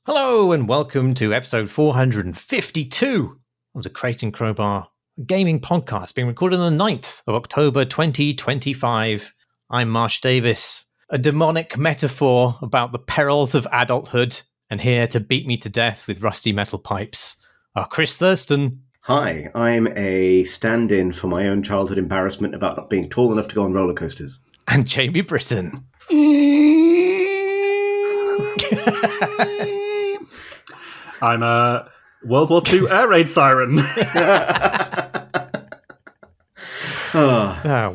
Hello and welcome to episode 452 of the Crate and Crowbar gaming podcast, being recorded on the 9th of October 2025. I'm Marsh Davis, a demonic metaphor about the perils of adulthood, and here to beat me to death with rusty metal pipes are Chris Thurston. Hi, I'm a stand-in for my own childhood embarrassment about not being tall enough to go on roller coasters. And Jamie Britton. I'm a World War II air raid siren.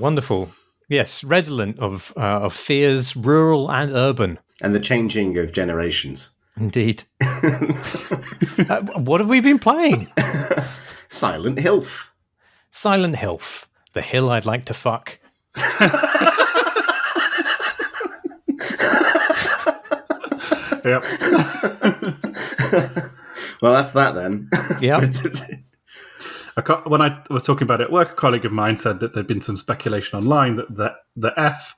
Wonderful. Yes, redolent of fears, rural and urban. And the changing of generations. Indeed. What have we been playing? Silent Hilf. Silent Hilf. The hill I'd like to fuck. Yep. Well, that's that then. Yeah. When I was talking about it at work, a colleague of mine said that there'd been some speculation online that the F,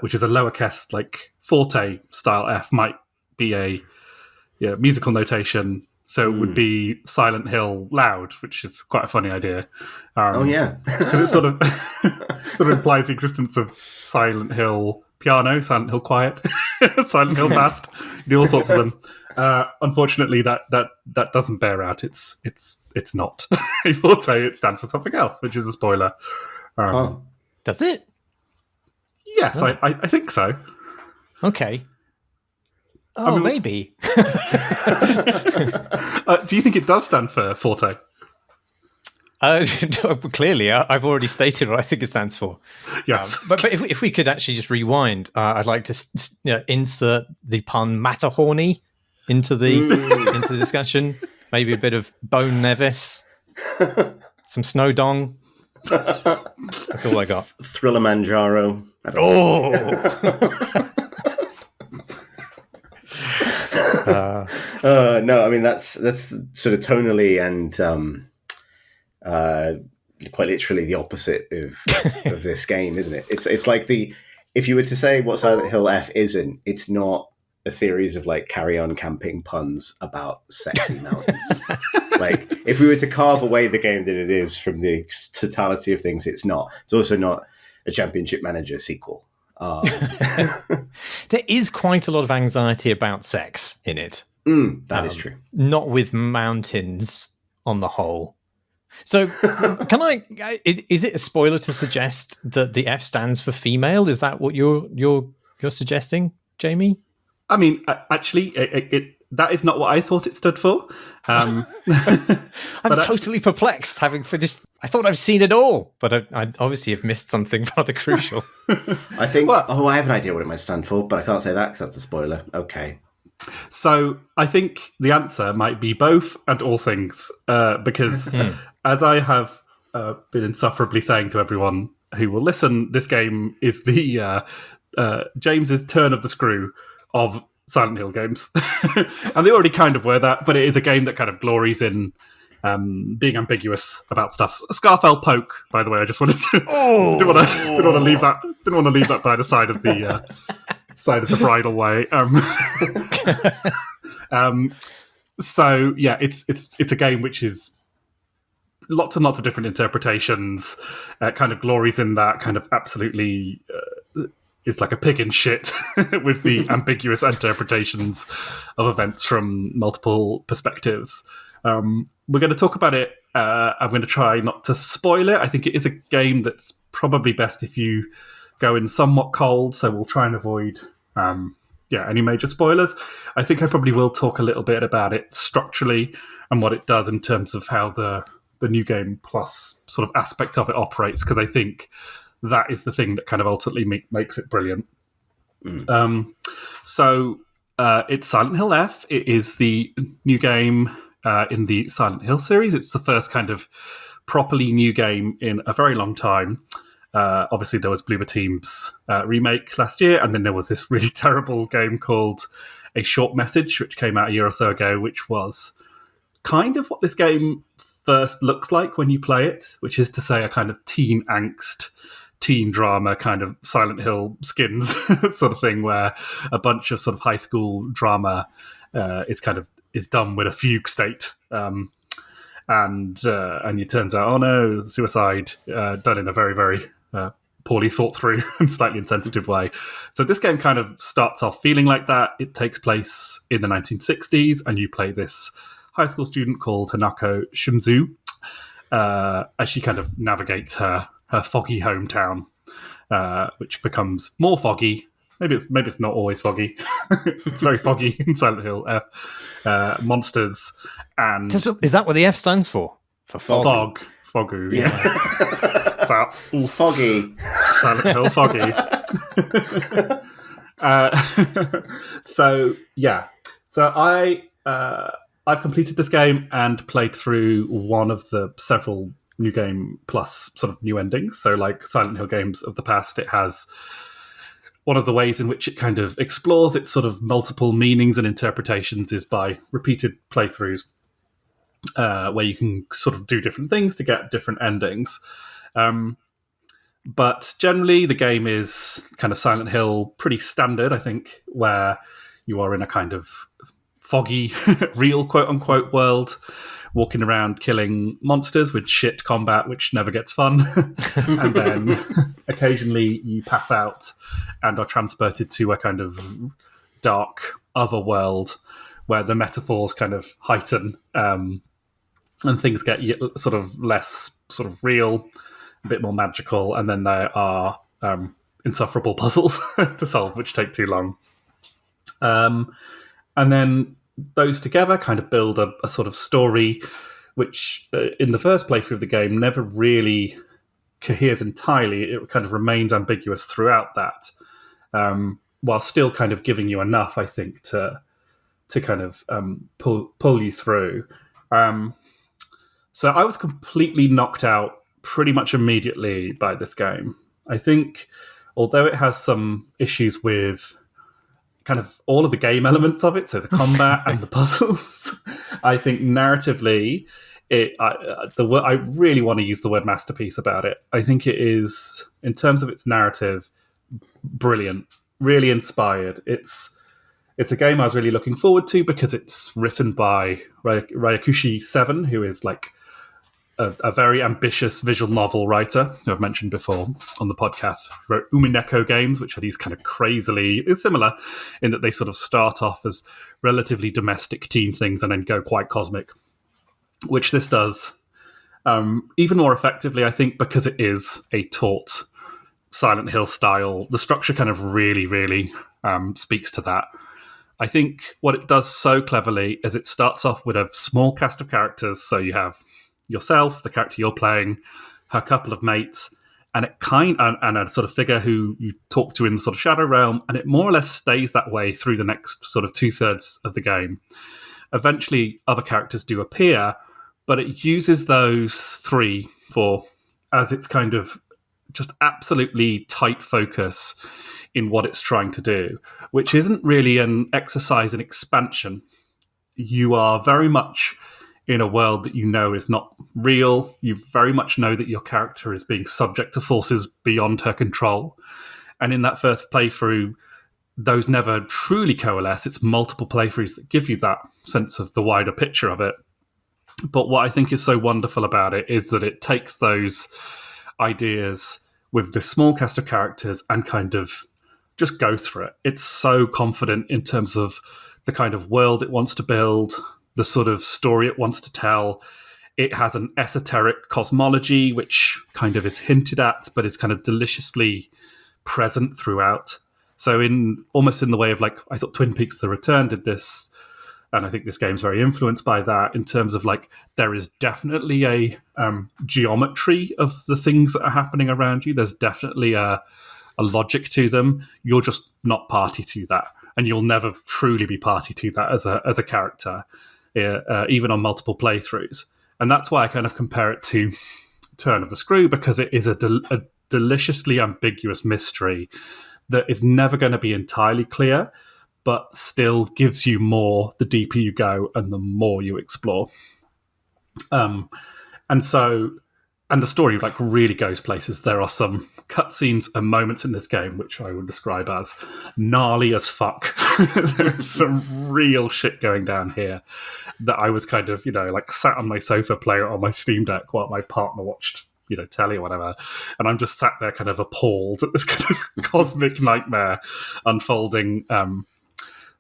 which is a lowercase, like forte style F, might be a musical notation. So it would be Silent Hill loud, which is quite a funny idea. Because it sort of implies the existence of Silent Hill piano, Silent Hill quiet, Silent Hill fast. You do all sorts of them. Unfortunately, that doesn't bear out. It's not. A forte, it stands for something else, which is a spoiler. Does it? Yes, oh. I think so. Okay. Oh, maybe. Do you think it does stand for forte? Clearly, I've already stated what I think it stands for. Yes. But if we could actually just rewind, I'd like to insert the pun Matterhorny into the discussion. Maybe a bit of Bone Nevis, some Snowdong. That's all I got. Thriller Manjaro. No, I mean that's sort of tonally and quite literally the opposite of this game, isn't it? It's like if you were to say what Silent Hill F isn't, it's not a series of like Carry On Camping puns about sexy mountains. Like if we were to carve away the game that it is from the totality of things, it's not. It's also not a Championship Manager sequel. There is quite a lot of anxiety about sex in it. That is true. Not with mountains on the whole. So, is it a spoiler to suggest that the F stands for female? Is that what you're suggesting, Jamie? I mean, actually, that is not what I thought it stood for. I'm totally perplexed, having finished. I thought I've seen it all, but I obviously have missed something rather crucial. I think. I have an idea what it might stand for, but I can't say that because that's a spoiler. Okay. So I think the answer might be both and all things, because as I have been insufferably saying to everyone who will listen, this game is the James's turn of the screw of Silent Hill games. And they already kind of were that, but it is a game that kind of glories in being ambiguous about stuff. Scarfell Poke, by the way, I just wanted to didn't want to leave that by the side of the bridle way. So yeah, it's a game which is lots and lots of different interpretations. Kind of glories in that kind of absolutely. Is like a pig in shit with the ambiguous interpretations of events from multiple perspectives. We're going to talk about it. I'm going to try not to spoil it. I think it is a game that's probably best if you go in somewhat cold, so we'll try and avoid any major spoilers. I think I probably will talk a little bit about it structurally and what it does in terms of how the New Game Plus sort of aspect of it operates, because I think that is the thing that kind of ultimately makes it brilliant. So it's Silent Hill F. It is the new game in the Silent Hill series. It's the first kind of properly new game in a very long time. Obviously, there was Bloober Team's remake last year, and then there was this really terrible game called A Short Message, which came out a year or so ago, which was kind of what this game first looks like when you play it, which is to say a kind of teen angst, teen drama kind of Silent Hill skins sort of thing, where a bunch of sort of high school drama is done with a fugue state. And it turns out, oh no, suicide done in a very, very poorly thought through and slightly insensitive way. So this game kind of starts off feeling like that. It takes place in the 1960s, and you play this high school student called Hanako Shunzu as she kind of navigates her foggy hometown, which becomes more foggy. Maybe it's not always foggy. It's very foggy in Silent Hill F. Monsters and is that what the F stands for? For fog. Fogu. Yeah. So, foggy. Silent Hill foggy. So I've completed this game and played through one of the several New Game Plus sort of new endings. So like Silent Hill games of the past, it has one of the ways in which it kind of explores its sort of multiple meanings and interpretations is by repeated playthroughs, where you can sort of do different things to get different endings. But generally, the game is kind of Silent Hill pretty standard, I think, where you are in a kind of foggy, real quote-unquote world, walking around killing monsters with shit combat, which never gets fun. And then occasionally you pass out and are transported to a kind of dark other world where the metaphors kind of heighten, and things get sort of less sort of real, a bit more magical, and then there are insufferable puzzles to solve, which take too long. And then those together kind of build a sort of story which in the first playthrough of the game never really coheres entirely. It kind of remains ambiguous throughout that, while still kind of giving you enough, I think, to kind of pull you through. So I was completely knocked out pretty much immediately by this game. I think, although it has some issues with kind of all of the game elements of it, so the combat and the puzzles, I think narratively, I really want to use the word masterpiece about it. I think it is, in terms of its narrative, brilliant, really inspired. It's a game I was really looking forward to because it's written by Ryakushi 7, who is like a very ambitious visual novel writer who I've mentioned before on the podcast. Wrote Umineko games, which are these kind of crazily, it's similar in that they sort of start off as relatively domestic teen things and then go quite cosmic, which this does even more effectively, I think, because it is a taut Silent Hill style. The structure kind of really, really speaks to that. I think what it does so cleverly is it starts off with a small cast of characters. So you have yourself, the character you're playing, her couple of mates, and and a sort of figure who you talk to in the sort of shadow realm, and it more or less stays that way through the next sort of 2/3 of the game. Eventually, other characters do appear, but it uses those three as its kind of just absolutely tight focus in what it's trying to do, which isn't really an exercise in expansion. You are very much in a world that you know is not real. You very much know that your character is being subject to forces beyond her control. And in that first playthrough, those never truly coalesce. It's multiple playthroughs that give you that sense of the wider picture of it. But what I think is so wonderful about it is that it takes those ideas with this small cast of characters and kind of just goes for it. It's so confident in terms of the kind of world it wants to build, the sort of story it wants to tell. It has an esoteric cosmology, which kind of is hinted at, but is kind of deliciously present throughout. So almost in the way of, like, I thought Twin Peaks: The Return did this, and I think this game's very influenced by that, in terms of, like, there is definitely a geometry of the things that are happening around you. There's definitely a logic to them. You're just not party to that, and you'll never truly be party to that as a character, even on multiple playthroughs. And that's why I kind of compare it to Turn of the Screw, because it is a deliciously ambiguous mystery that is never going to be entirely clear, but still gives you more the deeper you go and the more you explore. And so and the story like really goes places. There are some cutscenes and moments in this game which I would describe as gnarly as fuck. There's some real shit going down here that I was kind of, like sat on my sofa playing it on my Steam Deck while my partner watched, telly or whatever. And I'm just sat there kind of appalled at this kind of cosmic nightmare unfolding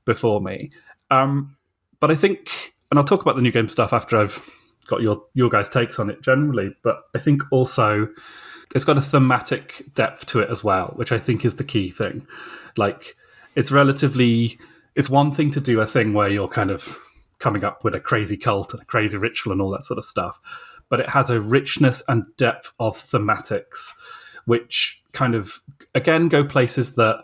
before me. But I think, and I'll talk about the new game stuff after I've got your guys' takes on it generally, but I think also it's got a thematic depth to it as well, which I think is the key thing. Like, it's one thing to do a thing where you're kind of coming up with a crazy cult and a crazy ritual and all that sort of stuff, but it has a richness and depth of thematics which kind of, again, go places that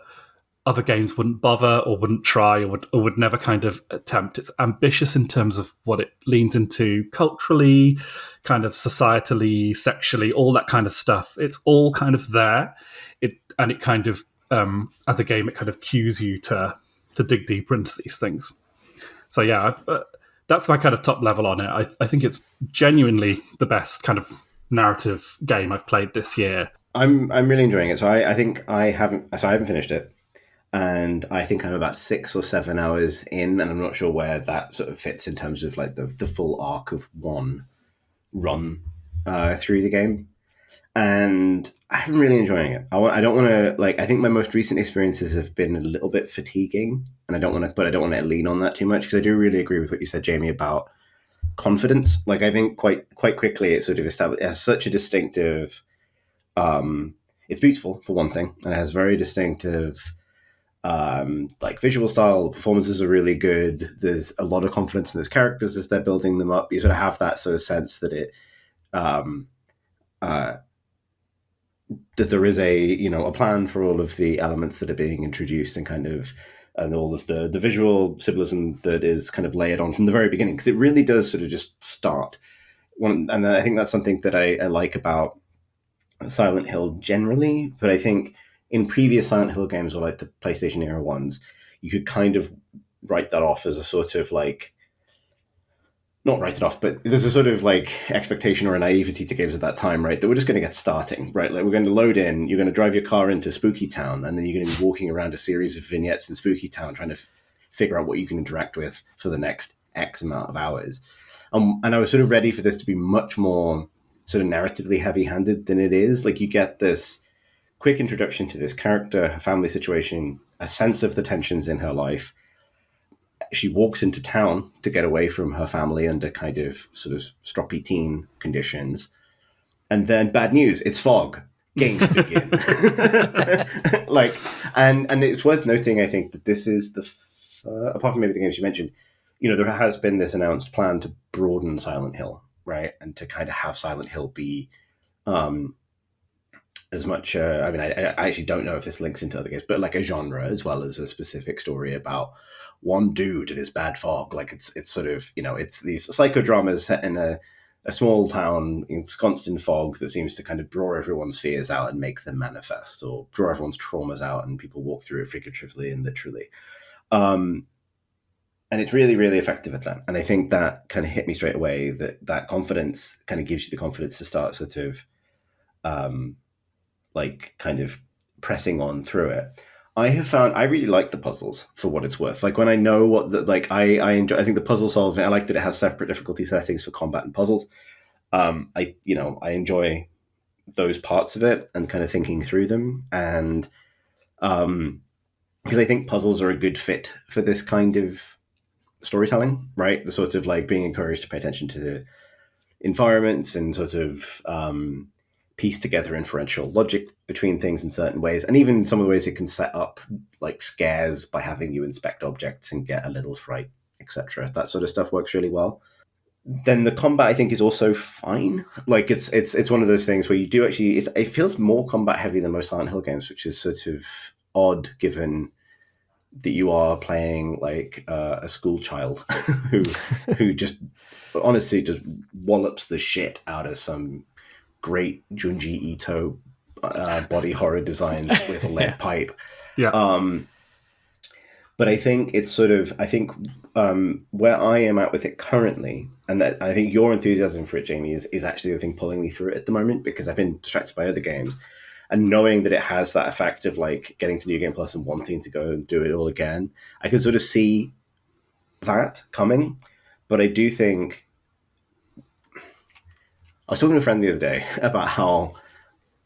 other games wouldn't bother or wouldn't try or would never kind of attempt. It's ambitious in terms of what it leans into culturally, kind of societally, sexually, all that kind of stuff. It's all kind of there. It kind of, as a game, it kind of cues you to dig deeper into these things. So yeah, that's my kind of top level on it. I think it's genuinely the best kind of narrative game I've played this year. I'm really enjoying it. So I think I haven't finished it. And I think I'm about 6 or 7 hours in, and I'm not sure where that sort of fits in terms of like the full arc of one run through the game. And I'm really enjoying it. I don't want to I think my most recent experiences have been a little bit fatiguing, and I don't want to lean on that too much, because I do really agree with what you said, Jamie, about confidence. Like, I think quite quickly it sort of established, it has such a distinctive. It's beautiful for one thing, and it has very distinctive. Visual style. The performances are really good. There's a lot of confidence in those characters as they're building them up. You sort of have that sort of sense that it that there is a plan for all of the elements that are being introduced, and all of the visual symbolism that is kind of layered on from the very beginning, because it really does sort of just start. And I think that's something that I like about Silent Hill generally, but I think in previous Silent Hill games, or like the PlayStation era ones, you could kind of write that off as a sort of not write it off, but there's a sort of expectation or a naivety to games at that time, right? That we're just going to get starting, right? Like, we're going to load in, you're going to drive your car into Spooky Town, and then you're going to be walking around a series of vignettes in Spooky Town trying to figure out what you can interact with for the next X amount of hours. And I was sort of ready for this to be much more sort of narratively heavy-handed than it is. Like, you get this quick introduction to this character, her family situation, a sense of the tensions in her life. She walks into town to get away from her family under kind of sort of stroppy teen conditions. And then bad news, it's fog. Games begin. And it's worth noting, I think, that this is apart from maybe the games you mentioned, there has been this announced plan to broaden Silent Hill, right? And to kind of have Silent Hill be as much, I actually don't know if this links into other games, but like a genre as well as a specific story about one dude and his bad fog. Like, it's sort of, it's these psychodramas set in a small town ensconced in fog that seems to kind of draw everyone's fears out and make them manifest, or draw everyone's traumas out, and people walk through it figuratively and literally. And it's really, really effective at that. And I think that kind of hit me straight away, that confidence kind of gives you the confidence to start sort of kind of pressing on through it. I have found I really like the puzzles, for what it's worth. Like, when I know what I enjoy. I think the puzzle solving, I like that it has separate difficulty settings for combat and puzzles. I enjoy those parts of it and kind of thinking through them, and because I think puzzles are a good fit for this kind of storytelling, right? The sort of being encouraged to pay attention to the environments and sort of piece together inferential logic between things in certain ways, and even some of the ways it can set up scares by having you inspect objects and get a little fright, etc. That sort of stuff works really well. Then the combat, I think, is also fine. Like, it's one of those things where you do actually, it feels more combat heavy than most Silent Hill games, which is sort of odd given that you are playing a school child who just honestly just wallops the shit out of some great Junji Ito body horror design with a lead pipe. Yeah. But I think it's sort of, where I am at with it currently, and that I think your enthusiasm for it, Jamie, is actually the thing pulling me through it at the moment, because I've been distracted by other games. And knowing that it has that effect of like getting to New Game Plus and wanting to go and do it all again, I can sort of see that coming. But I do think, I was talking to a friend the other day about how,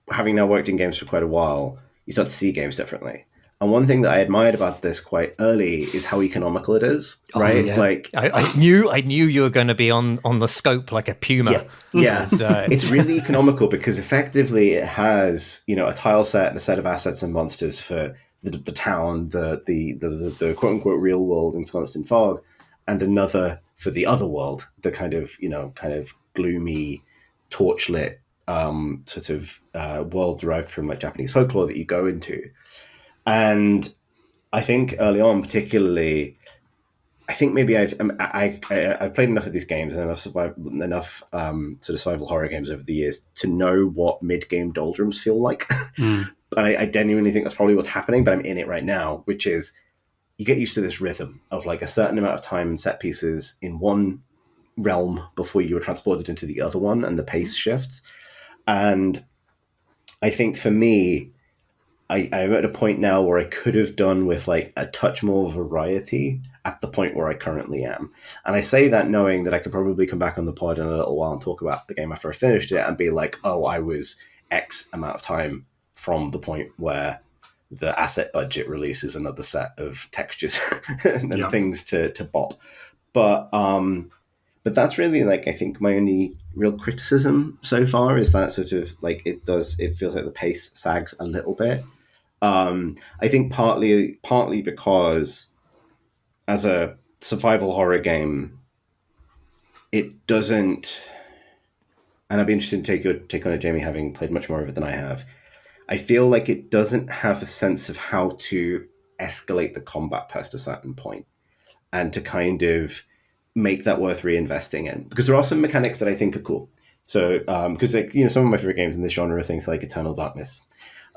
having now worked in games for quite a while, you start to see games differently. And one thing that I admired about this quite early is how economical it is, right? Oh, yeah. Like I knew you were going to be on the scope like a puma. Yeah. It's really economical because effectively it has, a tile set and a set of assets and monsters for the town, the quote unquote real world in Constant Fog, and another for the other world, the kind of gloomy, torchlit sort of world derived from like Japanese folklore that you go into. And I think early on, particularly, I think maybe I've played enough of these games and enough sort of survival horror games over the years to know what mid-game doldrums feel like. But I genuinely think that's probably what's happening, but I'm in it right now, which is you get used to this rhythm of like a certain amount of time and set pieces in one realm before you are transported into the other one, and the pace shifts. And I think for me, I'm at a point now where I could have done with like a touch more variety at the point where I currently am. And I say that knowing that I could probably come back on the pod in a little while and talk about the game after I finished it and be like, oh, I was X amount of time from the point where the asset budget releases another set of textures and things to bop. But that's really like, I think my only real criticism so far is that sort of like it feels like the pace sags a little bit. I think partly because as a survival horror game, it doesn't, and I'd be interested to take your take on it, Jamie, having played much more of it than I have. I feel like it doesn't have a sense of how to escalate the combat past a certain point and to kind of make that worth reinvesting in. Because there are some mechanics that I think are cool. So, because some of my favorite games in this genre are things like Eternal Darkness,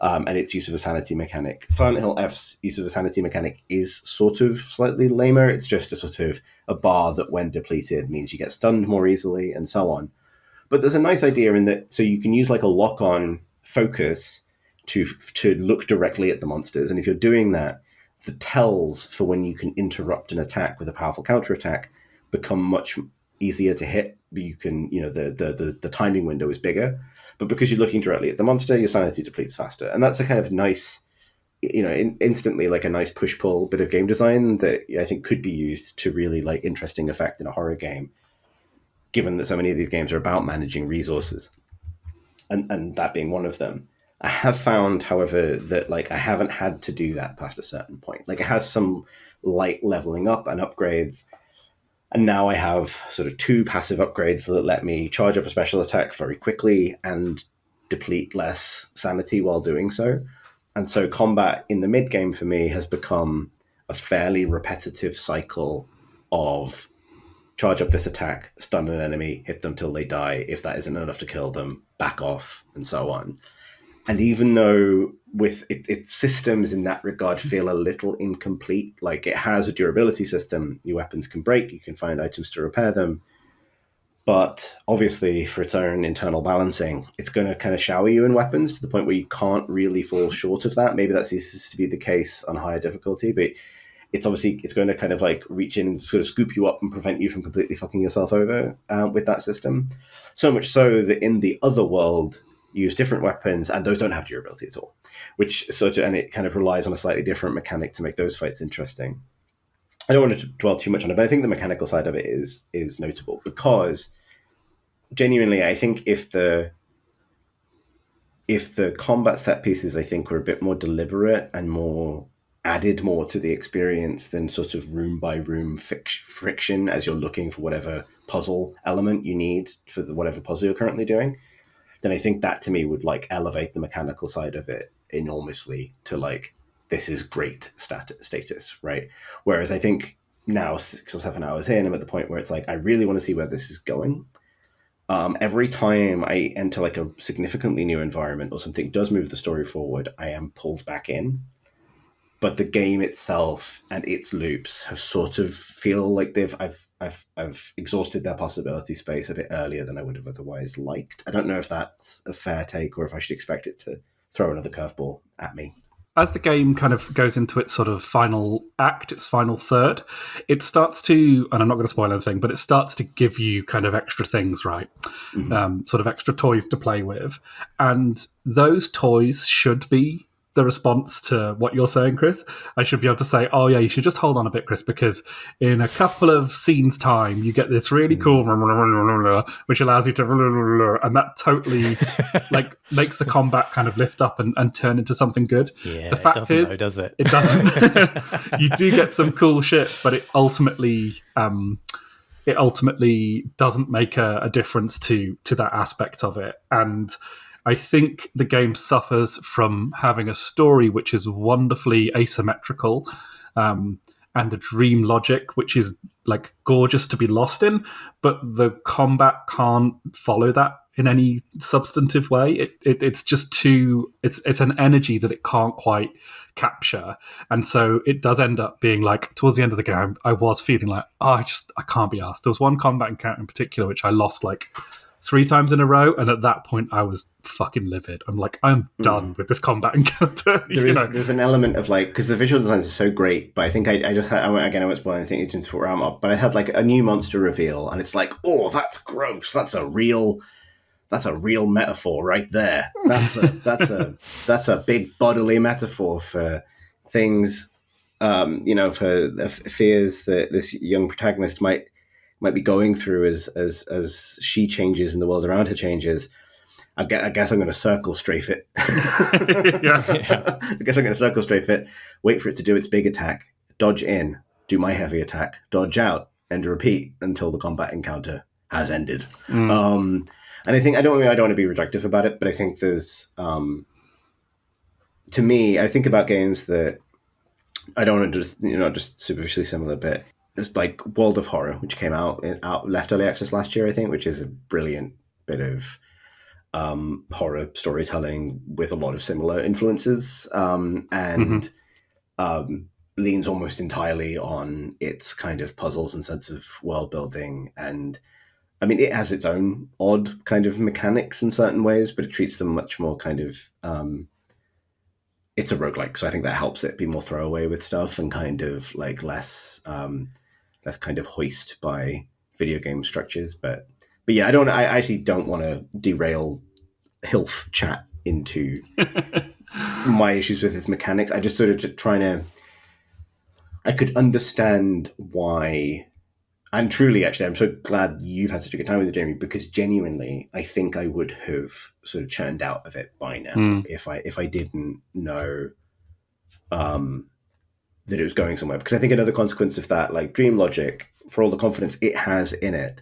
and its use of a sanity mechanic. Silent Hill F's use of a sanity mechanic is sort of slightly lamer. It's just a sort of a bar that, when depleted, means you get stunned more easily and so on. But there's a nice idea in that, so you can use like a lock-on focus to look directly at the monsters. And if you're doing that, the tells for when you can interrupt an attack with a powerful counterattack become much easier to hit. You can, the timing window is bigger. But because you're looking directly at the monster, your sanity depletes faster. And that's a kind of nice, instantly like a nice push-pull bit of game design that I think could be used to really like interesting effect in a horror game, given that so many of these games are about managing resources. And that being one of them. I have found, however, that like I haven't had to do that past a certain point. Like it has some light leveling up and upgrades. And now I have sort of 2 passive upgrades that let me charge up a special attack very quickly and deplete less sanity while doing so. And so combat in the mid-game for me has become a fairly repetitive cycle of charge up this attack, stun an enemy, hit them till they die. If that isn't enough to kill them, back off, and so on. And even though with its systems in that regard feel a little incomplete, like it has a durability system, your weapons can break, you can find items to repair them, but obviously for its own internal balancing, it's going to kind of shower you in weapons to the point where you can't really fall short of that. Maybe that ceases to be the case on higher difficulty, but it's going to kind of like reach in and sort of scoop you up and prevent you from completely fucking yourself over with that system. So much so that in the other world, use different weapons, and those don't have durability at all, and it kind of relies on a slightly different mechanic to make those fights interesting. I don't want to dwell too much on it, but I think the mechanical side of it is notable because genuinely, I think if the combat set pieces, I think, were a bit more deliberate and added more to the experience than sort of room by room friction as you're looking for whatever puzzle element you need for whatever puzzle you're currently doing, then I think that to me would like elevate the mechanical side of it enormously to like, this is great status, right? Whereas I think now 6 or 7 hours in, I'm at the point where it's like, I really want to see where this is going. Every time I enter like a significantly new environment or something does move the story forward, I am pulled back in. but the game itself and its loops have sort of feel like I've exhausted their possibility space a bit earlier than I would have otherwise liked. I don't know if that's a fair take or if I should expect it to throw another curveball at me. As the game kind of goes into its sort of final act, its final third, it starts to, and I'm not going to spoil anything, but it starts to give you kind of extra things, right? Sort of extra toys to play with. And those toys should be the response to what you're saying, Chris. I should be able to say, oh yeah, you should just hold on a bit, Chris, because in a couple of scenes time, you get this really cool, which allows you to, and that totally like makes the combat kind of lift up and turn into something good. Yeah, the fact is, though, does it? It doesn't. You do get some cool shit, but it ultimately doesn't make a difference to that aspect of it. And I think the game suffers from having a story which is wonderfully asymmetrical, and the dream logic, which is like gorgeous to be lost in, but the combat can't follow that in any substantive way. It's just too. It's an energy that it can't quite capture, and so it does end up being like towards the end of the game, I was feeling like, I can't be asked. There was one combat encounter in particular which I lost like 3 times in a row, and at that point I was fucking livid. I'm like, I'm done with this combat encounter. There's an element of like, because the visual designs are so great, but I think I just had, again, I won't spoil anything into where I'm up, but I had like a new monster reveal, and it's like, oh, that's gross. That's a real metaphor right there. That's a big bodily metaphor for things, for fears that this young protagonist might be going through as she changes and the world around her changes. I guess I'm going to circle strafe it. Yeah. I guess I'm going to circle strafe it, wait for it to do its big attack, dodge in, do my heavy attack, dodge out, and repeat until the combat encounter has ended. And I think I don't want to be reductive about it, but I think there's to me, I think about games that I don't want to just superficially similar, but it's like World of Horror, which came out left early access last year, I think, which is a brilliant bit of horror storytelling with a lot of similar influences, and leans almost entirely on its kind of puzzles and sense of world building. And I mean, it has its own odd kind of mechanics in certain ways, but it treats them much more kind of it's a roguelike, so I think that helps it be more throwaway with stuff and kind of like less kind of hoist by video game structures. But yeah, I actually don't want to derail HILF chat into my issues with its mechanics. I just sort of I could understand why, and truly, actually, I'm so glad you've had such a good time with it, Jamie, because genuinely, I think I would have sort of churned out of it by now if I didn't know that it was going somewhere. Because I think another consequence of that, like dream logic, for all the confidence it has in it,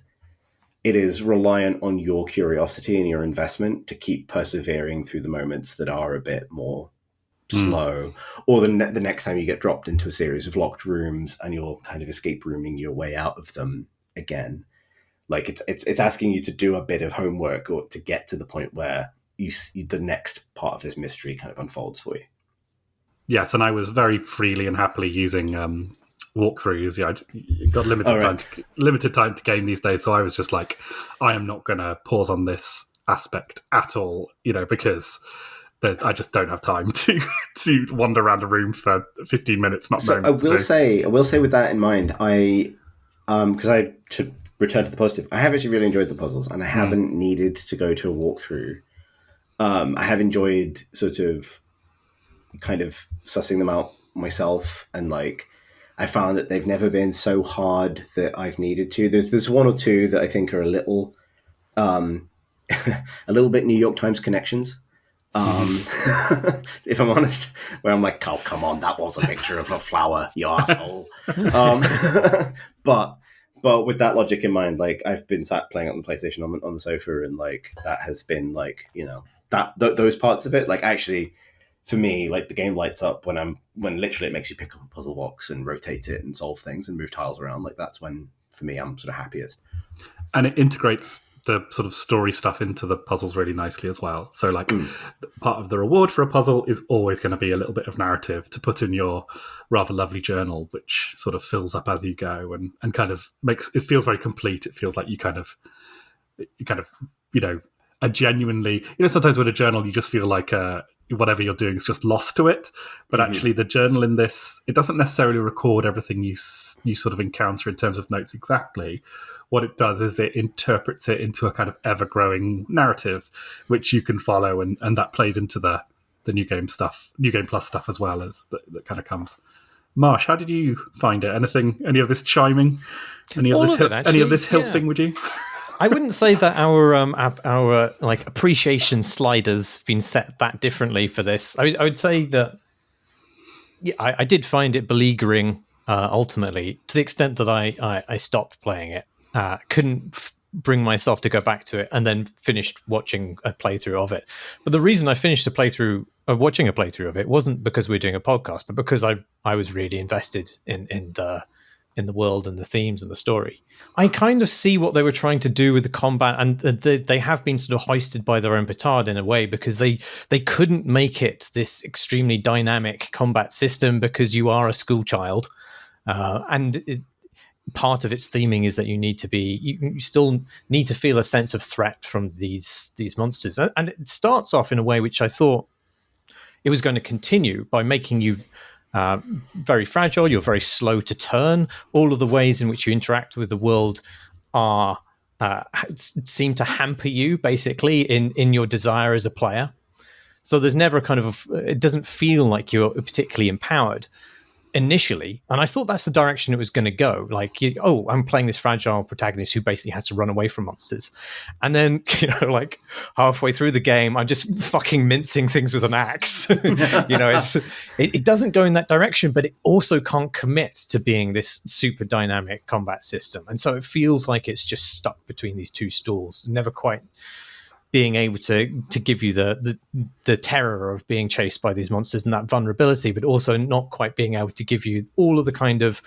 it is reliant on your curiosity and your investment to keep persevering through the moments that are a bit more slow, or the next time you get dropped into a series of locked rooms and you're kind of escape rooming your way out of them again. Like it's asking you to do a bit of homework or to get to the point where the next part of this mystery kind of unfolds for you. Yes, and I was very freely and happily using walkthroughs. Yeah, I got limited time to game these days, so I was just like, I am not going to pause on this aspect at all, because I just don't have time to wander around a room for 15 minutes. I will say with that in mind, because to return to the positive, I have actually really enjoyed the puzzles, and I haven't needed to go to a walkthrough. I have enjoyed sort of kind of sussing them out myself, and like I found that they've never been so hard that I've needed to. There's one or two that I think are a little bit New York Times connections. If I'm honest, where I'm like, oh, come on, that was a picture of a flower, you asshole. But with that logic in mind, like I've been sat playing on the PlayStation on the sofa, and like that has been like, those parts of it, like actually for me, like the game lights up when literally it makes you pick up a puzzle box and rotate it and solve things and move tiles around. Like that's when for me I'm sort of happiest. And it integrates the sort of story stuff into the puzzles really nicely as well. So like part of the reward for a puzzle is always going to be a little bit of narrative to put in your rather lovely journal, which sort of fills up as you go and kind of makes it feels very complete. It feels like you kind of a genuinely, sometimes with a journal you just feel like whatever you're doing is just lost to it, but actually the journal in this, it doesn't necessarily record everything you sort of encounter in terms of notes exactly. What it does is it interprets it into a kind of ever-growing narrative which you can follow, and that plays into the new game plus stuff as well, as that kind of comes. Marsh, how did you find it? Any of this chiming, any of this hilt thing, would you? I wouldn't say that our like appreciation sliders have been set that differently for this. I would say that I did find it beleaguering ultimately, to the extent that I stopped playing it. Couldn't bring myself to go back to it, and then finished watching a playthrough of it. But the reason I finished watching a playthrough of it wasn't because we were doing a podcast, but because I was really invested in the world and the themes and the story. I kind of see what they were trying to do with the combat, and they have been sort of hoisted by their own petard in a way, because they couldn't make it this extremely dynamic combat system because you are a school child, and part of its theming is that you still need to feel a sense of threat from these monsters, and it starts off in a way which I thought it was going to continue by making you very fragile. You're very slow to turn. All of the ways in which you interact with the world are seem to hamper you basically in your desire as a player. So there's never it doesn't feel like you're particularly empowered initially, and I thought that's the direction it was going to go. Like, I'm playing this fragile protagonist who basically has to run away from monsters, and then like halfway through the game, I'm just fucking mincing things with an axe. It doesn't go in that direction, but it also can't commit to being this super dynamic combat system, and so it feels like it's just stuck between these two stools, never quite being able to give you the terror of being chased by these monsters and that vulnerability, but also not quite being able to give you all of the kind of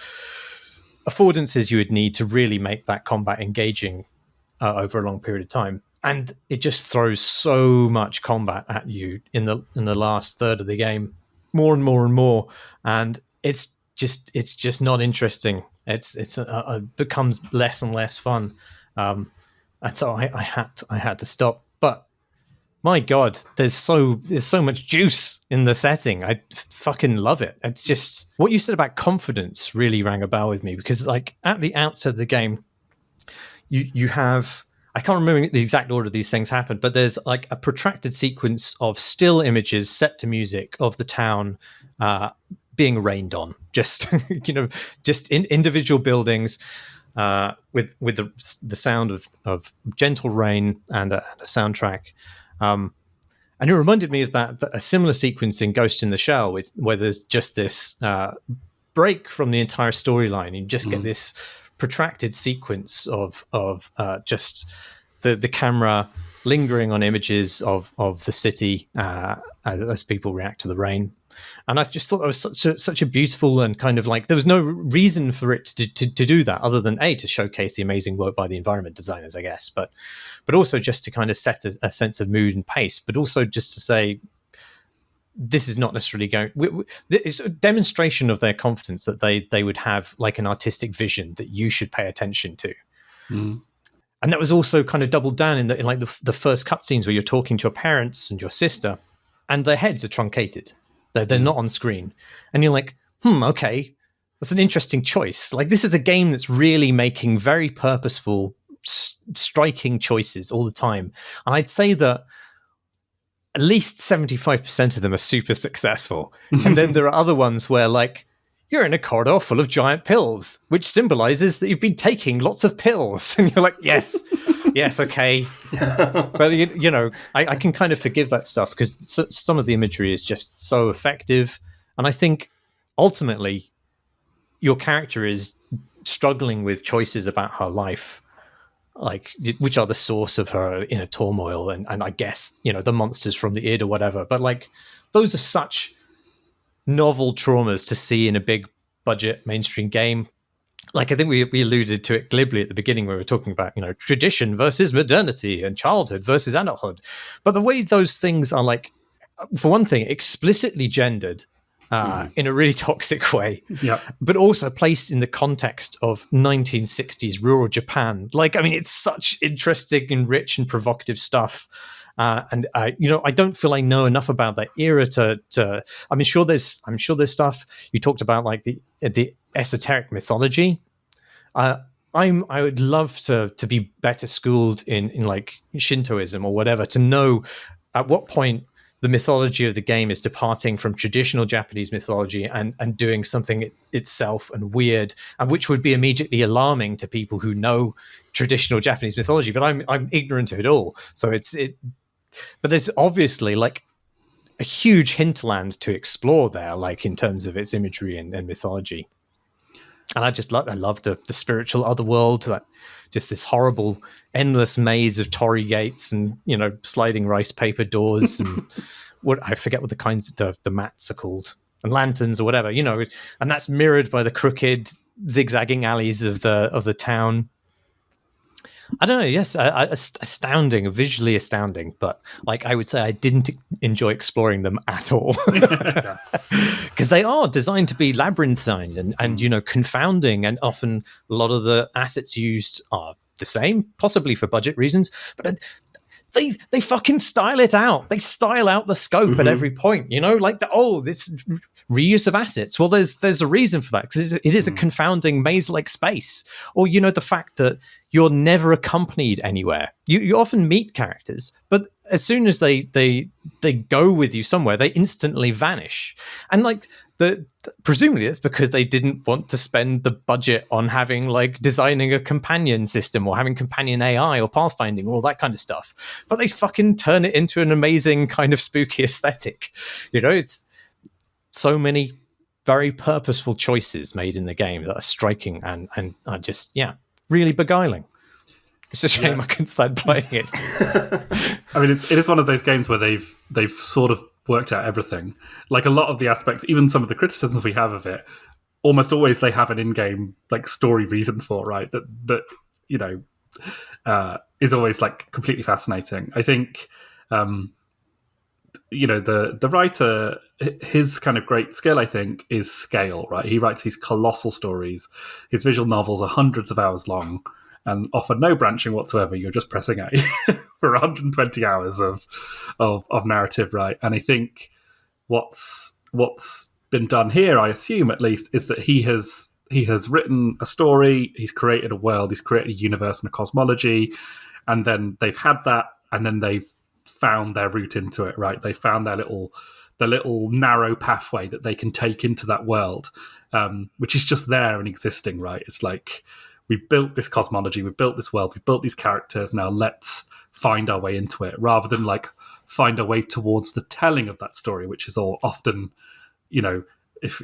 affordances you would need to really make that combat engaging over a long period of time. And it just throws so much combat at you in the last third of the game, more and more and more, and it's just not interesting. It becomes less and less fun, and so I had to stop. But my God, there's so much juice in the setting. I fucking love it. It's just what you said about confidence really rang a bell with me, because like at the outset of the game, you have, I can't remember the exact order these things happen, but there's like a protracted sequence of still images set to music of the town being rained on, just just in individual buildings. With the sound of gentle rain and a soundtrack, and it reminded me of that a similar sequence in Ghost in the Shell, where there's just this break from the entire storyline. You just get this protracted sequence of just the camera lingering on images of the city as people react to the rain. And I just thought it was such a beautiful and kind of like, there was no reason for it to do that other than to showcase the amazing work by the environment designers, I guess, but also just to kind of set a sense of mood and pace, but also just to say this is not necessarily going. It's a demonstration of their confidence that they would have like an artistic vision that you should pay attention to. And that was also kind of doubled down in like the first cutscenes where you're talking to your parents and your sister, and their heads are truncated. They're not on screen. And you're like, okay, that's an interesting choice. Like, this is a game that's really making very purposeful, striking choices all the time. And I'd say that at least 75% of them are super successful. And then there are other ones where, like, you're in a corridor full of giant pills, which symbolizes that you've been taking lots of pills. And you're like, yes, okay. But, I can kind of forgive that stuff because some of the imagery is just so effective. And I think ultimately your character is struggling with choices about her life, like which are the source of her inner turmoil. And I guess, the monsters from the id or whatever. But like, those are such novel traumas to see in a big budget mainstream game. like I think we alluded to it glibly at the beginning where we were talking about, tradition versus modernity and childhood versus adulthood. But the way those things are, like, for one thing, explicitly gendered in a really toxic way, but also placed in the context of 1960s rural Japan. Like, I mean, it's such interesting and rich and provocative stuff. And I don't feel I know enough about that era to. I'm sure there's stuff you talked about, like the esoteric mythology. I would love to be better schooled in like Shintoism or whatever, to know at what point the mythology of the game is departing from traditional Japanese mythology and doing something itself and weird, and which would be immediately alarming to people who know traditional Japanese mythology. But I'm ignorant of it all, so but there's obviously like a huge hinterland to explore there, like in terms of its imagery and mythology. And I love the spiritual otherworld, that just this horrible, endless maze of torii gates and sliding rice paper doors and I forget what the kinds of the mats are called, and lanterns or whatever, and that's mirrored by the crooked, zigzagging alleys of the town. I don't know. Yes, astounding, visually astounding. But like I would say, I didn't enjoy exploring them at all, because they are designed to be labyrinthine and confounding, and often a lot of the assets used are the same, possibly for budget reasons. But they fucking style it out. They style out the scope at every point. Like this reuse of assets. Well, there's a reason for that, because it is a confounding maze-like space. Or the fact that you're never accompanied anywhere. You often meet characters, but as soon as they go with you somewhere, they instantly vanish. And like presumably it's because they didn't want to spend the budget on having like designing a companion system or having companion AI or pathfinding or all that kind of stuff. But they fucking turn it into an amazing kind of spooky aesthetic. It's so many very purposeful choices made in the game that are striking and are just really beguiling. It's a shame I couldn't start playing it. I mean, it is one of those games where they've sort of worked out everything. Like a lot of the aspects, even some of the criticisms we have of it, almost always they have an in-game like story reason for, right? That is always like completely fascinating. I think the writer, his kind of great skill, I think, is scale, right? He writes these colossal stories. His visual novels are hundreds of hours long and offer no branching whatsoever. You're just pressing A for 120 hours of narrative, right? And I think what's been done here, I assume at least, is that he has written a story, he's created a world, he's created a universe and a cosmology, and then they've had that, and then they've found their route into it, right? They found their little narrow pathway that they can take into that world, which is just there and existing, right? It's like, we've built this cosmology, we've built this world, we've built these characters, now let's find our way into it, rather than like find our way towards the telling of that story, which is all often, if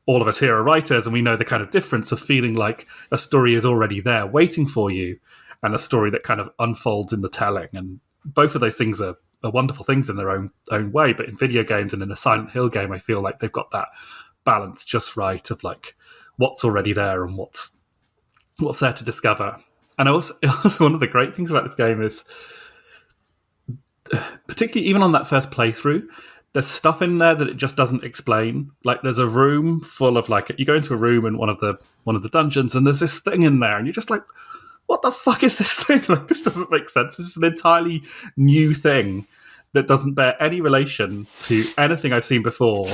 all of us here are writers and we know the kind of difference of feeling like a story is already there waiting for you and a story that kind of unfolds in the telling. And both of those things are wonderful things in their own way, but in video games and in a Silent Hill game, I feel like they've got that balance just right of like what's already there and what's there to discover. And also one of the great things about this game is, particularly even on that first playthrough, there's stuff in there that it just doesn't explain. Like there's a room full of like, you go into a room in one of the dungeons and there's this thing in there and you're just like, what the fuck is this thing? Like, this doesn't make sense. This is an entirely new thing that doesn't bear any relation to anything I've seen before.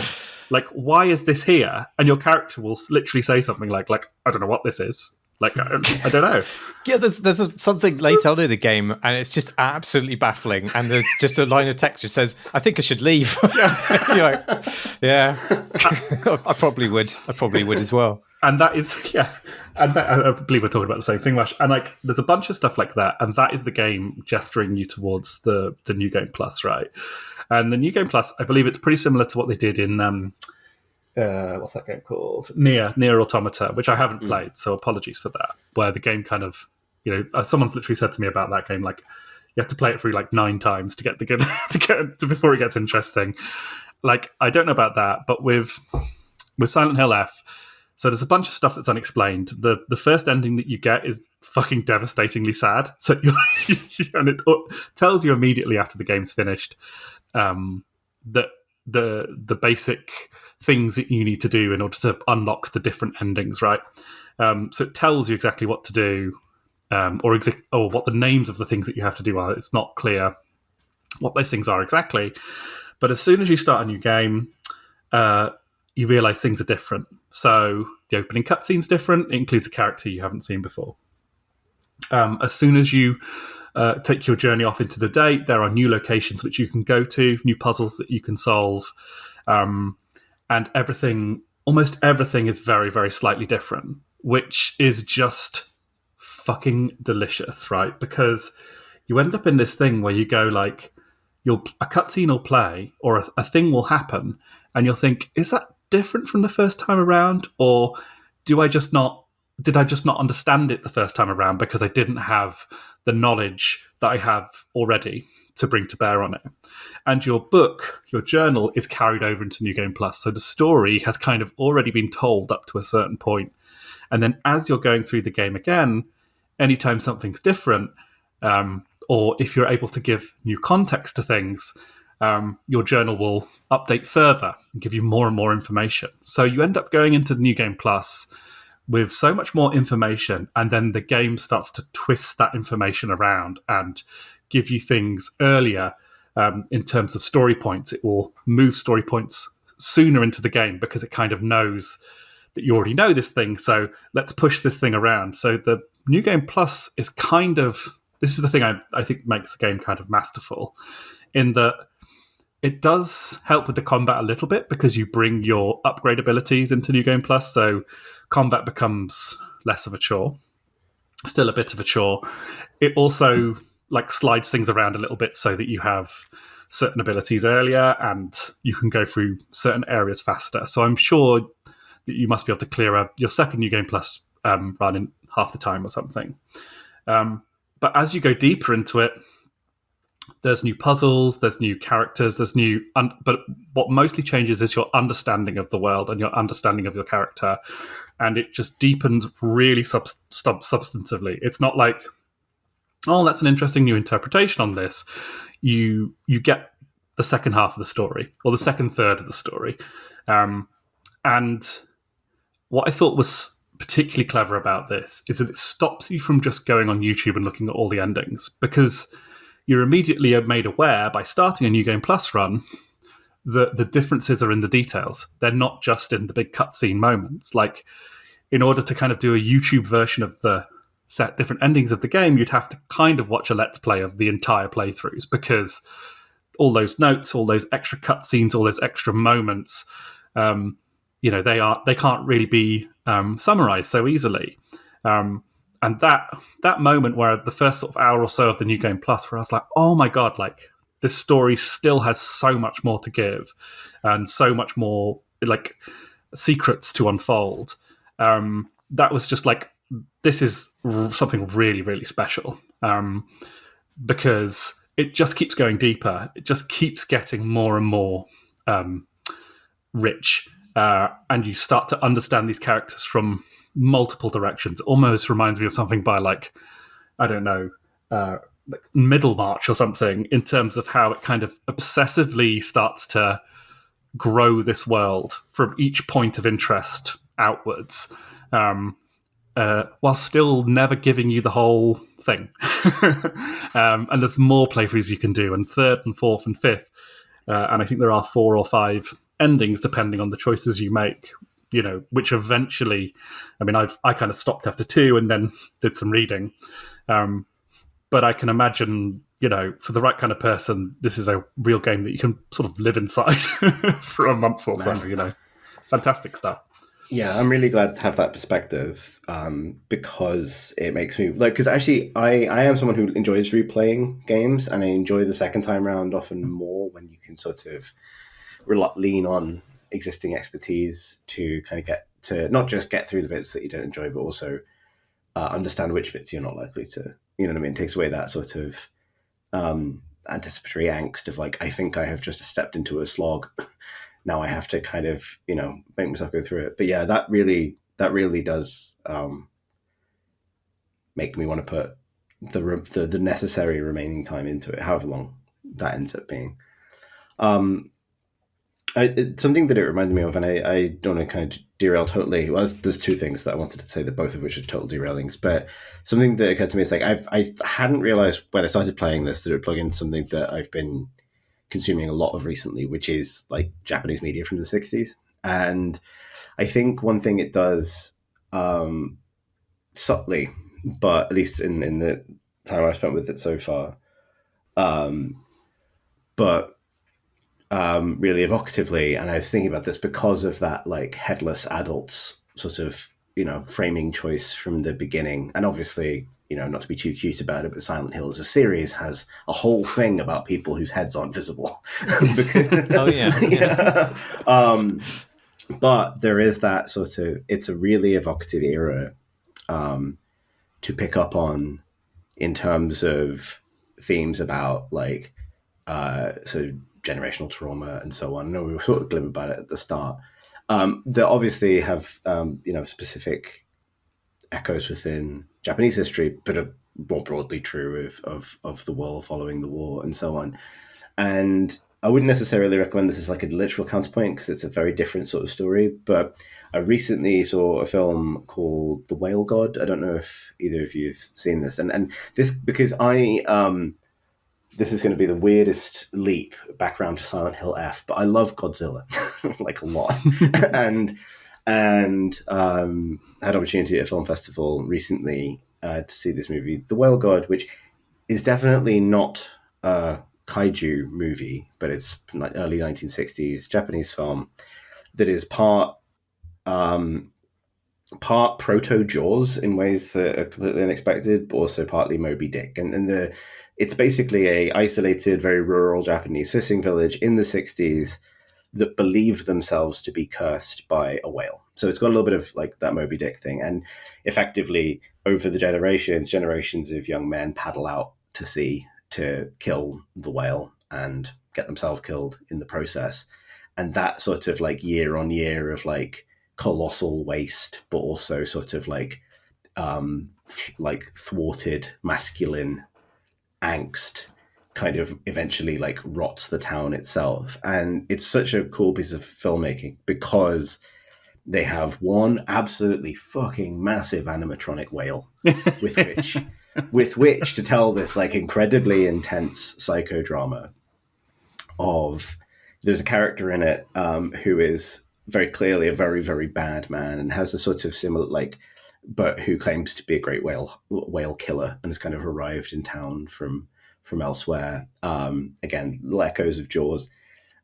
Like, why is this here? And your character will literally say something like, I don't know what this is. Like, I don't know. Yeah, there's something later on in the game, and it's just absolutely baffling. And there's just a line of text that says, "I think I should leave." You're like, yeah, I probably would. I probably would as well. And that is, and that, I believe we're talking about the same thing, Marsh. And like, there's a bunch of stuff like that, and that is the game gesturing you towards the New Game Plus, right? And the New Game Plus, I believe it's pretty similar to what they did in what's that game called? Nier Automata, which I haven't played, so apologies for that. Where the game kind of, someone's literally said to me about that game, like, you have to play it through like 9 times to get before it gets interesting. Like, I don't know about that, but with Silent Hill F, So there's a bunch of stuff that's unexplained. The first ending that you get is fucking devastatingly sad. So and it tells you immediately after the game's finished that the basic things that you need to do in order to unlock the different endings, right? So it tells you exactly what to do, or what the names of the things that you have to do are. It's not clear what those things are exactly. But as soon as you start a new game, you realise things are different. So the opening cutscene's different. It includes a character you haven't seen before. As soon as you take your journey off into the day, there are new locations which you can go to, new puzzles that you can solve, and almost everything is very, very slightly different, which is just fucking delicious, right? Because you end up in this thing where you go like, a cutscene will play, or a thing will happen, and you'll think, is that different from the first time around, or did I just not understand it the first time around because I didn't have the knowledge that I have already to bring to bear on it? And your book, your journal, is carried over into New Game Plus. So the story has kind of already been told up to a certain point. And then as you're going through the game again, anytime something's different, or if you're able to give new context to things, your journal will update further and give you more and more information. So you end up going into the New Game Plus with so much more information, and then the game starts to twist that information around and give you things earlier in terms of story points. It will move story points sooner into the game because it kind of knows that you already know this thing, so let's push this thing around. So the New Game Plus is this is the thing I think makes the game kind of masterful, in that it does help with the combat a little bit because you bring your upgrade abilities into New Game Plus, so combat becomes less of a chore. Still a bit of a chore. It also slides things around a little bit so that you have certain abilities earlier and you can go through certain areas faster. So I'm sure that you must be able to clear your second New Game Plus run in half the time or something. But as you go deeper into it, there's new puzzles, there's new characters, but what mostly changes is your understanding of the world and your understanding of your character, and it just deepens really substantively. It's not like, oh, that's an interesting new interpretation on this. You get the second half of the story, or the second third of the story, and what I thought was particularly clever about this is that it stops you from just going on YouTube and looking at all the endings, because you're immediately made aware by starting a New Game Plus run that the differences are in the details. They're not just in the big cutscene moments. Like, in order to kind of do a YouTube version of the set different endings of the game, you'd have to kind of watch a Let's Play of the entire playthroughs, because all those notes, all those extra cutscenes, all those extra moments, they can't really be summarized so easily. And that moment where the first sort of hour or so of the New Game Plus, where I was like, oh my God, this story still has so much more to give and so much more secrets to unfold. That was just this is something really, really special, because it just keeps going deeper. It just keeps getting more and more rich. And you start to understand these characters from multiple directions. Almost reminds me of something by Middlemarch or something, in terms of how it kind of obsessively starts to grow this world from each point of interest outwards, while still never giving you the whole thing. And there's more playthroughs you can do, and third and fourth and fifth, and I think there are 4 or 5 endings depending on the choices you make, which eventually, I kind of stopped after 2 and then did some reading, but I can imagine, for the right kind of person, this is a real game that you can sort of live inside for a month or so. Fantastic stuff. Yeah, I'm really glad to have that perspective, because it makes me because actually I am someone who enjoys replaying games, and I enjoy the second time round often more when you can sort of lean on existing expertise to kind of get to not just get through the bits that you don't enjoy, but also understand which bits you're not likely to, it takes away that sort of anticipatory angst of I think I have just stepped into a slog. Now I have to kind of, make myself go through it. But yeah, that really that really does make me want to put the necessary remaining time into it, however long that ends up being. Something that it reminded me of, and I don't want to kind of derail totally. Well, there's two things that I wanted to say, that both of which are total derailings. But something that occurred to me is like I hadn't realized when I started playing this that it would plug in something that I've been consuming a lot of recently, which is like Japanese media from the 60s. And I think one thing it does subtly, but at least in the time I've spent with it so far, but really evocatively, and I was thinking about this because of that like headless adults sort of, you know, framing choice from the beginning. And obviously, you know, not to be too cute about it, but Silent Hill as a series has a whole thing about people whose heads aren't visible. Oh yeah. Yeah. But there is that sort of, it's a really evocative era to pick up on in terms of themes about like so generational trauma and so on. I know we were sort of glib about it at the start. They obviously have you know, specific echoes within Japanese history, but are more broadly true of the world following the war and so on. And I wouldn't necessarily recommend this as like a literal counterpoint because it's a very different sort of story. But I recently saw a film called The Whale God. I don't know if either of you've seen this. And this, because this is going to be the weirdest leap back around to Silent Hill F, but I love Godzilla like a lot. and had opportunity at a film festival recently to see this movie, The Whale God, which is definitely not a kaiju movie, but it's like early 1960s Japanese film that is part proto Jaws in ways that are completely unexpected, but also partly Moby Dick. And it's basically a isolated, very rural Japanese fishing village in the 60s that believe themselves to be cursed by a whale. So it's got a little bit of like that Moby Dick thing. And effectively, over the generations of young men paddle out to sea to kill the whale and get themselves killed in the process. And that sort of like year on year of like colossal waste, but also sort of like thwarted masculine angst kind of eventually like rots the town itself. And it's such a cool piece of filmmaking because they have one absolutely fucking massive animatronic whale with which to tell this like incredibly intense psychodrama of, there's a character in it who is very clearly a very, very bad man and has a sort of similar like, but who claims to be a great whale killer and has kind of arrived in town from elsewhere. Again, echoes of Jaws.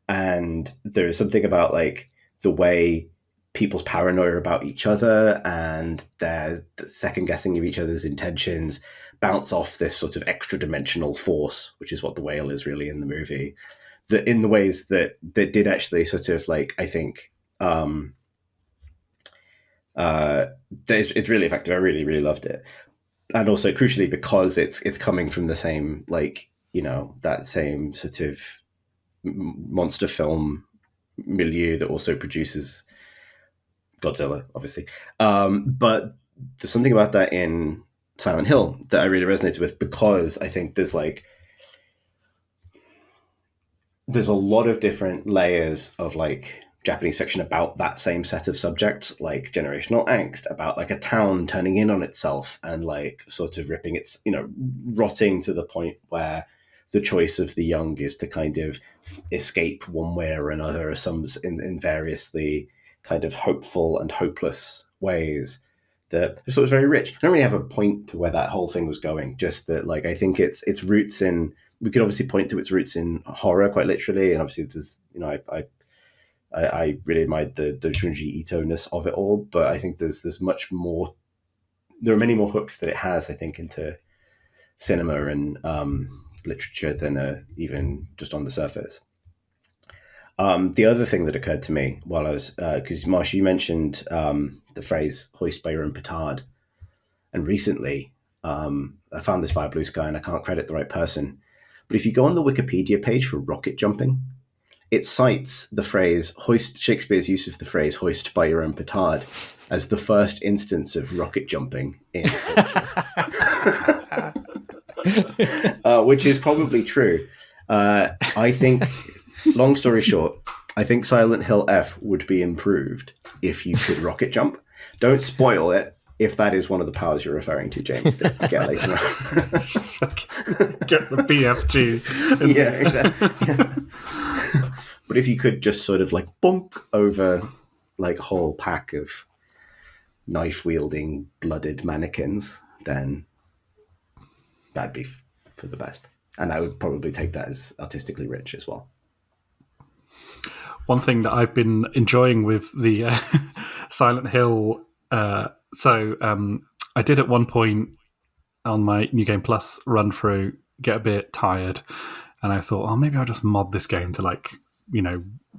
And there is something about like the way people's paranoia about each other and their second guessing of each other's intentions bounce off this sort of extra dimensional force, which is what the whale is really in the movie, that in the ways that did actually sort of like, I think, it's really effective. I really, really loved it. And also crucially because it's coming from the same, like, you know, that same sort of monster film milieu that also produces Godzilla, obviously. But there's something about that in Silent Hill that I really resonated with, because I think there's a lot of different layers of like Japanese fiction about that same set of subjects, like generational angst, about like a town turning in on itself and like sort of ripping its, you know, rotting to the point where the choice of the young is to kind of escape one way or another, or some in variously kind of hopeful and hopeless ways. That so it's very rich. I don't really have a point to where that whole thing was going. Just that, like, I think its roots in, we could obviously point to its roots in horror quite literally, and obviously there's, you know, I really admired the Junji Ito-ness of it all, but I think there's much more. There are many more hooks that it has, I think, into cinema and literature than even just on the surface. The other thing that occurred to me while I was, because Marsh, you mentioned the phrase "hoist by your own petard," and recently I found this via Blue Sky, and I can't credit the right person, but if you go on the Wikipedia page for rocket jumping, it cites the phrase Shakespeare's use of the phrase "hoist by your own petard" as the first instance of rocket jumping in which is probably true. I think, long story short, I think Silent Hill F would be improved if you could rocket jump. Don't spoil it if that is one of the powers you're referring to, James. Get later on. Get the BFG. Yeah, exactly. Yeah. But if you could just sort of like bonk over like a whole pack of knife-wielding, blooded mannequins, then that'd be for the best. And I would probably take that as artistically rich as well. One thing that I've been enjoying with the Silent Hill, I did at one point on my New Game Plus run through get a bit tired, and I thought, oh, maybe I'll just mod this game to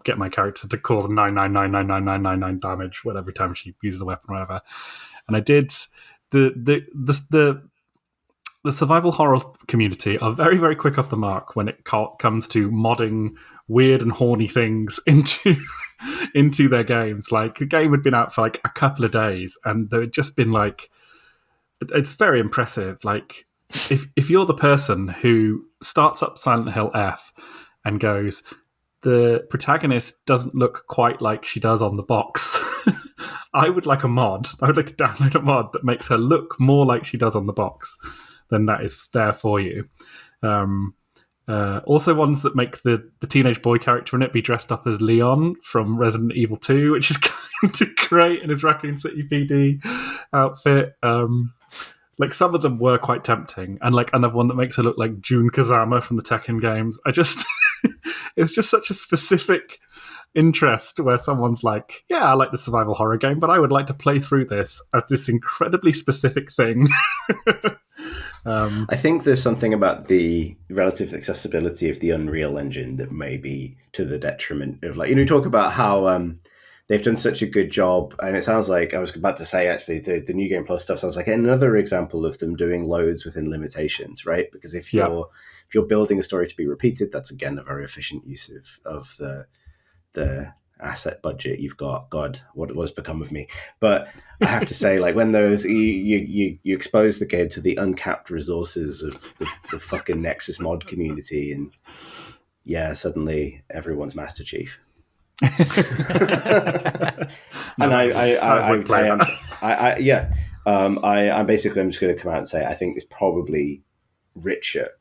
get my character to cause 9999999 damage whatever time she uses the weapon or whatever. And I did. The survival horror community are very, very quick off the mark when it comes to modding weird and horny things into their games. Like, the game had been out for like a couple of days, and there had just been like, it's very impressive. Like, if you're the person who starts up Silent Hill F and goes, the protagonist doesn't look quite like she does on the box. I would like a mod. I would like to download a mod that makes her look more like she does on the box. Then that is there for you. Also, ones that make the teenage boy character in it be dressed up as Leon from Resident Evil 2, which is kind of great in his Raccoon City PD outfit. Like, some of them were quite tempting, and like another one that makes her look like Jun Kazama from the Tekken games. It's just such a specific interest where someone's like, yeah, I like the survival horror game, but I would like to play through this as this incredibly specific thing. I think there's something about the relative accessibility of the Unreal Engine that may be to the detriment of, like, you talk about how they've done such a good job, and it sounds like, I was about to say, actually, the New Game Plus stuff sounds like another example of them doing loads within limitations, right? Because if you're building a story to be repeated, that's again a very efficient use of the asset budget you've got. God, what has become of me? But I have to say, like, when those you expose the game to the uncapped resources of the fucking Nexus mod community, and yeah, suddenly everyone's Master Chief. And I'm basically, I'm just going to come out and say I think it's probably richer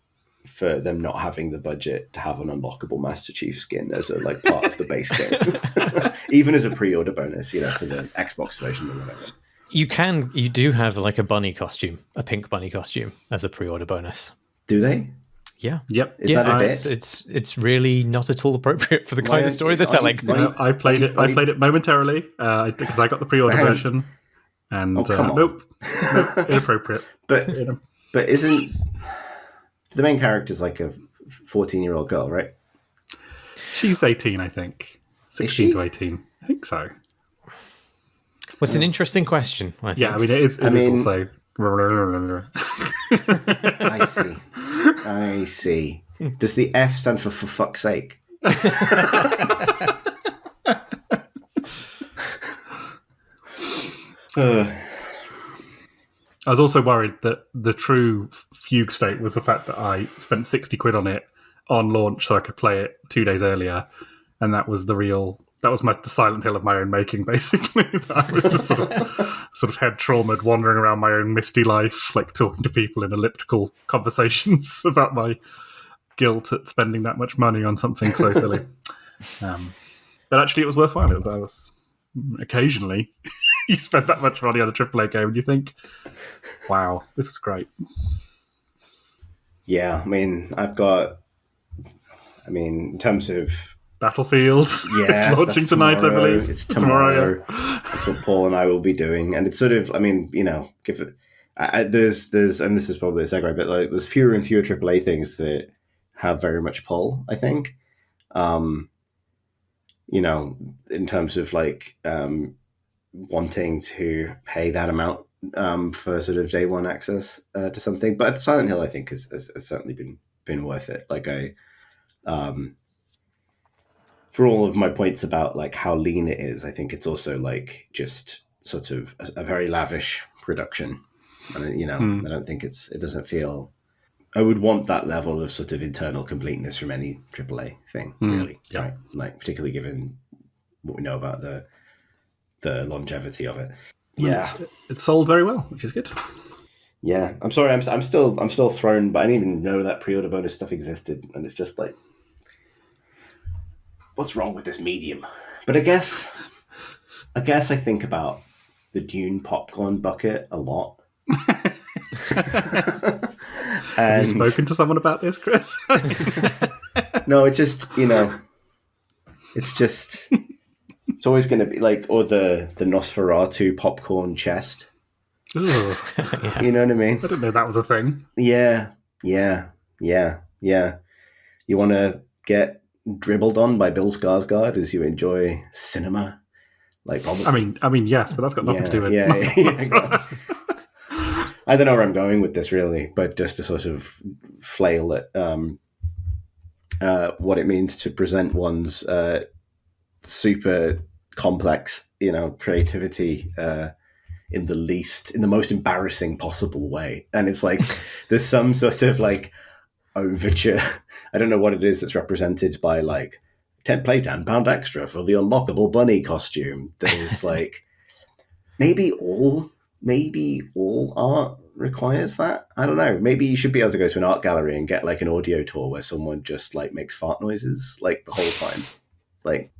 for them not having the budget to have an unlockable Master Chief skin as a like part of the base game, even as a pre-order bonus, for the Xbox version or whatever. You do have like a bunny costume, a pink bunny costume as a pre-order bonus. Do they? Yeah. Yep. Is that a bit? It's really not at all appropriate for the kind of story they're telling. I played it momentarily because I got the pre-order version, and come on. Nope, inappropriate. But isn't the main character's like a 14-year-old girl, right? She's 18, I think. 16 to 18. I think so. Well, it's an interesting question, I think. Yeah, I mean, it is also... I see. Does the F stand for fuck's sake? I was also worried that the true fugue state was the fact that I spent 60 quid on it on launch so I could play it 2 days earlier, and that was the Silent Hill of my own making, basically. I was just sort of head traumatized, wandering around my own misty life, like talking to people in elliptical conversations about my guilt at spending that much money on something so silly. But actually, it was worthwhile. I was occasionally you spend that much money on a AAA game, and you think, "Wow, this is great." Yeah, I mean, in terms of Battlefield, yeah, it's launching tonight, I believe. It's tomorrow. Yeah. That's what Paul and I will be doing, and it's sort of, give it. There's, and this is probably a segue, but like, there's fewer and fewer AAA things that have very much pull, I think. In terms of like wanting to pay that amount for sort of day one access to something, but Silent Hill, I think, has certainly been worth it. Like for all of my points about like how lean it is, I think it's also like just sort of a very lavish production. And I don't think it doesn't feel. I would want that level of sort of internal completeness from any AAA thing, really. Yeah. Right? Like particularly given what we know about the longevity of it. Yeah, It's sold very well, which is good. Yeah, I'm sorry. I'm still thrown, but I didn't even know that pre-order bonus stuff existed, and it's just like, what's wrong with this medium? But I guess I think about the Dune popcorn bucket a lot. Have you spoken to someone about this, Chris? No, it just it's always going to be like, or the Nosferatu popcorn chest. Ooh. Yeah. You know what I mean? I didn't know that was a thing. Yeah. You want to get dribbled on by Bill Skarsgård as you enjoy cinema, like probably. I mean, yes, but that's got nothing to do with. Yeah. I don't know where I'm going with this really, but just to sort of flail at what it means to present one's super complex, creativity in the most embarrassing possible way. And it's like there's some sort of like overture. I don't know what it is that's represented by like pay £10 extra for the unlockable bunny costume. That is like maybe all art requires that. I don't know. Maybe you should be able to go to an art gallery and get like an audio tour where someone just like makes fart noises like the whole time. Like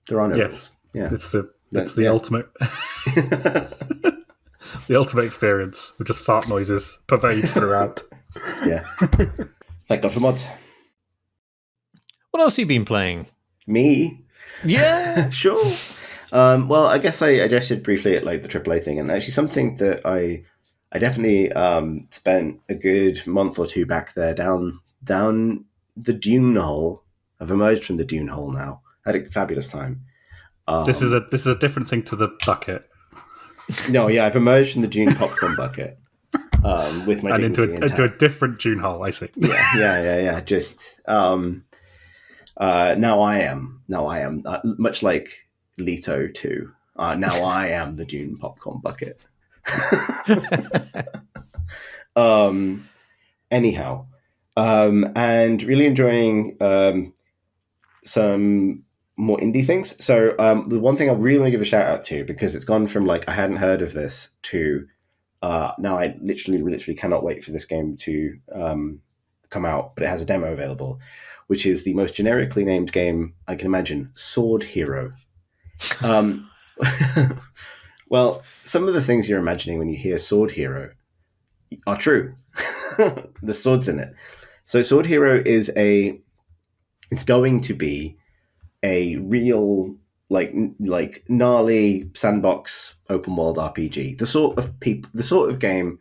there are no rules. Yeah, it's the ultimate the ultimate experience with just fart noises pervade throughout. Yeah. Thank God for mods. What else have you been playing? Me? Yeah, sure. Well, I guess I gestured briefly at like the AAA thing, and actually something that I definitely spent a good month or two back there down the dune hole. I've emerged from the dune hole now. I had a fabulous time. This is a different thing to the bucket. No, yeah, I've emerged from the dune popcorn bucket with my and into a different dune hole. I see. Yeah. Just now I am much like Leto 2. Now I am the dune popcorn bucket. Anyhow, and really enjoying some more indie things. So the one thing I really want to give a shout out to, because it's gone from like I hadn't heard of this to now I literally cannot wait for this game to come out, but it has a demo available, which is the most generically named game I can imagine, Sword Hero. Well, some of the things you're imagining when you hear Sword Hero are true. The sword's in it. So Sword Hero is it's going to be a real like gnarly sandbox open world RPG. The sort of game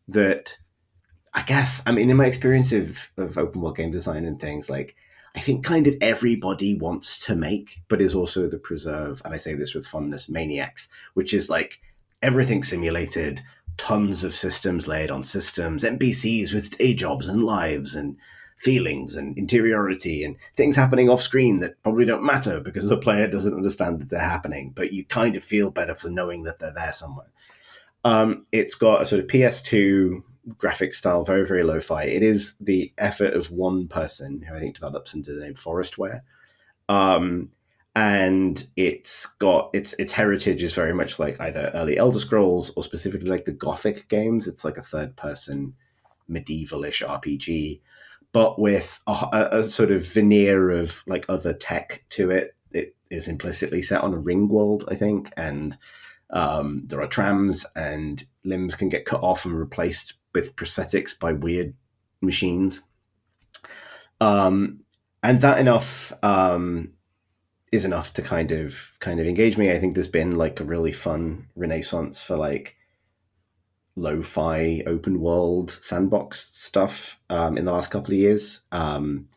that I guess, I mean, in my experience of open world game design and things, like I think kind of everybody wants to make, but is also the preserve, and I say this with fondness, maniacs, which is like everything simulated, tons of systems laid on systems, NPCs with day jobs and lives and feelings and interiority and things happening off screen that probably don't matter because the player doesn't understand that they're happening, but you kind of feel better for knowing that they're there somewhere. It's got a sort of PS2 graphic style, very, very lo-fi. It is the effort of one person who I think develops under the name Forestware. And it's got its heritage is very much like either early Elder Scrolls or specifically like the Gothic games. It's like a third person medieval-ish RPG, but with a sort of veneer of like other tech to it. It is implicitly set on a ring world, I think, and there are trams and limbs can get cut off and replaced with prosthetics by weird machines. And that is enough to kind of engage me. I think there's been like a really fun renaissance for like lo-fi open world sandbox stuff in the last couple of years. And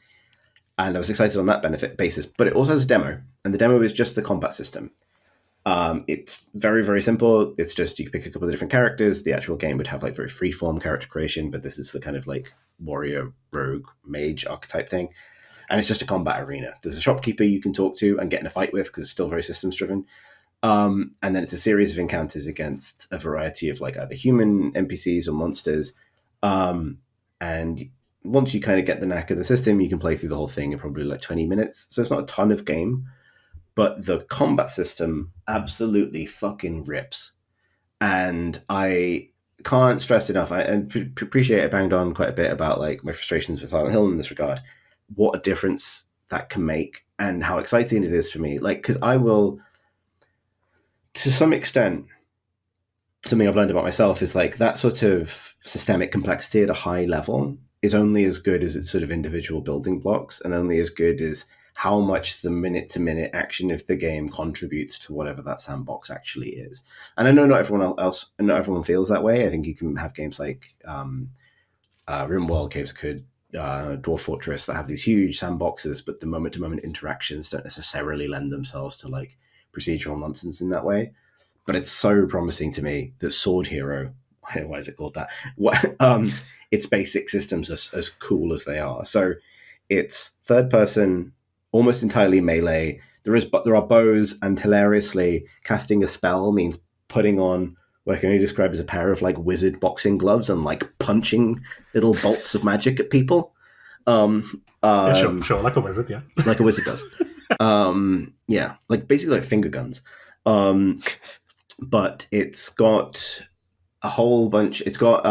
I was excited on that benefit basis, but it also has a demo, and the demo is just the combat system. It's very, very simple. It's just you can pick a couple of different characters. The actual game would have like very free form character creation, but this is the kind of like warrior, rogue, mage archetype thing. and it's just a combat arena. There's a shopkeeper you can talk to and get in a fight with because it's still very systems driven. And then it's a series of encounters against a variety of like either human NPCs or monsters. And once you kind of get the knack of the system, you can play through the whole thing in probably like 20 minutes. So it's not a ton of game, but the combat system absolutely fucking rips. And I can't stress enough, I appreciate I banged on quite a bit about like my frustrations with Silent Hill in this regard, what a difference that can make and how exciting it is for me. Like, because I will, to some extent, something I've learned about myself is like that sort of systemic complexity at a high level is only as good as its sort of individual building blocks, and only as good as how much the minute-to-minute action of the game contributes to whatever that sandbox actually is. And I know not everyone feels that way. I think you can have games like RimWorld, Caves of Could, Dwarf Fortress that have these huge sandboxes, but the moment-to-moment interactions don't necessarily lend themselves to like procedural nonsense in that way. But it's so promising to me that Sword Hero, why is it called that? Its basic systems are as cool as they are. So it's third person, almost entirely melee. There are bows, and hilariously, casting a spell means putting on what I can only describe as a pair of like wizard boxing gloves and like punching little bolts of magic at people. Sure, like a wizard, yeah. Like a wizard does. Yeah, like basically like finger guns. But it's got a whole bunch. It's got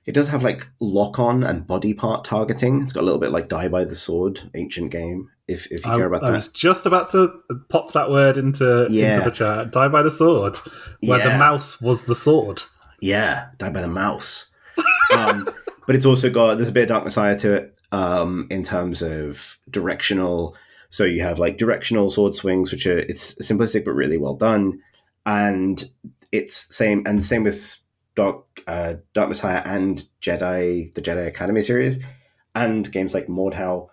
it does have like lock-on and body part targeting. It's got a little bit like Die by the Sword, ancient game. If you care about that, I was just about to pop that word into the chat. Die by the Sword, where the mouse was the sword. Yeah, Die by the Mouse. But it's also got, there's a bit of Dark Messiah to it in terms of directional. So you have like directional sword swings, which it's simplistic but really well done. And it's same with Dark Messiah and the Jedi Academy series, and games like Mordhau,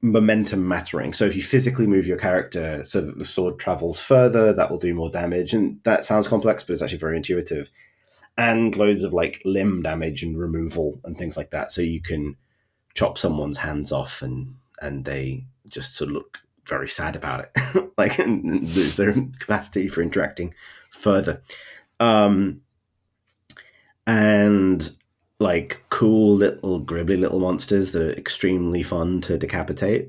momentum mattering. So if you physically move your character so that the sword travels further, that will do more damage. And that sounds complex, but it's actually very intuitive. And loads of like limb damage and removal and things like that. So you can chop someone's hands off and they just sort of look very sad about it, like, and lose their capacity for interacting further. And like cool little gribbly little monsters that are extremely fun to decapitate.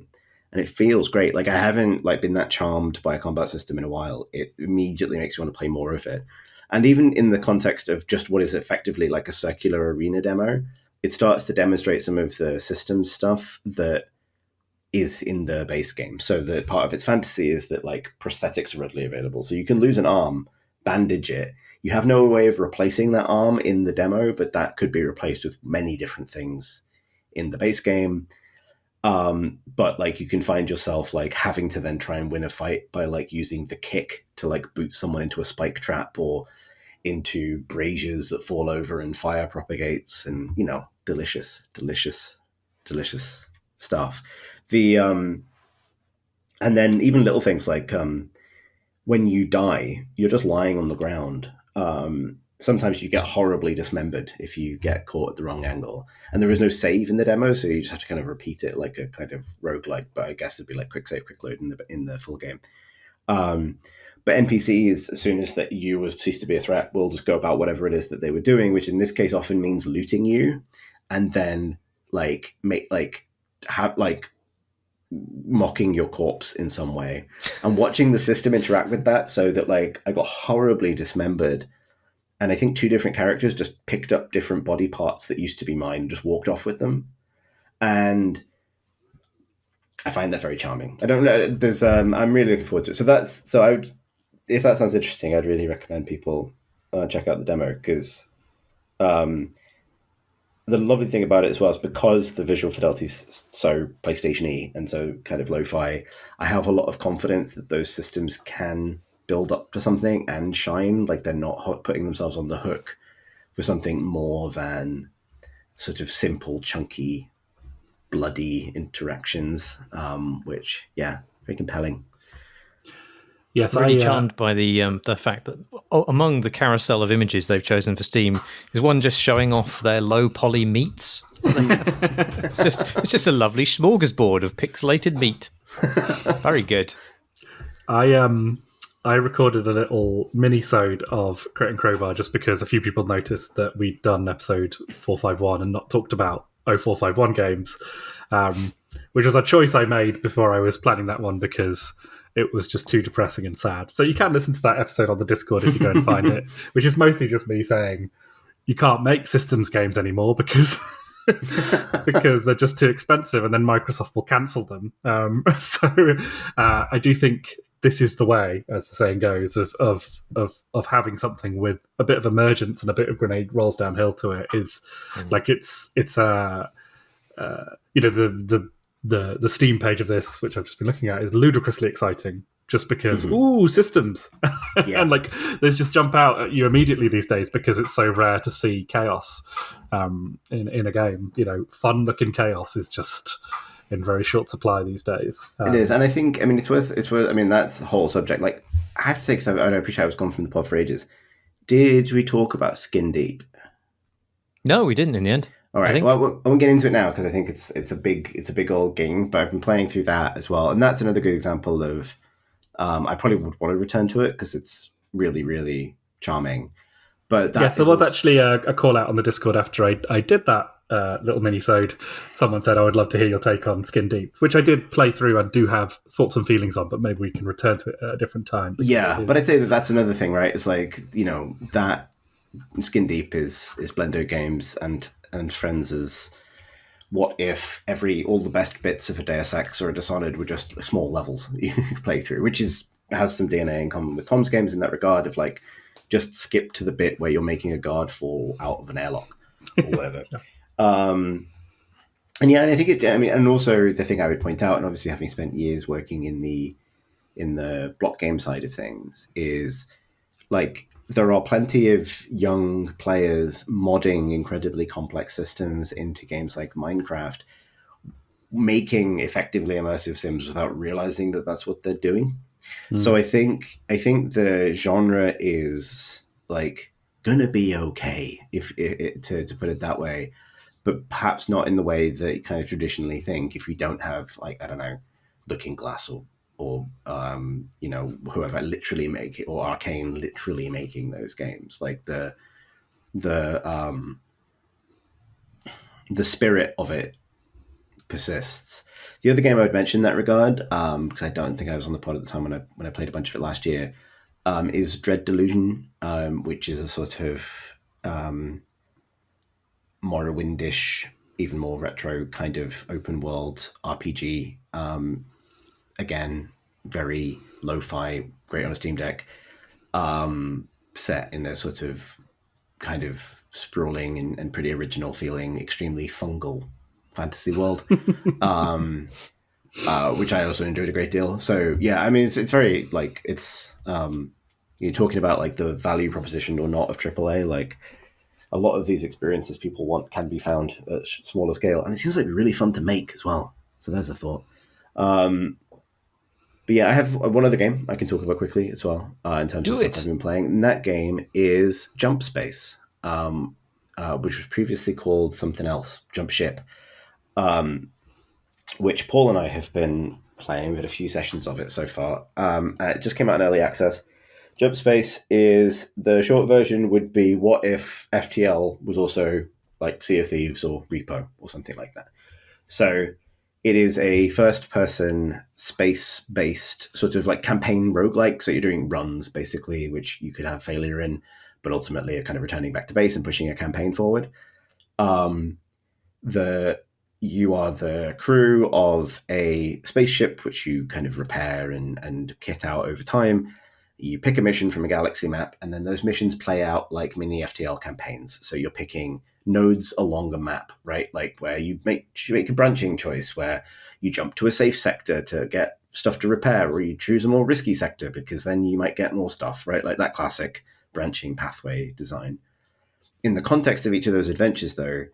And it feels great. Like I haven't like been that charmed by a combat system in a while. It immediately makes me want to play more of it. And even in the context of just what is effectively like a circular arena demo, it starts to demonstrate some of the system stuff that is in the base game. So the part of its fantasy is that like prosthetics are readily available. So you can lose an arm, bandage it. You have no way of replacing that arm in the demo, but that could be replaced with many different things in the base game. But like you can find yourself like having to then try and win a fight by like using the kick to like boot someone into a spike trap or into braziers that fall over and fire propagates, and you know, delicious stuff. And then even little things like when you die, you're just lying on the ground. Sometimes you get horribly dismembered if you get caught at the wrong angle. And there is no save in the demo, so you just have to kind of repeat it like a kind of roguelike, but I guess it'd be like quick save, quick load in the full game. But NPCs, as soon as that you have ceased to be a threat, will just go about whatever it is that they were doing, which in this case often means looting you, and then mocking your corpse in some way, and watching the system interact with that. So that like I got horribly dismembered, and I think two different characters just picked up different body parts that used to be mine and just walked off with them. And I find that very charming. I don't know. There's I'm really looking forward to it. If that sounds interesting, I'd really recommend people check out the demo, because the lovely thing about it as well is because the visual fidelity is so PlayStation-y and so kind of lo-fi, I have a lot of confidence that those systems can build up to something and shine. Like they're not putting themselves on the hook for something more than sort of simple, chunky, bloody interactions, which, yeah, very compelling. Yes, really charmed by the fact that among the carousel of images they've chosen for Steam is one just showing off their low poly meats. It's just a lovely smorgasbord of pixelated meat. Very good. I recorded a little mini-sode of Crate and Crowbar just because a few people noticed that we'd done episode 451 and not talked about 0451 games, which was a choice I made before I was planning that one because it was just too depressing and sad. So you can listen to that episode on the Discord if you go and find it, which is mostly just me saying you can't make systems games anymore because because they're just too expensive, and then Microsoft will cancel them. So I do think this is the way, as the saying goes, of having something with a bit of emergence and a bit of grenade rolls downhill to it is like it's the Steam page of this, which I've just been looking at, is ludicrously exciting. Just because, ooh, systems, and like they just jump out at you immediately these days because it's so rare to see chaos in a game. Fun looking chaos is just in very short supply these days. It is, and I think it's worth. I mean, that's the whole subject. Like, I have to say, because I appreciate I was gone from the pod for ages. Did we talk about Skin Deep? No, we didn't in the end. All right. Well, I won't get into it now because I think it's a big old game. But I've been playing through that as well, and that's another good example of. I probably would want to return to it because it's really, really charming. But yes, there was actually a call out on the Discord after I did that little mini-sode. Someone said, I would love to hear your take on Skin Deep, which I did play through and do have thoughts and feelings on, but maybe we can return to it at a different time. Yeah, but I'd say that's another thing, right? It's like, that Skin Deep is Blendo Games and Friends' what if all the best bits of a Deus Ex or a Dishonored were just small levels you could play through, which has some DNA in common with Tom's games in that regard of like, just skip to the bit where you're making a guard fall out of an airlock or whatever. And I think and also the thing I would point out, and obviously having spent years working in the block game side of things, is like, there are plenty of young players modding incredibly complex systems into games like Minecraft, making effectively immersive sims without realizing that that's what they're doing. So I think the genre is like gonna be okay to put it that way, but perhaps not in the way that you kind of traditionally think if you don't have, like, I don't know, Looking Glass or whoever literally make it, or Arcane literally making those games. Like the spirit of it persists. The other game I would mention in that regard, because I don't think I was on the pod at the time when I played a bunch of it last year, is Dread Delusion, which is a sort of Morrowindish, even more retro kind of open world RPG. Again, very lo-fi, great on a Steam Deck, set in a sort of kind of sprawling and pretty original feeling, extremely fungal fantasy world, which I also enjoyed a great deal. So yeah, it's very like, it's you're talking about like the value proposition or not of AAA. Like, a lot of these experiences people want can be found at smaller scale, and it seems like really fun to make as well. So there's a thought. But yeah, I have one other game I can talk about quickly as well, in terms of stuff I've been playing. And that game is Jump Space, which was previously called something else, Jump Ship, which Paul and I have been playing. We've had a few sessions of it so far. It just came out in early access. Jump Space is, the short version would be, what if FTL was also like Sea of Thieves or Repo or something like that. So it is a first-person, space-based sort of like campaign roguelike. So you're doing runs, basically, which you could have failure in, but ultimately are kind of returning back to base and pushing a campaign forward. You are the crew of a spaceship, which you kind of repair and kit out over time. You pick a mission from a galaxy map, and then those missions play out like mini FTL campaigns. So you're picking nodes along a map, right? Like where you make a branching choice where you jump to a safe sector to get stuff to repair, or you choose a more risky sector because then you might get more stuff, right? Like that classic branching pathway design. In the context of each of those adventures, though,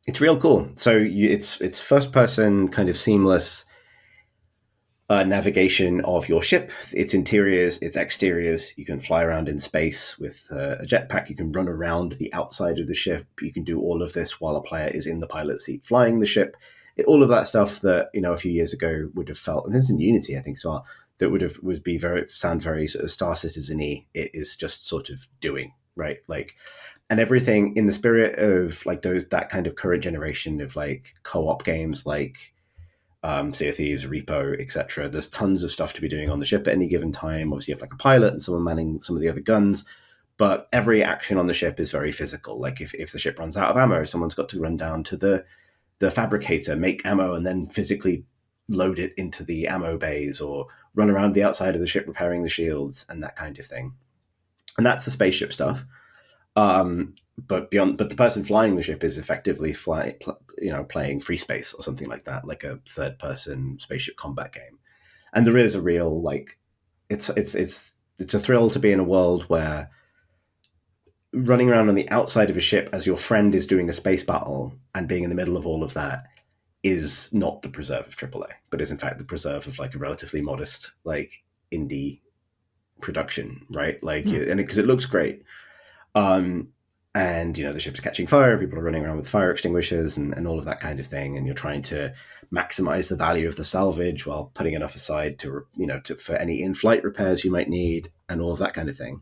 it's real cool. So it's first person, kind of seamless. navigation of your ship, its interiors, its exteriors. You can fly around in space with a jetpack. You can run around the outside of the ship. You can do all of this while a player is in the pilot seat flying the ship. All of that stuff that, a few years ago would have felt, and this is in Unity, I think, as well, that sound very sort of Star Citizen-y. It is just sort of doing, right? Like, and everything in the spirit of like that kind of current generation of like co-op games, like Sea of Thieves, Repo, etc. There's tons of stuff to be doing on the ship at any given time. Obviously, you have like a pilot and someone manning some of the other guns, but every action on the ship is very physical. Like if the ship runs out of ammo, someone's got to run down to the fabricator, make ammo, and then physically load it into the ammo bays, or run around the outside of the ship repairing the shields and that kind of thing. And that's the spaceship stuff. But the person flying the ship is effectively playing Free Space or something like that, like a third-person spaceship combat game. And there is a real it's a thrill to be in a world where running around on the outside of a ship as your friend is doing a space battle and being in the middle of all of that is not the preserve of AAA, but is in fact the preserve of like a relatively modest like indie production, right? Like, and because it looks great. And the ship's catching fire, people are running around with fire extinguishers and all of that kind of thing, and you're trying to maximize the value of the salvage while putting enough aside to for any in-flight repairs you might need and all of that kind of thing.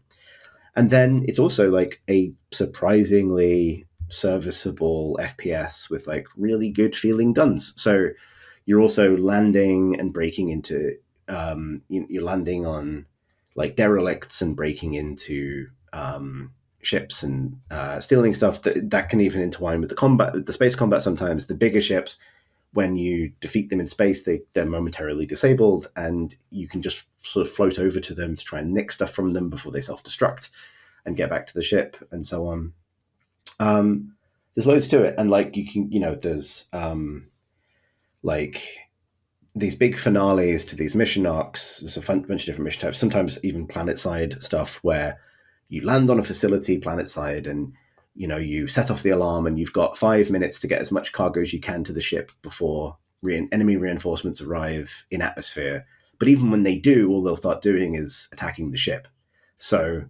And then it's also like a surprisingly serviceable FPS with like really good feeling guns. So you're also landing and breaking into you're landing on like derelicts and breaking into ships and stealing stuff that can even intertwine with the space combat. Sometimes the bigger ships, when you defeat them in space, they're momentarily disabled, and you can just sort of float over to them to try and nick stuff from them before they self-destruct and get back to the ship, and so on. There's loads to it, and like you can, there's like these big finales to these mission arcs. There's a bunch of different mission types, sometimes even planet-side stuff where you land on a facility planet-side and you set off the alarm and you've got 5 minutes to get as much cargo as you can to the ship before enemy reinforcements arrive in atmosphere. But even when they do, all they'll start doing is attacking the ship. So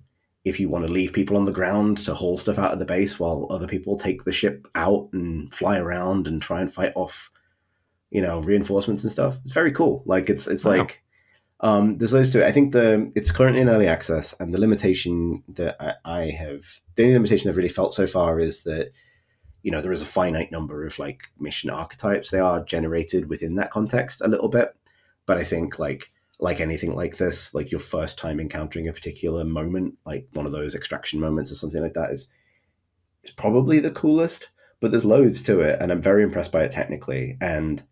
if you want to leave people on the ground to haul stuff out of the base while other people take the ship out and fly around and try and fight off, reinforcements and stuff, it's very cool. Like it's wow. Like there's those two. I think it's currently in early access, and the limitation that the only limitation I've really felt so far is that there is a finite number of like mission archetypes. They are generated within that context a little bit, but I think like anything like this, like your first time encountering a particular moment, like one of those extraction moments or something like that, is probably the coolest. But there's loads to it, and I'm very impressed by it technically. And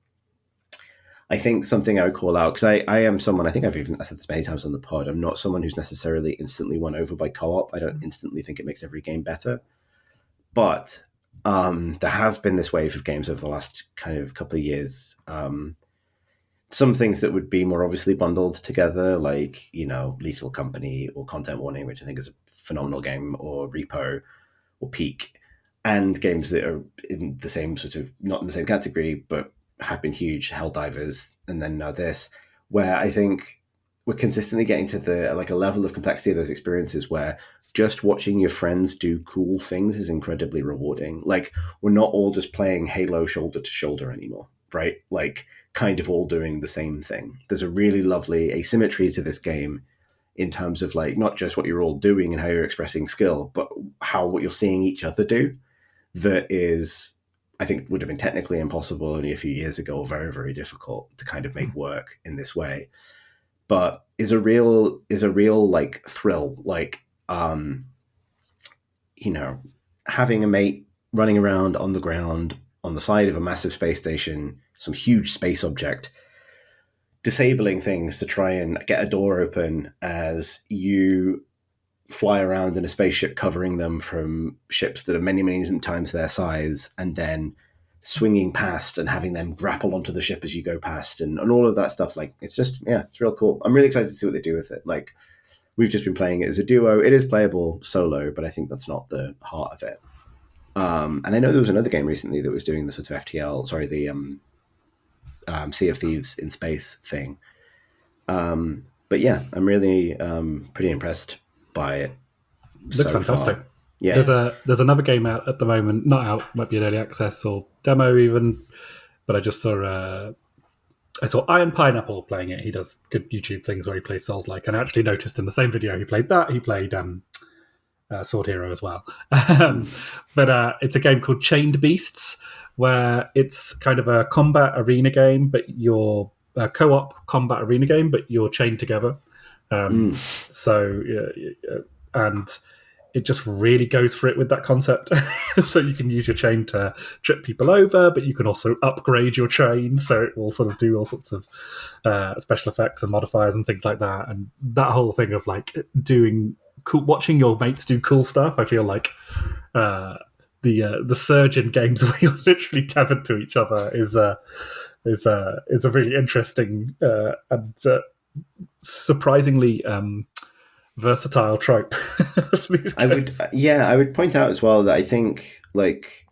I think something I would call out, because I am someone, I think I said this many times on the pod, I'm not someone who's necessarily instantly won over by co-op. I don't instantly think it makes every game better. But there have been this wave of games over the last kind of couple of years. Some things that would be more obviously bundled together, like, Lethal Company or Content Warning, which I think is a phenomenal game, or Repo or Peak, and games that are in the same sort of, not in the same category, but have been huge, Helldivers, and then now this, where I think we're consistently getting to the like a level of complexity of those experiences where just watching your friends do cool things is incredibly rewarding. Like, we're not all just playing Halo shoulder to shoulder anymore, right? Like, kind of all doing the same thing. There's a really lovely asymmetry to this game in terms of like not just what you're all doing and how you're expressing skill, but what you're seeing each other do, that is, I think, would have been technically impossible only a few years ago, or very, very difficult to kind of make work in this way. But is a real like thrill, like having a mate running around on the ground on the side of a massive space station, some huge space object, disabling things to try and get a door open as you fly around in a spaceship covering them from ships that are many, many times their size, and then swinging past and having them grapple onto the ship as you go past, and all of that stuff. Like, it's just, it's real cool. I'm really excited to see what they do with it. Like, we've just been playing it as a duo. It is playable solo, but I think that's not the heart of it. And I know there was another game recently that was doing the sort of FTL, the Sea of Thieves in space thing. But yeah, I'm really pretty impressed by it. Looks fantastic. Far. Yeah, there's another game out at the moment, not out, might be an early access or demo even, but I just saw Iron Pineapple playing it. He does good YouTube things where he plays Souls-like, and I actually noticed in the same video he played Sword Hero as well. But it's a game called Chained Beasts, where it's kind of a combat arena game, but you're a co-op combat arena game, but you're chained together. So, and it just really goes for it with that concept. So you can use your chain to trip people over, but you can also upgrade your chain, so it will sort of do all sorts of special effects and modifiers and things like that. And that whole thing of like doing cool, watching your mates do cool stuff, I feel like the surge in games where you're literally tethered to each other is a really interesting and surprisingly versatile trope for these games. I would point out as well that I think, like,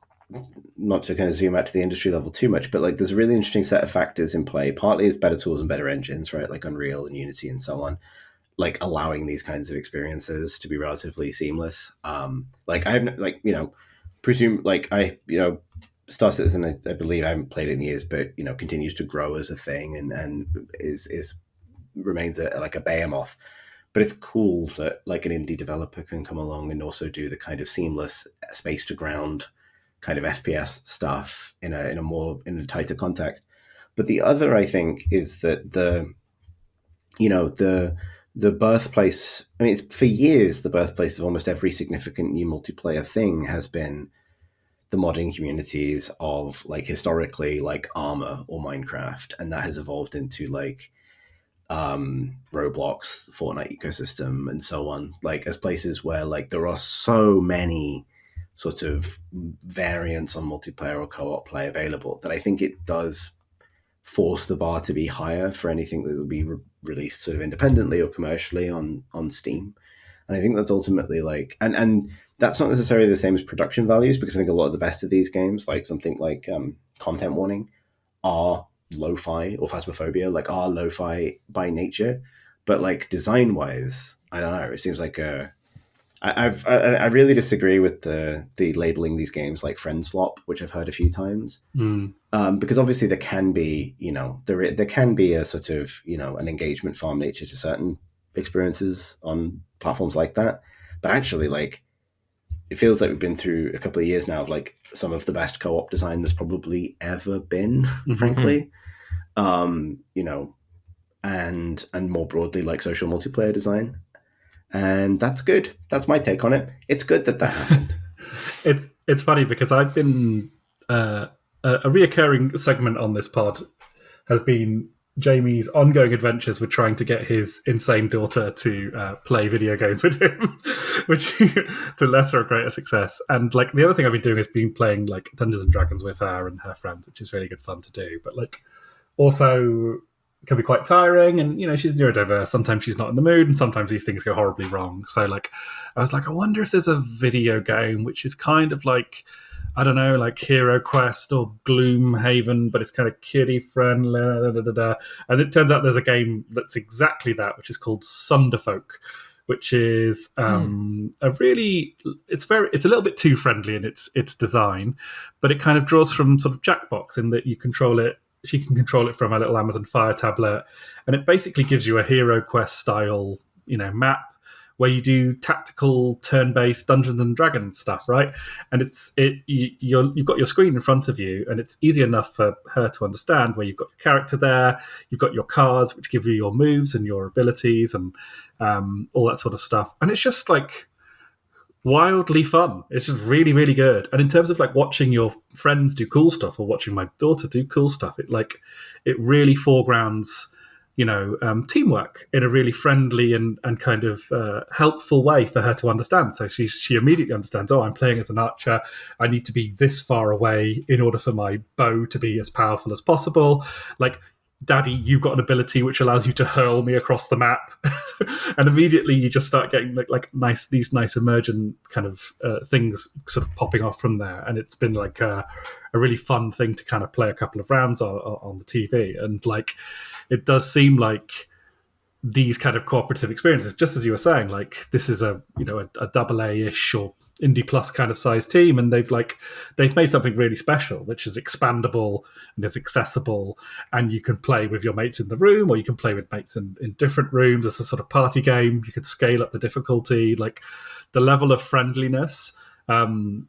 not to kind of zoom out to the industry level too much, but like there's a really interesting set of factors in play. Partly it's better tools and better engines, right? Like Unreal and Unity and so on, like allowing these kinds of experiences to be relatively seamless. Like I haven't, like, presume, like Star Citizen, I believe I haven't played it in years, but continues to grow as a thing and is remains like a behemoth. But it's cool that like an indie developer can come along and also do the kind of seamless space to ground kind of FPS stuff in a tighter context. But the other, I think, is that the birthplace. I mean, it's for years the birthplace of almost every significant new multiplayer thing has been the modding communities of, like, historically, like Arma or Minecraft, and that has evolved into like Roblox, Fortnite ecosystem, and so on, like as places where like there are so many sort of variants on multiplayer or co-op play available that I think it does force the bar to be higher for anything that will be released sort of independently or commercially on Steam. And I think that's ultimately like, and that's not necessarily the same as production values, because I think a lot of the best of these games, like something like Content Warning, are lo-fi, or Phasmophobia, like are lo-fi by nature, but like design wise, I don't know, it seems like I really disagree with the labeling these games like friend slop, which I've heard a few times, because obviously there can be there can be a sort of an engagement farm nature to certain experiences on platforms like that, but actually, like, it feels like we've been through a couple of years now of like some of the best co-op design there's probably ever been, frankly. And more broadly, like social multiplayer design. And that's good. That's my take on it. It's good that happened. It's funny because I've been a reoccurring segment on this pod has been Jamie's ongoing adventures with trying to get his insane daughter to play video games with him, which to lesser or greater success. And like the other thing I've been doing is been playing like Dungeons and Dragons with her and her friends, which is really good fun to do. But like also can be quite tiring, and she's neurodiverse. Sometimes she's not in the mood, and sometimes these things go horribly wrong. So like I was like, I wonder if there's a video game which is kind of like, I don't know, like Hero Quest or Gloomhaven, but it's kind of kiddie friendly. And it turns out there's a game that's exactly that, which is called Sunderfolk, which is it's a little bit too friendly in its design, but it kind of draws from sort of Jackbox in that you control it. She can control it from a little Amazon Fire tablet, and it basically gives you a Hero Quest style, map where you do tactical turn-based Dungeons and Dragons stuff, right? And you've got your screen in front of you, and it's easy enough for her to understand, where you've got your character there, you've got your cards which give you your moves and your abilities and all that sort of stuff, and it's just like wildly fun. It's just really, really good. And in terms of like watching your friends do cool stuff or watching my daughter do cool stuff, it really foregrounds teamwork in a really friendly and kind of helpful way for her to understand. So she immediately understands, I'm playing as an archer. I need to be this far away in order for my bow to be as powerful as possible. Like, Daddy, you've got an ability which allows you to hurl me across the map. And immediately you just start getting these nice emergent kind of things sort of popping off from there. And it's been like a really fun thing to kind of play a couple of rounds on the TV. And like, it does seem like these kind of cooperative experiences, just as you were saying, like this is a double A-ish or Indie Plus kind of size team, and they've made something really special, which is expandable and is accessible, and you can play with your mates in the room, or you can play with mates in different rooms as a sort of party game. You could scale up the difficulty, like the level of friendliness in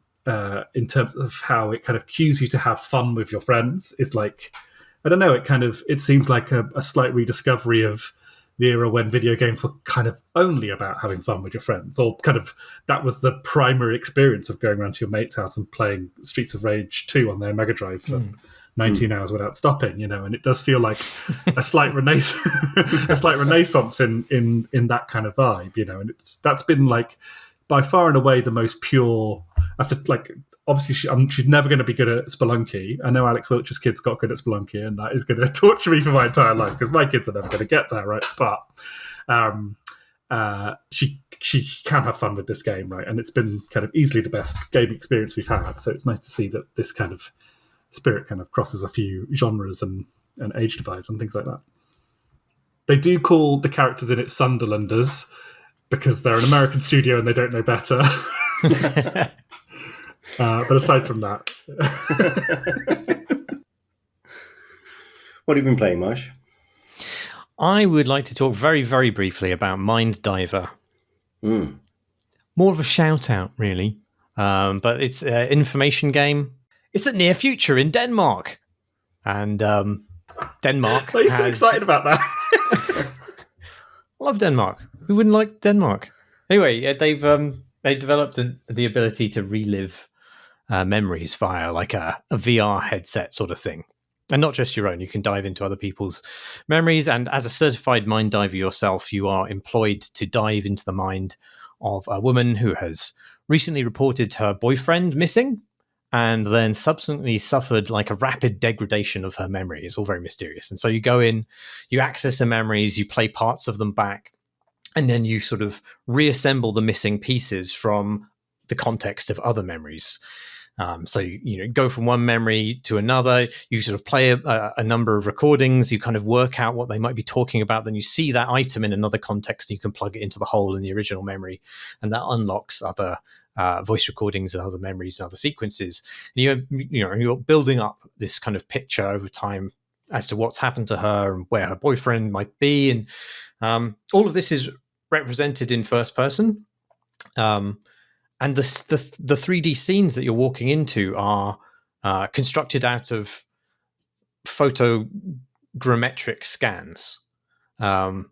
terms of how it kind of cues you to have fun with your friends is like, I don't know, it seems like a slight rediscovery of the era when video games were kind of only about having fun with your friends, or kind of that was the primary experience of going around to your mate's house and playing Streets of Rage 2 on their Mega Drive for 19 hours without stopping, and it does feel like a slight renaissance in that kind of vibe, and that's been like by far and away the most pure. After like, obviously she's never going to be good at Spelunky. I know Alex Wiltsh's kids got good at Spelunky, and that is going to torture me for my entire life because my kids are never going to get there, right? But she can have fun with this game, right? And it's been kind of easily the best game experience we've had. So it's nice to see that this kind of spirit kind of crosses a few genres and age divides and things like that. They do call the characters in it Sunderlanders because they're an American studio and they don't know better. But aside from that, what have you been playing, Marsh? I would like to talk very, very briefly about Mind Diver. More of a shout out, really, but it's an information game. It's the near future in Denmark, and Denmark. Why are you so excited about that? I love Denmark. Who wouldn't like Denmark? Anyway, they've developed the ability to relive memories via like a VR headset sort of thing, and not just your own. You can dive into other people's memories, and as a certified mind diver yourself, you are employed to dive into the mind of a woman who has recently reported her boyfriend missing and then subsequently suffered like a rapid degradation of her memory. It's all very mysterious, and so you go in, you access her memories, you play parts of them back, and then you sort of reassemble the missing pieces from the context of other memories. So you go from one memory to another. You sort of play a number of recordings. You kind of work out what they might be talking about. Then you see that item in another context, and you can plug it into the hole in the original memory, and that unlocks other voice recordings and other memories and other sequences. And you're building up this kind of picture over time as to what's happened to her and where her boyfriend might be, and all of this is represented in first person. And the 3D scenes that you're walking into are constructed out of photogrammetric scans. And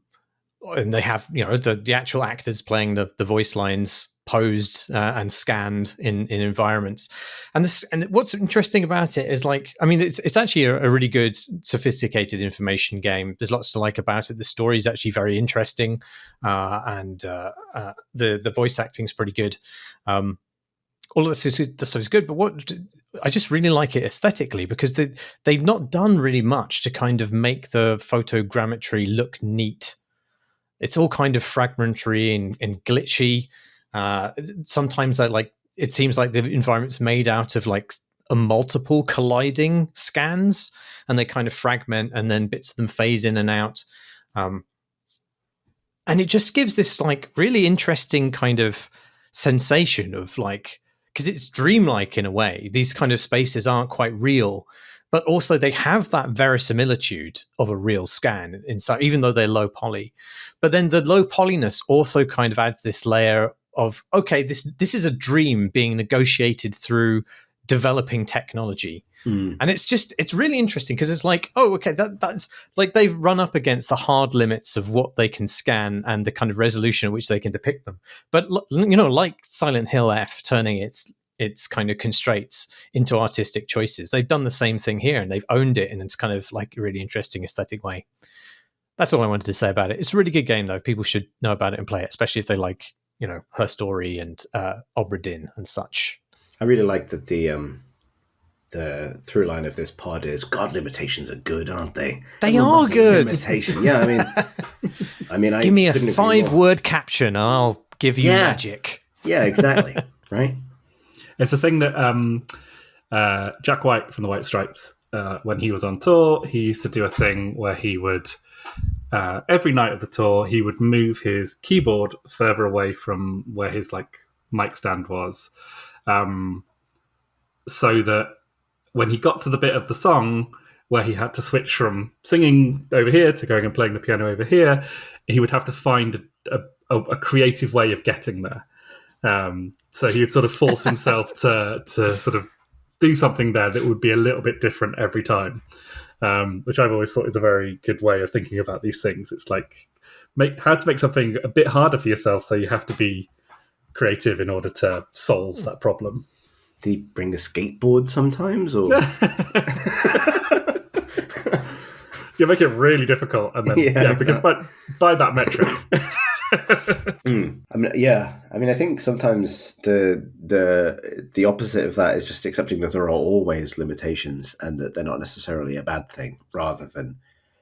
they have, the actual actors playing the voice lines posed and scanned in environments. And what's interesting about it is it's actually a really good, sophisticated information game. There's lots to like about it. The story is actually very interesting, and the voice acting is pretty good. All of this is good, but what I just really like it aesthetically because they've not done really much to kind of make the photogrammetry look neat. It's all kind of fragmentary and glitchy. Sometimes it seems like the environment's made out of like a multiple colliding scans, and they kind of fragment, and then bits of them phase in and out. And it just gives this like really interesting kind of sensation of like, because it's dreamlike in a way. These kind of spaces aren't quite real, but also they have that verisimilitude of a real scan inside, even though they're low poly. But then the low polyness also kind of adds this layer of, okay, this is a dream being negotiated through developing technology. And it's really interesting because it's like, oh, okay, that's like they've run up against the hard limits of what they can scan and the kind of resolution at which they can depict them. But like Silent Hill F turning its kind of constraints into artistic choices, they've done the same thing here, and they've owned it in its kind of like a really interesting aesthetic way. That's all I wanted to say about it. It's a really good game, though. People should know about it and play it, especially if they like Her Story and Obra Dinn and such. I really like that the through line of this pod is God, limitations are good, aren't they? They are good. Limitation. Yeah, I mean, give me a 5-word caption and I'll give you magic. Yeah, exactly. Right. It's a thing that Jack White from the White Stripes, when he was on tour, he used to do a thing where he would every night of the tour, he would move his keyboard further away from where his like mic stand was, so that when he got to the bit of the song where he had to switch from singing over here to going and playing the piano over here, he would have to find a creative way of getting there. So he would sort of force himself to sort of do something there that would be a little bit different every time, which I've always thought is a very good way of thinking about these things. It's like how to make something a bit harder for yourself, so you have to be creative in order to solve that problem. Did he bring a skateboard sometimes, or you make it really difficult, and then because by that metric. I mean, I think sometimes the opposite of that is just accepting that there are always limitations and that they're not necessarily a bad thing, rather than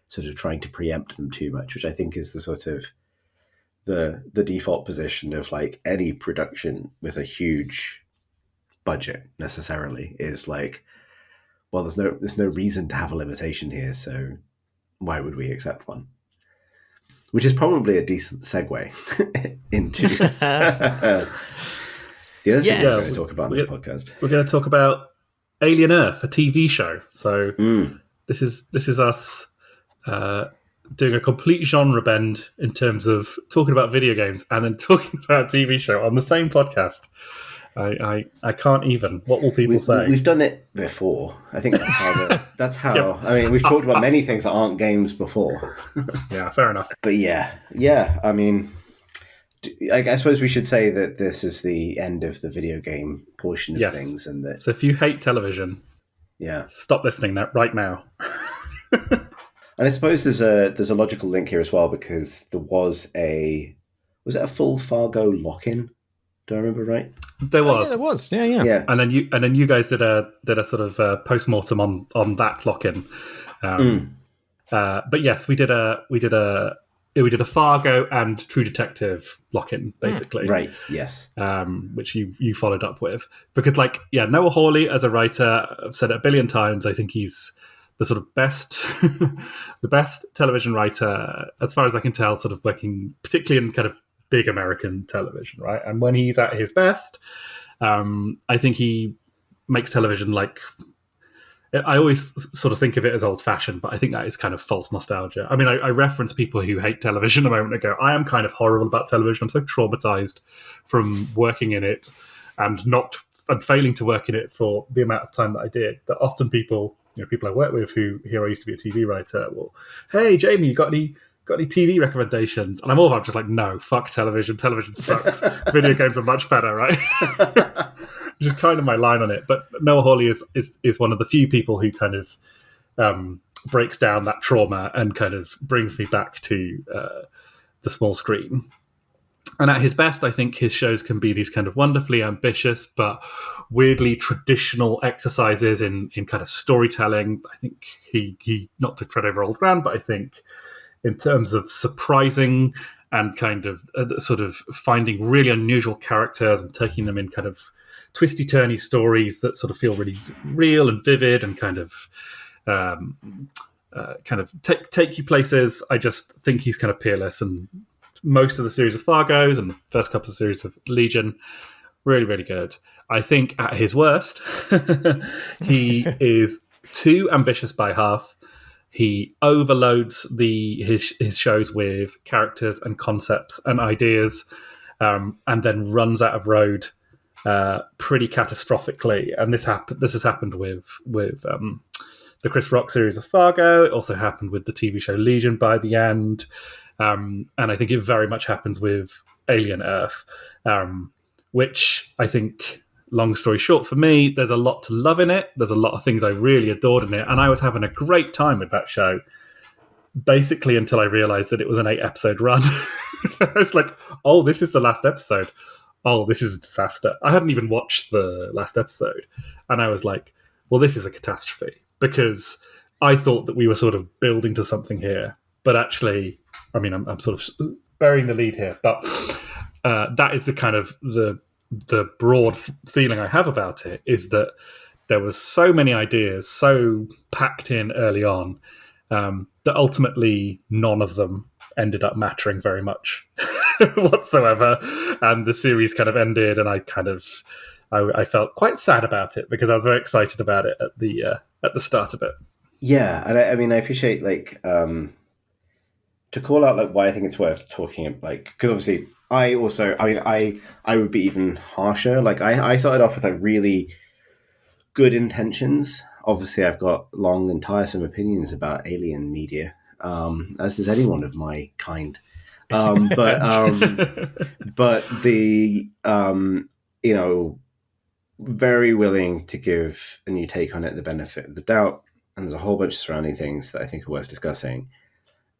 sort of trying to preempt them too much, which I think is the sort of the default position of like any production with a huge budget necessarily is like, well, there's no reason to have a limitation here, so why would we accept one? Which is probably a decent segue into the other thing we're going to talk about in this podcast. We're going to talk about Alien Earth, a TV show. So this is us doing a complete genre bend in terms of talking about video games and then talking about a TV show on the same podcast. I can't even. What will people say? We've done it before. I think that's how. Yep. I mean, we've talked about many things that aren't games before. Yeah, fair enough. But yeah. I mean, I suppose we should say that this is the end of the video game portion of things, and that. So if you hate television, stop listening right now. And I suppose there's a logical link here as well, because there was it a full Fargo lock-in? Do I remember right? There was. There was. Yeah. And then you guys did a sort of post-mortem on that lock-in. But yes, we did a Fargo and True Detective lock-in, basically. Right. Yes. Which you followed up with, because Noah Hawley as a writer, I've said it a billion times, I think he's the sort of best the best television writer as far as I can tell, sort of working particularly in kind of big American television, right? And when he's at his best, I think he makes television like, I always sort of think of it as old-fashioned, but I think that is kind of false nostalgia. I mean, I referenced people who hate television a moment ago. I am kind of horrible about television. I'm so traumatized from working in it and failing to work in it for the amount of time that I did, that often people I work with who hear I used to be a TV writer, well, hey, Jamie, you got any TV recommendations? And I'm all about just like, no, fuck television. Television sucks. Video games are much better, right? Which is kind of my line on it. But Noah Hawley is one of the few people who kind of breaks down that trauma and kind of brings me back to the small screen. And at his best, I think his shows can be these kind of wonderfully ambitious but weirdly traditional exercises in kind of storytelling. I think he not to tread over old ground, but I think in terms of surprising and kind of sort of finding really unusual characters and taking them in kind of twisty-turny stories that sort of feel really real and vivid and kind of take you places. I just think he's kind of peerless, and most of the series of Fargo's and the first couple of series of Legion, really, really good. I think at his worst, he is too ambitious by half. He overloads his shows with characters and concepts and ideas, and then runs out of road pretty catastrophically. And this has happened with the Chris Rock series of Fargo. It also happened with the TV show Legion by the end. And I think it very much happens with Alien Earth, which I think, long story short, for me, there's a lot to love in it. There's a lot of things I really adored in it. And I was having a great time with that show, basically until I realized that it was an 8-episode run. I was like, oh, this is the last episode. Oh, this is a disaster. I hadn't even watched the last episode. And I was like, well, this is a catastrophe, because I thought that we were sort of building to something here. But actually, I mean, I'm sort of burying the lead here, but that is the kind of the broad feeling I have about it, is that there was so many ideas so packed in early on, that ultimately none of them ended up mattering very much whatsoever, and the series kind of ended, and I felt quite sad about it because I was very excited about it at the start of it. Yeah, and I mean, I appreciate to call out why I think it's worth talking, because obviously I would be even harsher. I started off with really good intentions. Obviously, I've got long and tiresome opinions about alien media, as does anyone of my kind. But the very willing to give a new take on it the benefit of the doubt, and there's a whole bunch of surrounding things that I think are worth discussing.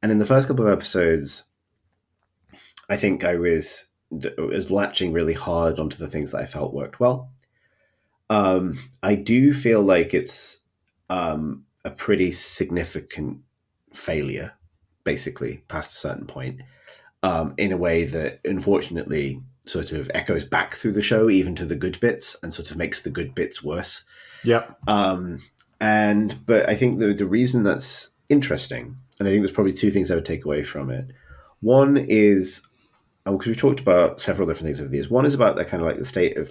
And in the first couple of episodes, I think I was latching really hard onto the things that I felt worked well. I do feel like it's a pretty significant failure, basically, past a certain point, in a way that, unfortunately, sort of echoes back through the show, even to the good bits, and sort of makes the good bits worse. Yeah. But I think the reason that's interesting, and I think there's probably two things I would take away from it. One is, because we've talked about several different things over the years. One is about the kind of the state of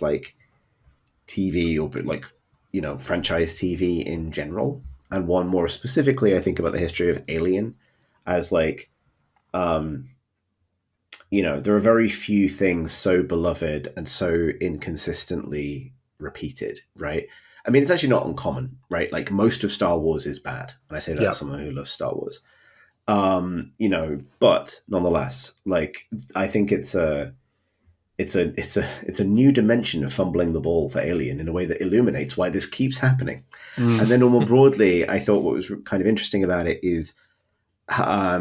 TV or franchise TV in general, and one more specifically, I think about the history of Alien as there are very few things so beloved and so inconsistently repeated, right? I mean, it's actually not uncommon, right? Most of Star Wars is bad, and I say that as someone who loves Star Wars. But nonetheless, I think it's a new dimension of fumbling the ball for Alien in a way that illuminates why this keeps happening. And then more broadly, I thought what was kind of interesting about it is a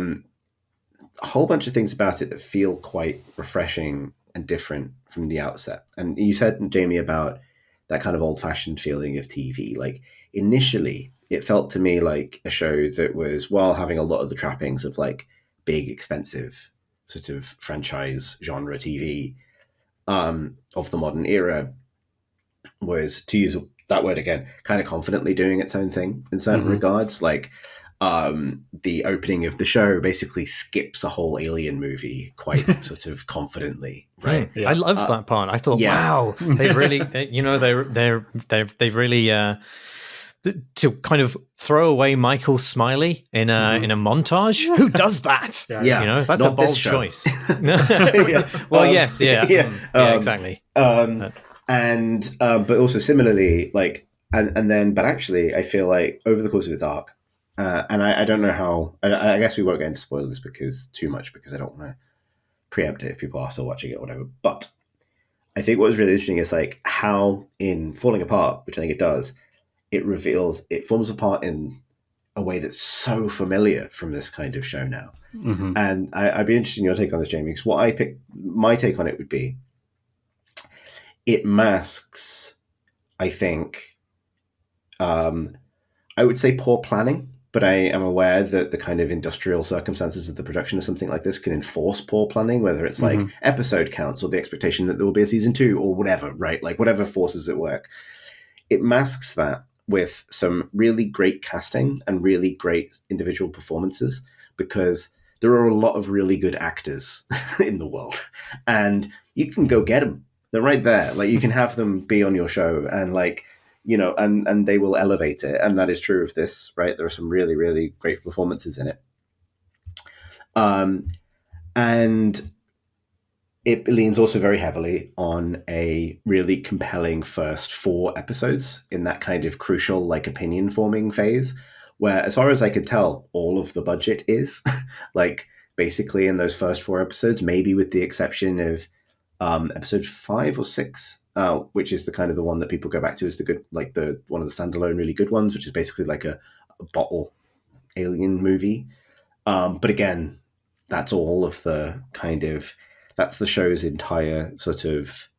whole bunch of things about it that feel quite refreshing and different from the outset. And you said, Jamie, about that kind of old-fashioned feeling of TV. Initially, it felt to me like a show that was, while having a lot of the trappings of big, expensive sort of franchise genre TV of the modern era, was, to use that word again, kind of confidently doing its own thing in certain regards. The opening of the show basically skips a whole Alien movie quite sort of confidently, right? Yeah. I loved that part. I thought, wow, they've really, they've really to kind of throw away Michael Smiley in a montage. Who does that? That's not a bold choice. Well, yes, exactly. But also similarly, but actually, I feel like over the course of its arc. And I don't know how. I guess we won't get into spoilers because I don't want to preempt it if people are still watching it or whatever. But I think what was really interesting is how in Falling Apart, which I think it does, it forms apart in a way that's so familiar from this kind of show now. And I'd be interested in your take on this, Jamie, because my take on it would be, it masks, I think, I would say poor planning. But I am aware that the kind of industrial circumstances of the production of something like this can enforce poor planning, whether it's episode counts or the expectation that there will be a season 2 or whatever, right? Whatever forces at work. It masks that with some really great casting and really great individual performances, because there are a lot of really good actors in the world, and you can go get them. They're right there. You can have them be on your show and and they will elevate it. And that is true of this, right? There are some really, really great performances in it. And it leans also very heavily on a really compelling first 4 episodes in that kind of crucial, opinion forming phase, where, as far as I could tell, all of the budget is basically in those first 4 episodes, maybe with the exception of episode 5 or 6. Which is the kind of the one that people go back to as the good, the one of the standalone really good ones, which is basically a bottle alien movie. But again, that's all of the that's the show's entire sort of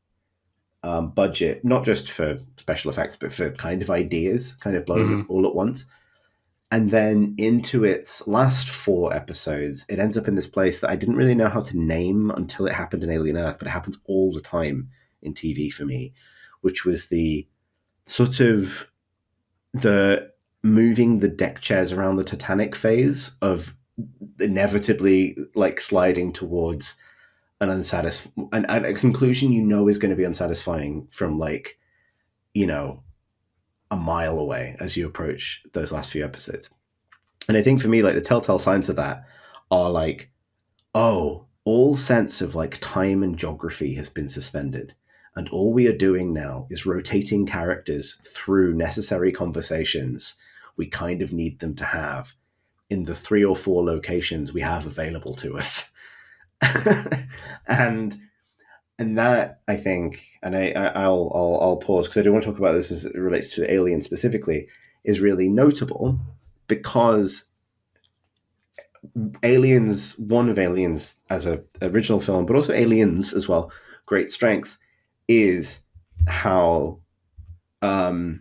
budget, not just for special effects, but for kind of ideas, kind of blown all at once. And then into its last 4 episodes, it ends up in this place that I didn't really know how to name until it happened in Alien Earth, but it happens all the time in TV for me, which was the sort of the moving the deck chairs around the Titanic phase of inevitably like sliding towards an a conclusion is going to be unsatisfying from like, a mile away as you approach those last few episodes. And I think for me, like the telltale signs of that are like, oh, all sense of like time and geography has been suspended. And all we are doing now is rotating characters through necessary conversations we kind of need them to have in the 3 or 4 locations we have available to us. and that, I think, and I'll pause because I do want to talk about this as it relates to Alien specifically, is really notable because one of Aliens as an original film, but also Aliens as well, great strengths is how tight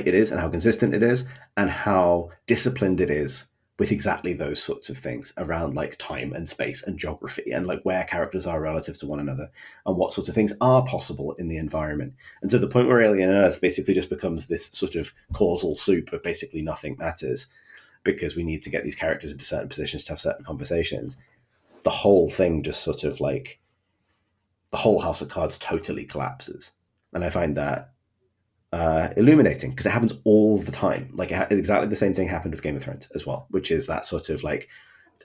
it is and how consistent it is and how disciplined it is with exactly those sorts of things around like time and space and geography and like where characters are relative to one another and what sorts of things are possible in the environment. And to the point where Alien Earth basically just becomes this sort of causal soup of basically nothing matters because we need to get these characters into certain positions to have certain conversations. The whole thing just sort of like, the whole house of cards totally collapses. And I find that illuminating because it happens all the time. Like exactly the same thing happened with Game of Thrones as well, which is that sort of like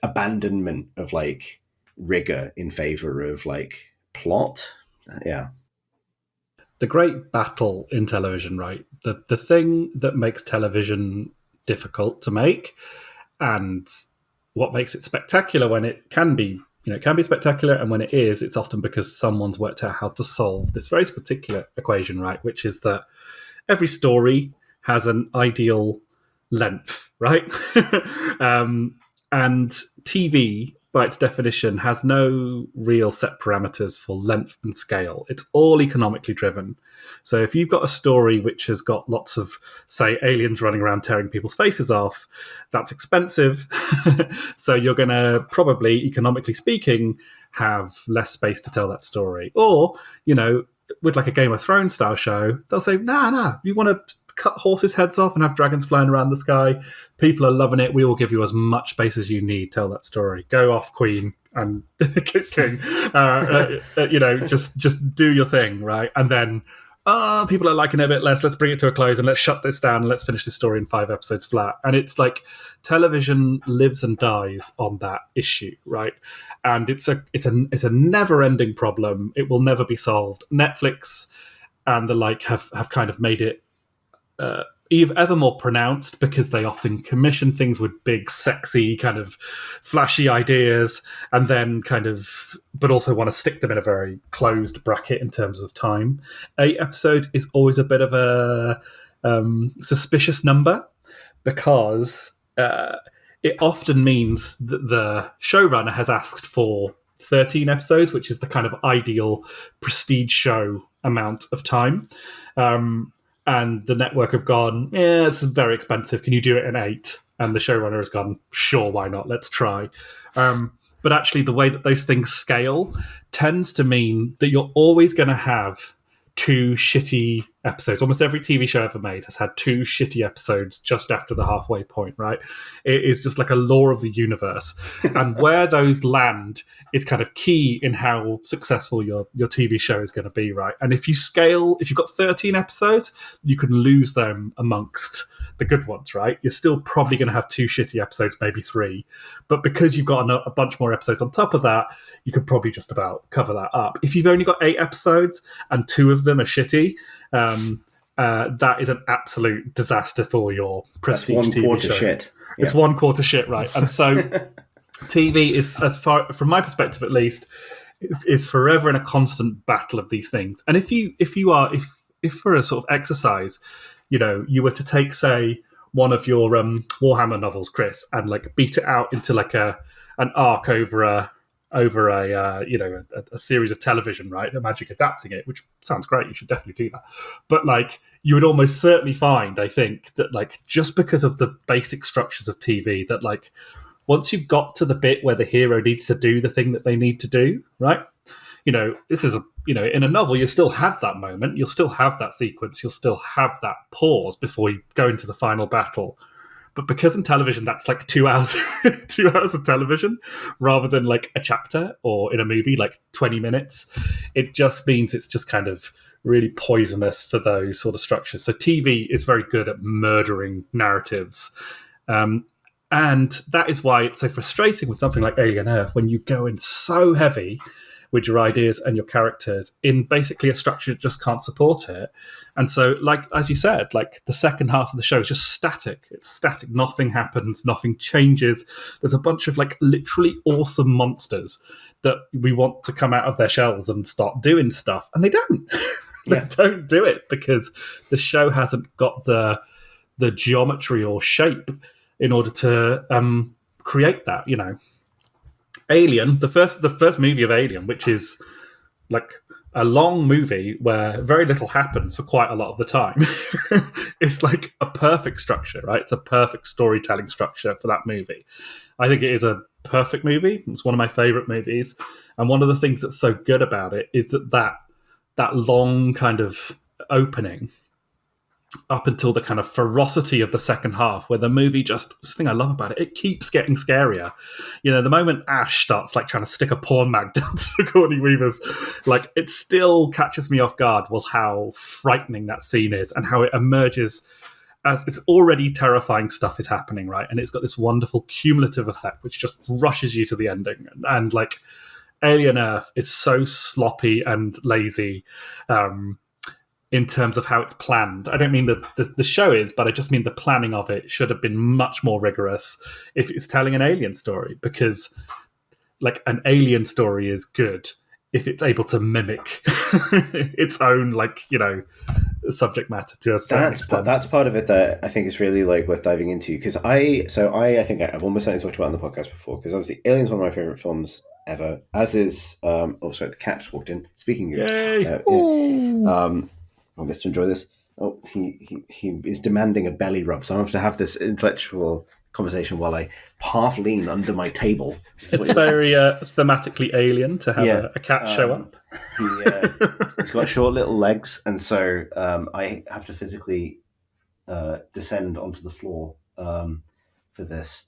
abandonment of like rigor in favor of like plot. Yeah. The great battle in television, right? The thing that makes television difficult to make and what makes it spectacular when it can be, it can be spectacular, and when it is, it's often because someone's worked out how to solve this very particular equation, right? Which is that every story has an ideal length, right? And TV, by its definition, has no real set parameters for length and scale. It's all economically driven. So if you've got a story which has got lots of, say, aliens running around tearing people's faces off, that's expensive. So you're going to probably, economically speaking, have less space to tell that story. Or, with like a Game of Thrones style show, they'll say, nah, you want to cut horses' heads off and have dragons flying around the sky. People are loving it. We will give you as much space as you need. Tell that story. Go off, Queen and King. Just do your thing, right? And then, people are liking it a bit less. Let's bring it to a close and let's shut this down and let's finish this story in 5 episodes flat. And it's like television lives and dies on that issue, right? And it's a never-ending problem. It will never be solved. Netflix and the like have kind of made it ever more pronounced because they often commission things with big, sexy, kind of flashy ideas, and then but also want to stick them in a very closed bracket in terms of time. 8 episode is always a bit of a suspicious number because it often means that the showrunner has asked for 13 episodes, which is the kind of ideal prestige show amount of time. And the network have gone, it's very expensive. Can you do it in 8? And the showrunner has gone, sure, why not? Let's try. But actually, the way that those things scale tends to mean that you're always going to have 2 shitty episodes. Almost every TV show ever made has had 2 shitty episodes just after the halfway point, right? It is just like a law of the universe. And where those land is kind of key in how successful your TV show is going to be, right? And if you've got 13 episodes, you can lose them amongst the good ones, right? You're still probably going to have 2 shitty episodes, maybe 3. But because you've got a bunch more episodes on top of that, you could probably just about cover that up. If you've only got 8 episodes and 2 of them are shitty, that is an absolute disaster for your prestige TV show. Shit. Yeah. It's 1/4 shit, right? And so TV is, as far from my perspective at least, is forever in a constant battle of these things. And if for a sort of exercise, you were to take, say, one of your Warhammer novels, Chris, and like beat it out into like an arc over a series of television, right? Imagine adapting it, which sounds great. You should definitely do that. But like, you would almost certainly find, I think, that like just because of the basic structures of TV, that like once you've got to the bit where the hero needs to do the thing that they need to do, right? This is in a novel, you still have that moment, you'll still have that sequence, you'll still have that pause before you go into the final battle. But because in television, that's like 2 hours, 2 hours of television, rather than like a chapter, or in a movie, like 20 minutes, it just means it's just kind of really poisonous for those sort of structures. So TV is very good at murdering narratives. And that is why it's so frustrating with something like Alien Earth, when you go in so heavy with your ideas and your characters in basically a structure that just can't support it. And so, like, as you said, like the second half of the show is just static. It's static. Nothing happens. Nothing changes. There's a bunch of like literally awesome monsters that we want to come out of their shells and start doing stuff. And they don't. They don't do it because the show hasn't got the geometry or shape in order to create that, Alien, the first movie of Alien, which is like a long movie where very little happens for quite a lot of the time, it's like a perfect structure, right? It's a perfect storytelling structure for that movie. I think it is a perfect movie. It's one of my favorite movies. And one of the things that's so good about it is that long kind of opening up until the kind of ferocity of the second half, where the movie this thing I love about it keeps getting scarier. The moment Ash starts like trying to stick a porn mag down Sigourney Weaver's, like, it still catches me off guard with how frightening that scene is and how it emerges as it's already terrifying stuff is happening, right? And it's got this wonderful cumulative effect which just rushes you to the ending. And like Alien Earth is so sloppy and lazy, in terms of how it's planned. I don't mean the show is, but I just mean the planning of it should have been much more rigorous if it's telling an alien story, because like an alien story is good if it's able to mimic its own, like, subject matter to a certain extent. That's part of it that I think is really like worth diving into, because I think I've almost certainly talked about it on the podcast before, because obviously Alien's one of my favorite films ever, as is the cat walked in. Speaking of I guess to enjoy this. Oh, he is demanding a belly rub, so I have to have this intellectual conversation while I half lean under my table. It's very thematically alien to have a cat show up. He's got short little legs, and so I have to physically descend onto the floor for this.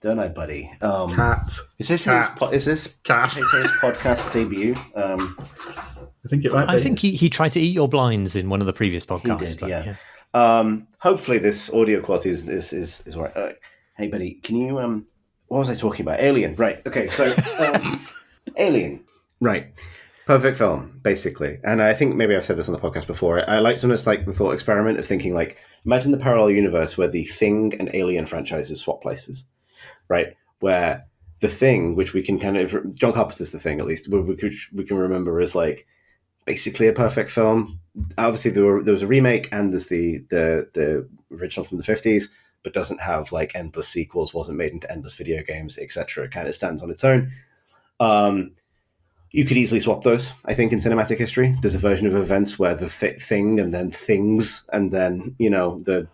Don't I, buddy? Cat. Is this his podcast debut? I think it might be. I think he tried to eat your blinds in one of the previous podcasts. He did, yeah. Hopefully this audio quality is all right. Hey, buddy, can you... what was I talking about? Alien, right. Okay, so... Alien. Right. Perfect film, basically. And I think maybe I've said this on the podcast before. I like sometimes like the thought experiment of thinking like, imagine the parallel universe where the Thing and Alien franchises swap places, right? Where the Thing, which we can kind of... John Carpenter's The Thing, at least, we can remember as like basically a perfect film. Obviously, there was a remake, and there's the original from the 50s, but doesn't have like endless sequels, wasn't made into endless video games, etc. It kind of stands on its own. You could easily swap those, I think, in cinematic history. There's a version of events where the Thing and then Things, and then, the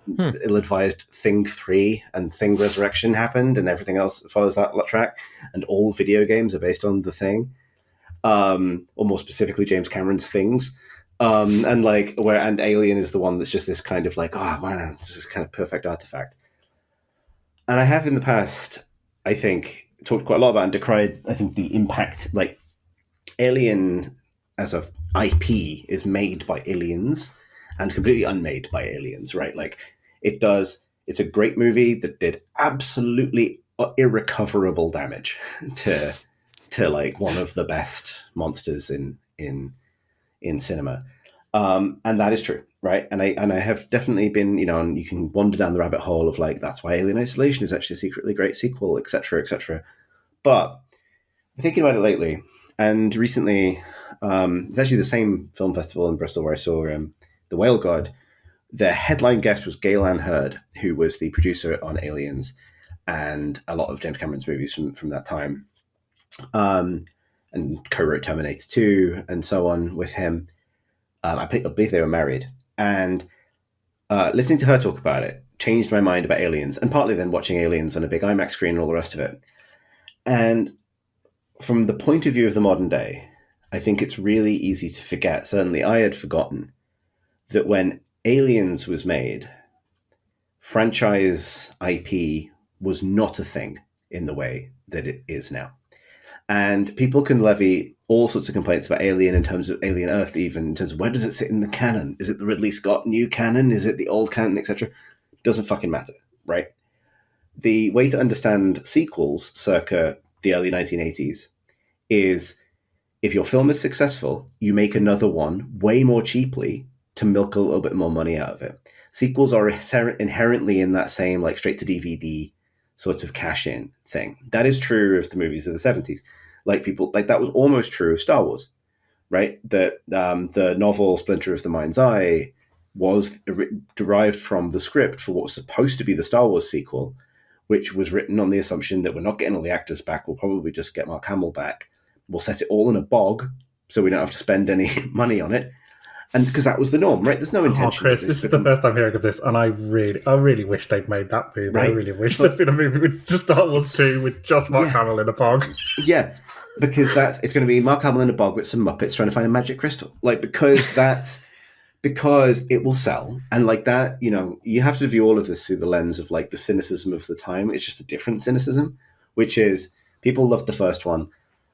ill-advised Thing 3 and Thing Resurrection happened, and everything else follows that track. And all video games are based on the Thing. Or more specifically, James Cameron's Things. And Alien is the one that's just this kind of like, oh man, this is kind of perfect artifact. And I have in the past, I think, talked quite a lot about and decried, I think, the impact, like, Alien as a IP is made by aliens and completely unmade by aliens, right? Like, it's a great movie that did absolutely irrecoverable damage to like one of the best monsters in cinema. And that is true, right? And I have definitely been, and you can wander down the rabbit hole of like, that's why Alien Isolation is actually a secretly great sequel, etc., etc. But I'm thinking about it lately, and recently, it's actually the same film festival in Bristol where I saw The Whale God. The headline guest was Gaylan Hurd, who was the producer on Aliens and a lot of James Cameron's movies from that time. And co-wrote Terminator 2 and so on with him. I believe they were married. And listening to her talk about it changed my mind about Aliens, and partly then watching Aliens on a big IMAX screen and all the rest of it. And from the point of view of the modern day, I think it's really easy to forget, certainly I had forgotten, that when Aliens was made, franchise IP was not a thing in the way that it is now. And people can levy all sorts of complaints about Alien in terms of Alien Earth, even in terms of where does it sit in the canon? Is it the Ridley Scott new canon? Is it the old canon, etc.? Doesn't fucking matter, right? The way to understand sequels circa the early 1980s is if your film is successful, you make another one way more cheaply to milk a little bit more money out of it. Sequels are inherently in that same like straight to DVD sort of cash in thing. That is true of the movies of the 70s. Like people like that was almost true of Star Wars, right? That the novel Splinter of the Mind's Eye was derived from the script for what was supposed to be the Star Wars sequel, which was written on the assumption that we're not getting all the actors back. We'll probably just get Mark Hamill back. We'll set it all in a bog so we don't have to spend any money on it. And because that was the norm, right? There's no intention. Chris, this is the first I'm hearing of this, and I really wish they'd made that movie. Right? I really wish there'd been a movie with Star Wars 2 with just Mark Hamill in a bog. Yeah, because it's going to be Mark Hamill in a bog with some Muppets trying to find a magic crystal. Like, because it will sell. And like that, you know, you have to view all of this through the lens of like the cynicism of the time. It's just a different cynicism, which is people loved the first one.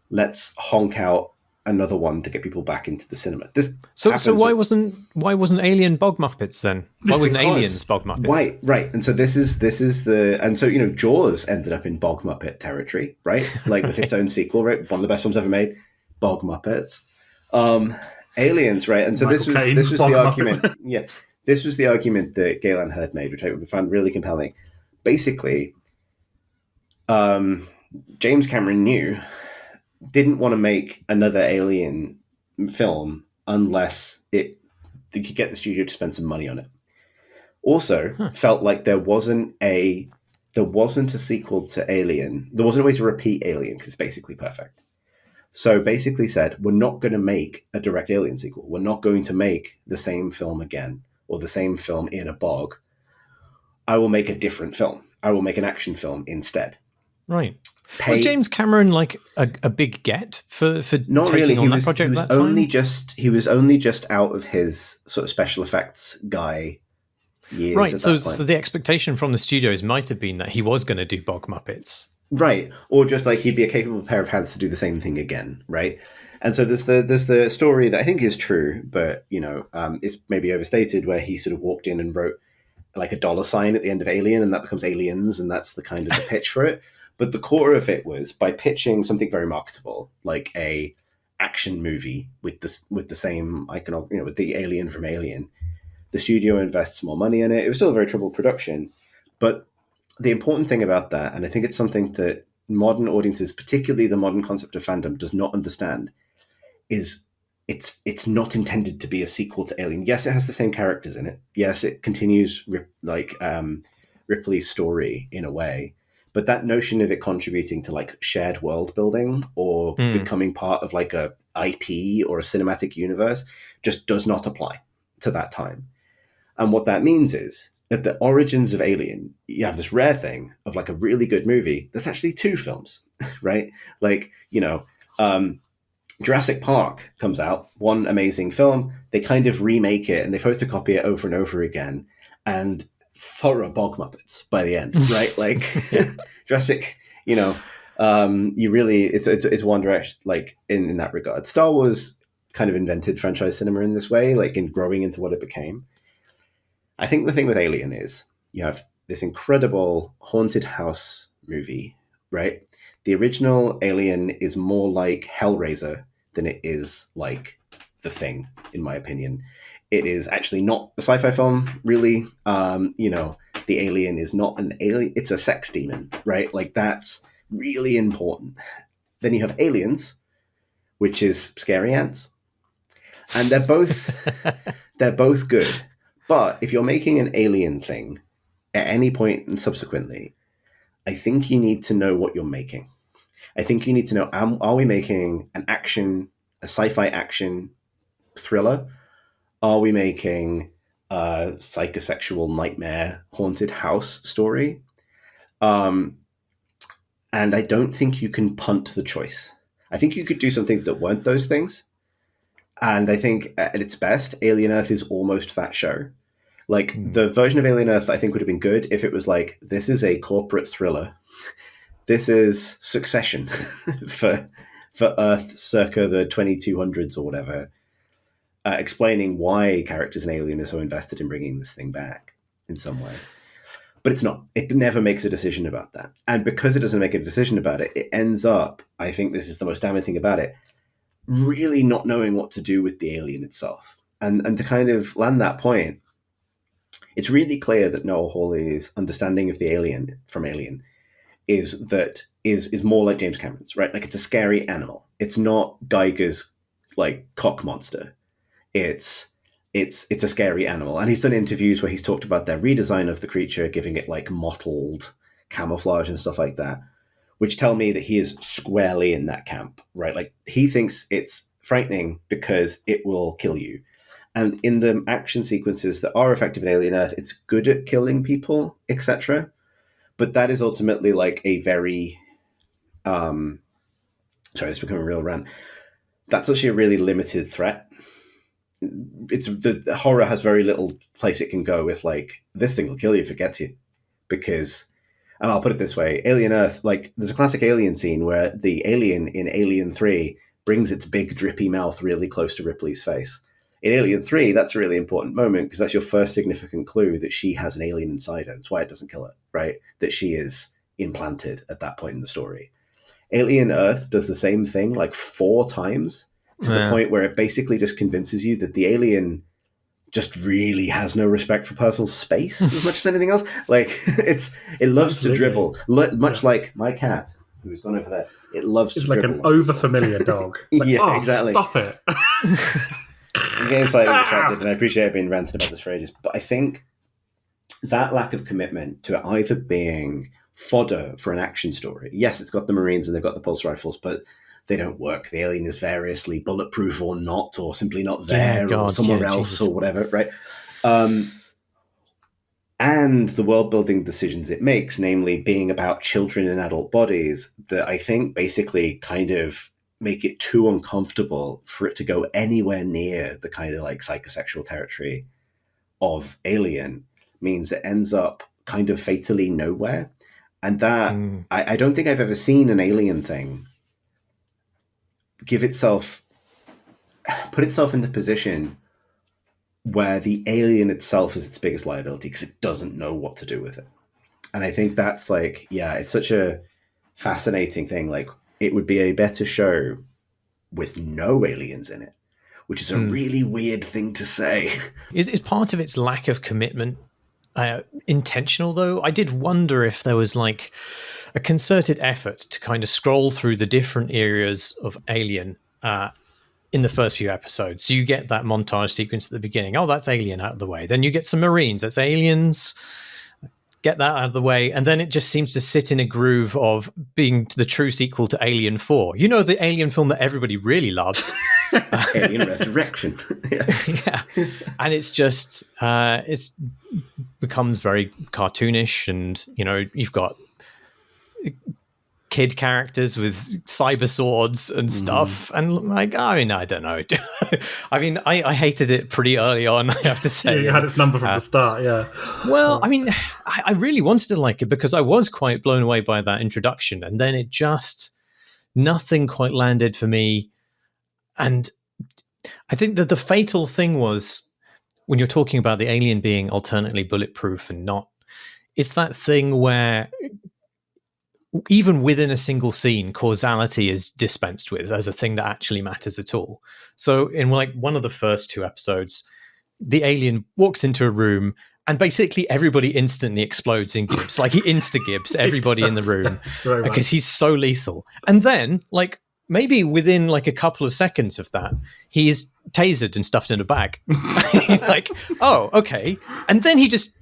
Let's honk out another one to get people back into the cinema. So why wasn't Alien Bog-Muppets then? Why wasn't Aliens Bog-Muppets? Right. And so this is so you know, Jaws ended up in Bog-Muppet territory, right? Like with its own sequel, right? One of the best ones ever made, Bog-Muppets. Aliens, right? And so this was the argument. Yeah, this was the argument that Galen Hurd made, which I found really compelling. Basically, James Cameron didn't want to make another Alien film unless they could get the studio to spend some money on it. Also, felt like there wasn't a sequel to Alien. There wasn't a way to repeat Alien because it's basically perfect. So basically said, we're not going to make a direct Alien sequel. We're not going to make the same film again or the same film in a bog. I will make a different film. I will make an action film instead. Right. Was James Cameron like a big get for not taking really. on that project? He was only just out of his sort of special effects guy years. Right. So the expectation from the studios might have been that he was going to do Bog-Muppets. Right. Or just like he'd be a capable pair of hands to do the same thing again. Right. And so there's the story that I think is true, but you know, it's maybe overstated, where he sort of walked in and wrote like a $sign at the end of Alien, and that becomes Aliens, and that's the kind of the pitch for it. But the core of it was by pitching something very marketable, like a action movie with the same icon, you know, with the alien from Alien. The studio invests more money in it. It was still a very troubled production, but the important thing about that, and I think it's something that modern audiences, particularly the modern concept of fandom, does not understand, is it's not intended to be a sequel to Alien. Yes, it has the same characters in it. Yes, it continues Ripley's story in a way. But that notion of it contributing to like shared world building or becoming part of like a IP or a cinematic universe just does not apply to that time. And what that means is at the origins of Alien, you have this rare thing of like a really good movie that's actually two films, right? Like, you know, Jurassic Park comes out, one amazing film. They kind of remake it and they photocopy it over and over again. And thorough Bog-Muppets by the end, right? Like Jurassic, you know, you really, it's one direction, like in that regard. Star Wars kind of invented franchise cinema in this way, like in growing into what it became. I think the thing with Alien is you have this incredible haunted house movie, right? The original Alien is more like Hellraiser than it is like The Thing, in my opinion. It is actually not a sci-fi film, really. You know, the alien is not an alien. It's a sex demon, right? Like, that's really important. Then you have Aliens, which is scary ants. And they're both good. But if you're making an alien thing at any point and subsequently, I think you need to know what you're making. I think you need to know, are we making a sci-fi action thriller? Are we making a psychosexual nightmare haunted house story? And I don't think you can punt the choice. I think you could do something that weren't those things. And I think at its best, Alien Earth is almost that show. Like, the version of Alien Earth I think would have been good if it was like, this is a corporate thriller. This is Succession for Earth circa the 2200s or whatever, explaining why characters in Alien are so invested in bringing this thing back in some way. But it's not. It never makes a decision about that. And because it doesn't make a decision about it, it ends up, I think this is the most damning thing about it, really not knowing what to do with the alien itself. And to kind of land that point, it's really clear that Noah Hawley's understanding of the alien from Alien is more like James Cameron's, right? Like, it's a scary animal. It's not Geiger's like cock monster. It's a scary animal. And he's done interviews where he's talked about their redesign of the creature, giving it like mottled camouflage and stuff like that, which tell me that he is squarely in that camp, right? Like, he thinks it's frightening because it will kill you. And in the action sequences that are effective in Alien Earth, it's good at killing people, etc. But that is ultimately like a very, sorry, it's becoming a real rant. That's actually a really limited threat. The horror has very little place it can go with, like, this thing will kill you if it gets you. Because, and I'll put it this way, Alien Earth, like, there's a classic Alien scene where the alien in Alien 3 brings its big drippy mouth really close to Ripley's face. In Alien 3, that's a really important moment because that's your first significant clue that she has an alien inside her. That's why it doesn't kill her, right? That she is implanted at that point in the story. Alien Earth does the same thing like 4 times to the point where it basically just convinces you that the alien just really has no respect for personal space as much as anything else. Like, it loves to dribble, much like my cat, who's gone over there. It loves to dribble. It's like an over-familiar dog. Like, yeah, exactly. Stop it. I'm getting slightly distracted, and I appreciate being ranted about this for ages, but I think that lack of commitment to it either being fodder for an action story. Yes, it's got the Marines and they've got the pulse rifles, but they don't work. The alien is variously bulletproof or not, or simply not there, or somewhere else, Jesus. Or whatever, right? And the world-building decisions it makes, namely being about children in adult bodies, that I think basically kind of make it too uncomfortable for it to go anywhere near the kind of like psychosexual territory of Alien, means it ends up kind of fatally nowhere. And that, I don't think I've ever seen an Alien thing put itself in the position where the alien itself is its biggest liability because it doesn't know what to do with it. And I think that's like, yeah, it's such a fascinating thing. Like, it would be a better show with no aliens in it, which is a really weird thing to say. Is part of its lack of commitment intentional, though? I did wonder if there was like a concerted effort to kind of scroll through the different areas of Alien in the first few episodes. So you get that montage sequence at the beginning. Oh, that's Alien out of the way. Then you get some Marines. That's Aliens. Get that out of the way. And then it just seems to sit in a groove of being the true sequel to Alien 4. You know, the Alien film that everybody really loves. Alien Resurrection. Yeah. And it's just, it becomes very cartoonish. And, you know, you've got kid characters with cyber swords and stuff. And like, I mean, I don't know. I mean, I hated it pretty early on, I have to say. Yeah, you had its number from the start, yeah. Well, I mean, I really wanted to like it because I was quite blown away by that introduction. And then it just, nothing quite landed for me. And I think that the fatal thing was, when you're talking about the alien being alternately bulletproof and not, it's that thing where even within a single scene, causality is dispensed with as a thing that actually matters at all. So in like one of the first 2 episodes, the alien walks into a room and basically everybody instantly explodes in gibs. Like, he insta-gibs everybody in the room because he's so lethal. And then, like, maybe within like a couple of seconds of that, he's tasered and stuffed in a bag. Like, oh, okay. And then he just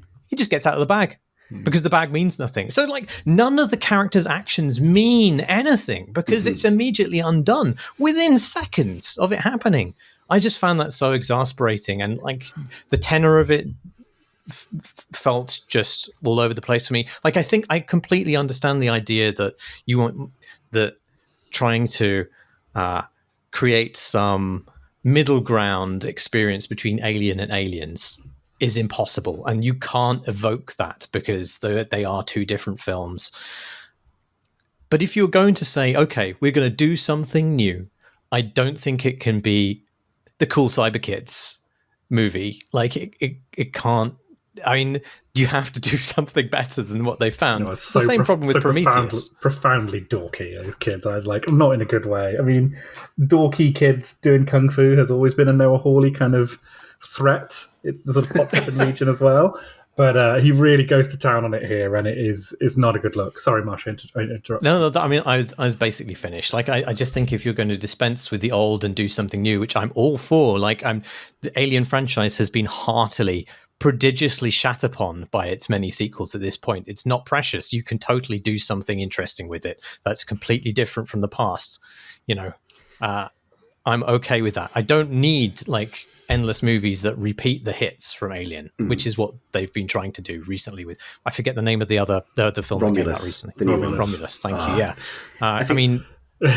gets out of the bag. Because the bag means nothing. So, like, none of the characters' actions mean anything because it's immediately undone within seconds of it happening. I just found that so exasperating. And, like, the tenor of it felt just all over the place for me. Like, I think I completely understand the idea that you want that trying to create some middle ground experience between Alien and Aliens is impossible, and you can't evoke that because they are two different films. But if you're going to say, okay, we're going to do something new, I don't think it can be the Cool Cyber Kids movie. Like it can't. I mean, you have to do something better than what they found. It's the same problem with Prometheus. Profoundly dorky, those kids. I was like, not in a good way. I mean, dorky kids doing kung fu has always been a Noah Hawley kind of threat. It's sort of popped up in Legion as well. But he really goes to town on it here, and it's not a good look. Sorry, Marsh, I interrupted. No, I mean, I was basically finished. Like, I just think if you're going to dispense with the old and do something new, which I'm all for, like, the Alien franchise has been heartily, prodigiously shat upon by its many sequels at this point. It's not precious. You can totally do something interesting with it that's completely different from the past. You know, I'm okay with that. I don't need, like, endless movies that repeat the hits from Alien, which is what they've been trying to do recently with, I forget the name of the film Romulus, that came out recently. the new Romulus, thank you. Yeah. I mean, but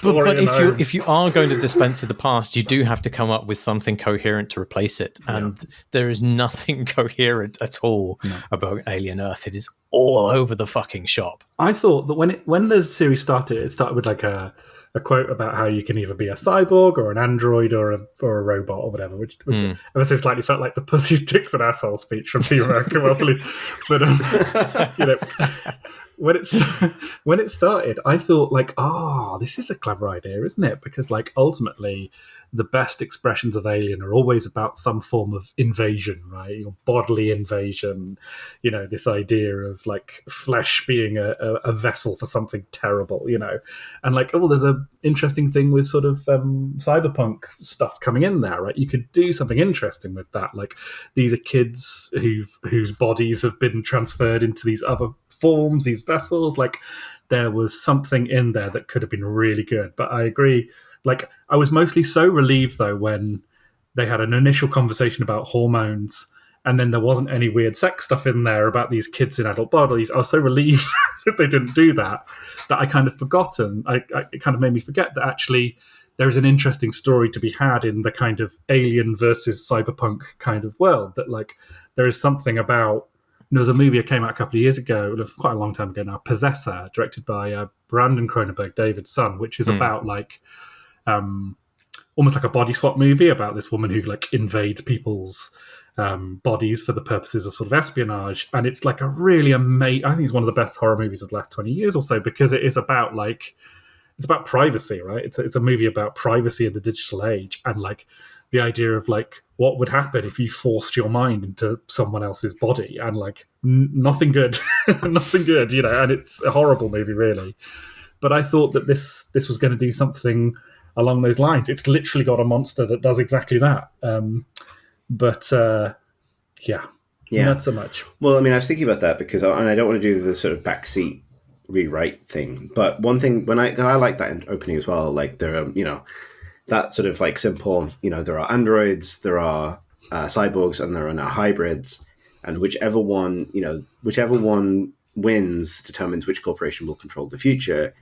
if you are going to dispense with the past, you do have to come up with something coherent to replace it. And there is nothing coherent at all about Alien Earth. It is all over the fucking shop. I thought that when the series started, it started with like a quote about how you can either be a cyborg or an android or a robot or whatever, which ever so slightly felt like the pussy's dicks and asshole speech from Team America. But you know, when it started, I thought like, this is a clever idea, isn't it? Because like ultimately, the best expressions of Alien are always about some form of invasion, right? Your bodily invasion, you know, this idea of like flesh being a vessel for something terrible, you know, and like, there's a interesting thing with sort of cyberpunk stuff coming in there, right? You could do something interesting with that. Like these are kids whose bodies have been transferred into these other forms, these vessels. Like there was something in there that could have been really good. But I agree. Like I was mostly so relieved though when they had an initial conversation about hormones and then there wasn't any weird sex stuff in there about these kids in adult bodies. I was so relieved that they didn't do that I kind of forgotten. It kind of made me forget that actually there is an interesting story to be had in the kind of alien versus cyberpunk kind of world. That like there is something about. There was a movie that came out a couple of years ago, quite a long time ago now, Possessor, directed by Brandon Cronenberg, David's son, which is about like almost like a body swap movie about this woman who like invades people's bodies for the purposes of sort of espionage. And it's like a really amazing, I think it's one of the best horror movies of the last 20 years or so, because it is about like, it's about privacy, right? It's a movie about privacy in the digital age and like the idea of like what would happen if you forced your mind into someone else's body, and like nothing good, nothing good, you know. And it's a horrible movie, really. But I thought that this was going to do something along those lines. It's literally got a monster that does exactly that. But not so much. Well, I mean, I was thinking about that because, and I don't want to do the sort of backseat rewrite thing. But one thing, when I like that opening as well, like there are, you know, that sort of like simple, you know, there are androids, there are cyborgs, and there are now hybrids, and whichever one wins determines which corporation will control the future.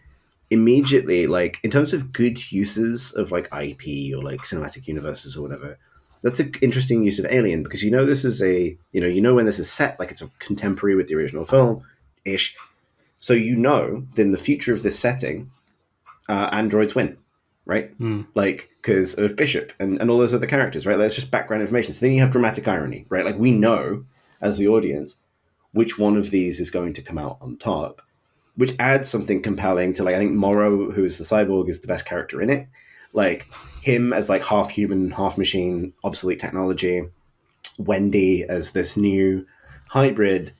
Immediately, like in terms of good uses of like IP or like cinematic universes or whatever, that's an interesting use of Alien, because this is when this is set, like it's a contemporary with the original film ish. So then the future of this setting, androids win. Right? Like, because of Bishop and all those other characters, right? That's just background information. So then you have dramatic irony, right? Like, we know, as the audience, which one of these is going to come out on top, which adds something compelling to, like, I think Morrow, who is the cyborg, is the best character in it. Like, him as, like, half human, half machine, obsolete technology. Wendy as this new hybrid,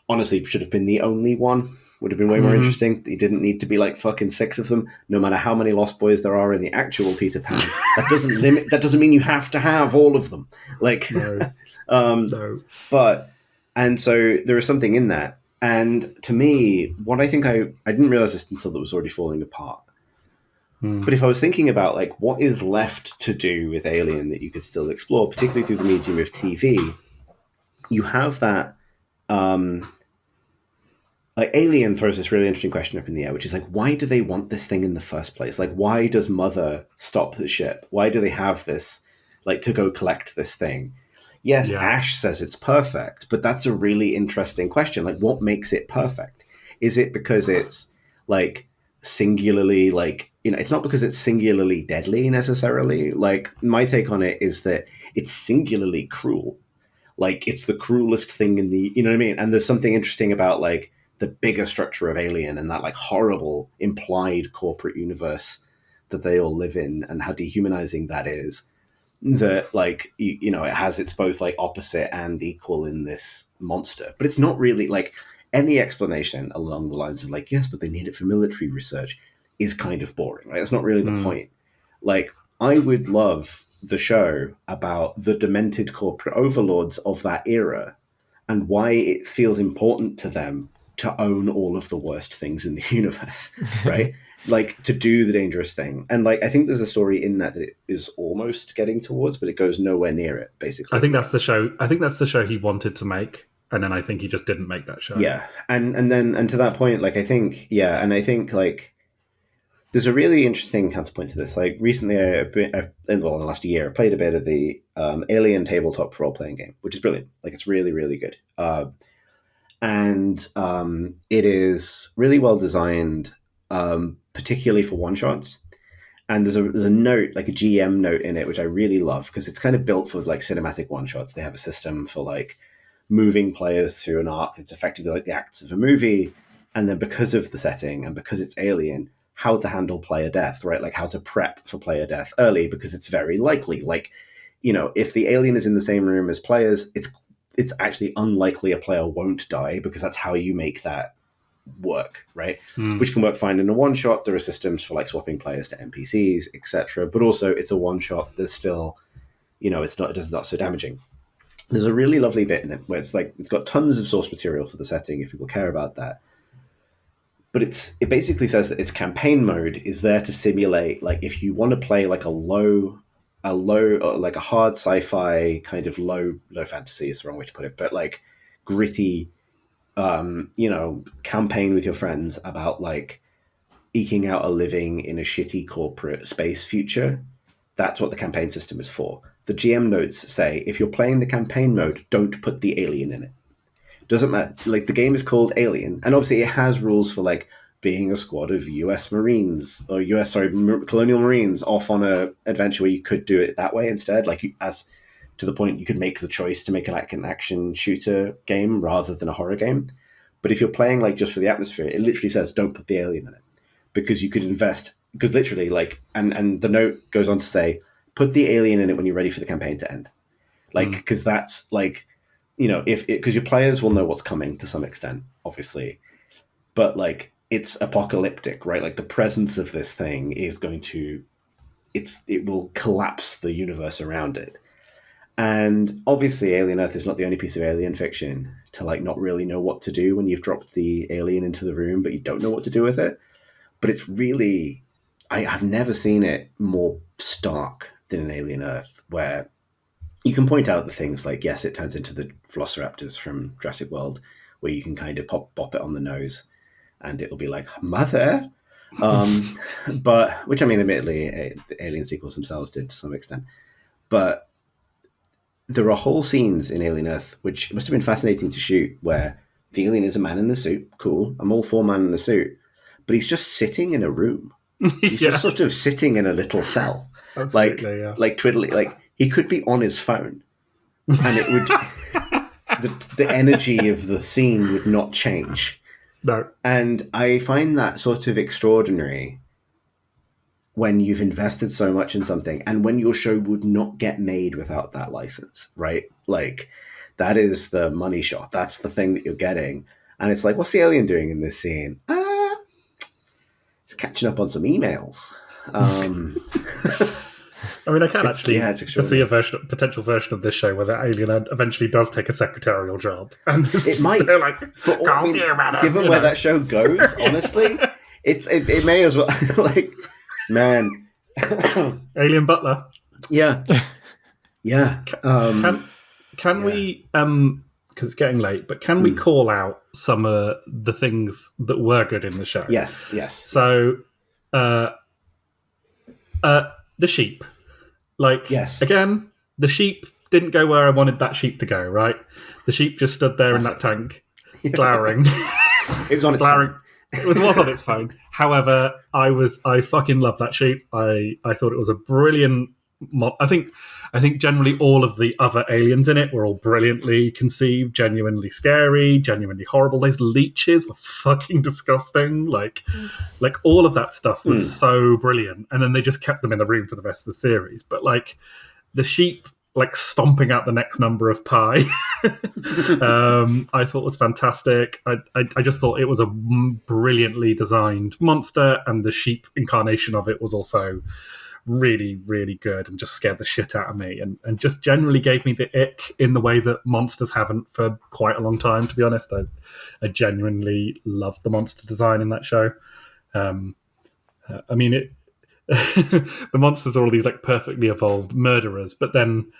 honestly, should have been the only one. Would have been way more interesting. You didn't need to be like fucking 6 of them, no matter how many Lost Boys there are in the actual Peter Pan. That doesn't mean you have to have all of them. Like, no. But, and so there is something in that. And to me, what I think I didn't realize this until it was already falling apart. But if I was thinking about like what is left to do with Alien that you could still explore, particularly through the medium of TV, you have that. like Alien throws this really interesting question up in the air, which is like, why do they want this thing in the first place? Like, why does Mother stop the ship? Why do they have this, like, to go collect this thing? Yes, Yeah. Ash says it's perfect, but that's a really interesting question. Like, what makes it perfect? Is it because it's like singularly, like, you know, it's not because it's singularly deadly necessarily. Like, my take on it is that it's singularly cruel. Like, it's the cruelest thing in the, you know what I mean? And there's something interesting about like the bigger structure of Alien and that like horrible implied corporate universe that they all live in and how dehumanizing that is. That like you know, it has its both like opposite and equal in this monster, but it's not really like any explanation along the lines of like, yes, but they need it for military research is kind of boring, right? That's not really the point. Like, I would love the show about the demented corporate overlords of that era and why it feels important to them to own all of the worst things in the universe, right? Like, to do the dangerous thing. And like, I think there's a story in that it is almost getting towards, but it goes nowhere near it, basically. I think that's the show. I think that's the show he wanted to make, and then I think he just didn't make that show. Yeah, and to that point, like, I think like there's a really interesting counterpoint to this. Like, recently, in the last year, I played a bit of the Alien tabletop role playing game, which is brilliant. Like, it's really, really good. And it is really well designed, particularly for one shots. And there's a note, like a GM note in it, which I really love because it's kind of built for like cinematic one shots. They have a system for like moving players through an arc that's effectively like the acts of a movie. And then because of the setting and because it's Alien, how to handle player death, right? Like how to prep for player death early because it's very likely. Like, you know, if the alien is in the same room as players, it's actually unlikely a player won't die because that's how you make that work, right? Which can work fine in a one shot. There are systems for like swapping players to NPCs, etc. But also it's a one shot. There's still, you know, it's not so damaging. There's a really lovely bit in it where it's like it's got tons of source material for the setting if people care about that. But it basically says that its campaign mode is there to simulate, like, if you want to play like a low, like a hard sci-fi kind of low fantasy is the wrong way to put it, but like gritty, you know, campaign with your friends about like eking out a living in a shitty corporate space future. That's what the campaign system is for. The GM notes say, if you're playing the campaign mode, don't put the alien in it. Doesn't matter. Like, the game is called Alien, and obviously it has rules for like being a squad of US Marines or colonial Marines off on a adventure where you could do it that way instead. Like, as to the point, you could make the choice to make like an action shooter game rather than a horror game. But if you're playing like just for the atmosphere, it literally says don't put the alien in it because you could invest. Because literally, like, and the note goes on to say, put the alien in it when you're ready for the campaign to end. Like, because that's like, you know, because your players will know what's coming to some extent, obviously, but like it's apocalyptic, right? Like the presence of this thing is going to, it will collapse the universe around it. And obviously Alien Earth is not the only piece of alien fiction to like not really know what to do when you've dropped the alien into the room, but you don't know what to do with it. But it's really, I've never seen it more stark than in Alien Earth, where you can point out the things like, yes, it turns into the velociraptors from Jurassic World, where you can kind of bop it on the nose and it'll be like, mother. But, which I mean, admittedly, the Alien sequels themselves did to some extent. But there are whole scenes in Alien Earth, which must have been fascinating to shoot, where the alien is a man in the suit. Cool. I'm all for man in the suit. But he's just sitting in a room. He's just sort of sitting in a little cell. Absolutely, like twiddly, like he could be on his phone and it would the energy of the scene would not change. No. And I find that sort of extraordinary when you've invested so much in something and when your show would not get made without that license, right? Like, that is the money shot. That's the thing that you're getting. And it's like, what's the alien doing in this scene? It's catching up on some emails. I mean, I can actually see a potential version of this show where the alien eventually does take a secretarial job. And it might. Like, given where that show goes, honestly, it may as well. Like, man. Alien Butler. Yeah. Yeah. Can we because it's getting late, but can we call out some of the things that were good in the show? Yes. So, the sheep. Like, Yes. again, the sheep didn't go where I wanted that sheep to go, right? The sheep just stood there in that tank, glowering. It was on its glowering. phone. It was on its phone. However, I fucking love that sheep. I thought it was a brilliant I think generally all of the other aliens in it were all brilliantly conceived, genuinely scary, genuinely horrible. Those leeches were fucking disgusting. Like all of that stuff was so brilliant. And then they just kept them in the room for the rest of the series. But like the sheep like stomping out the next number of pie, I thought was fantastic. I just thought it was a brilliantly designed monster, and the sheep incarnation of it was also really, really good and just scared the shit out of me and just generally gave me the ick in the way that monsters haven't for quite a long time, to be honest. I genuinely loved the monster design in that show. I mean, the monsters are all these like perfectly evolved murderers, but then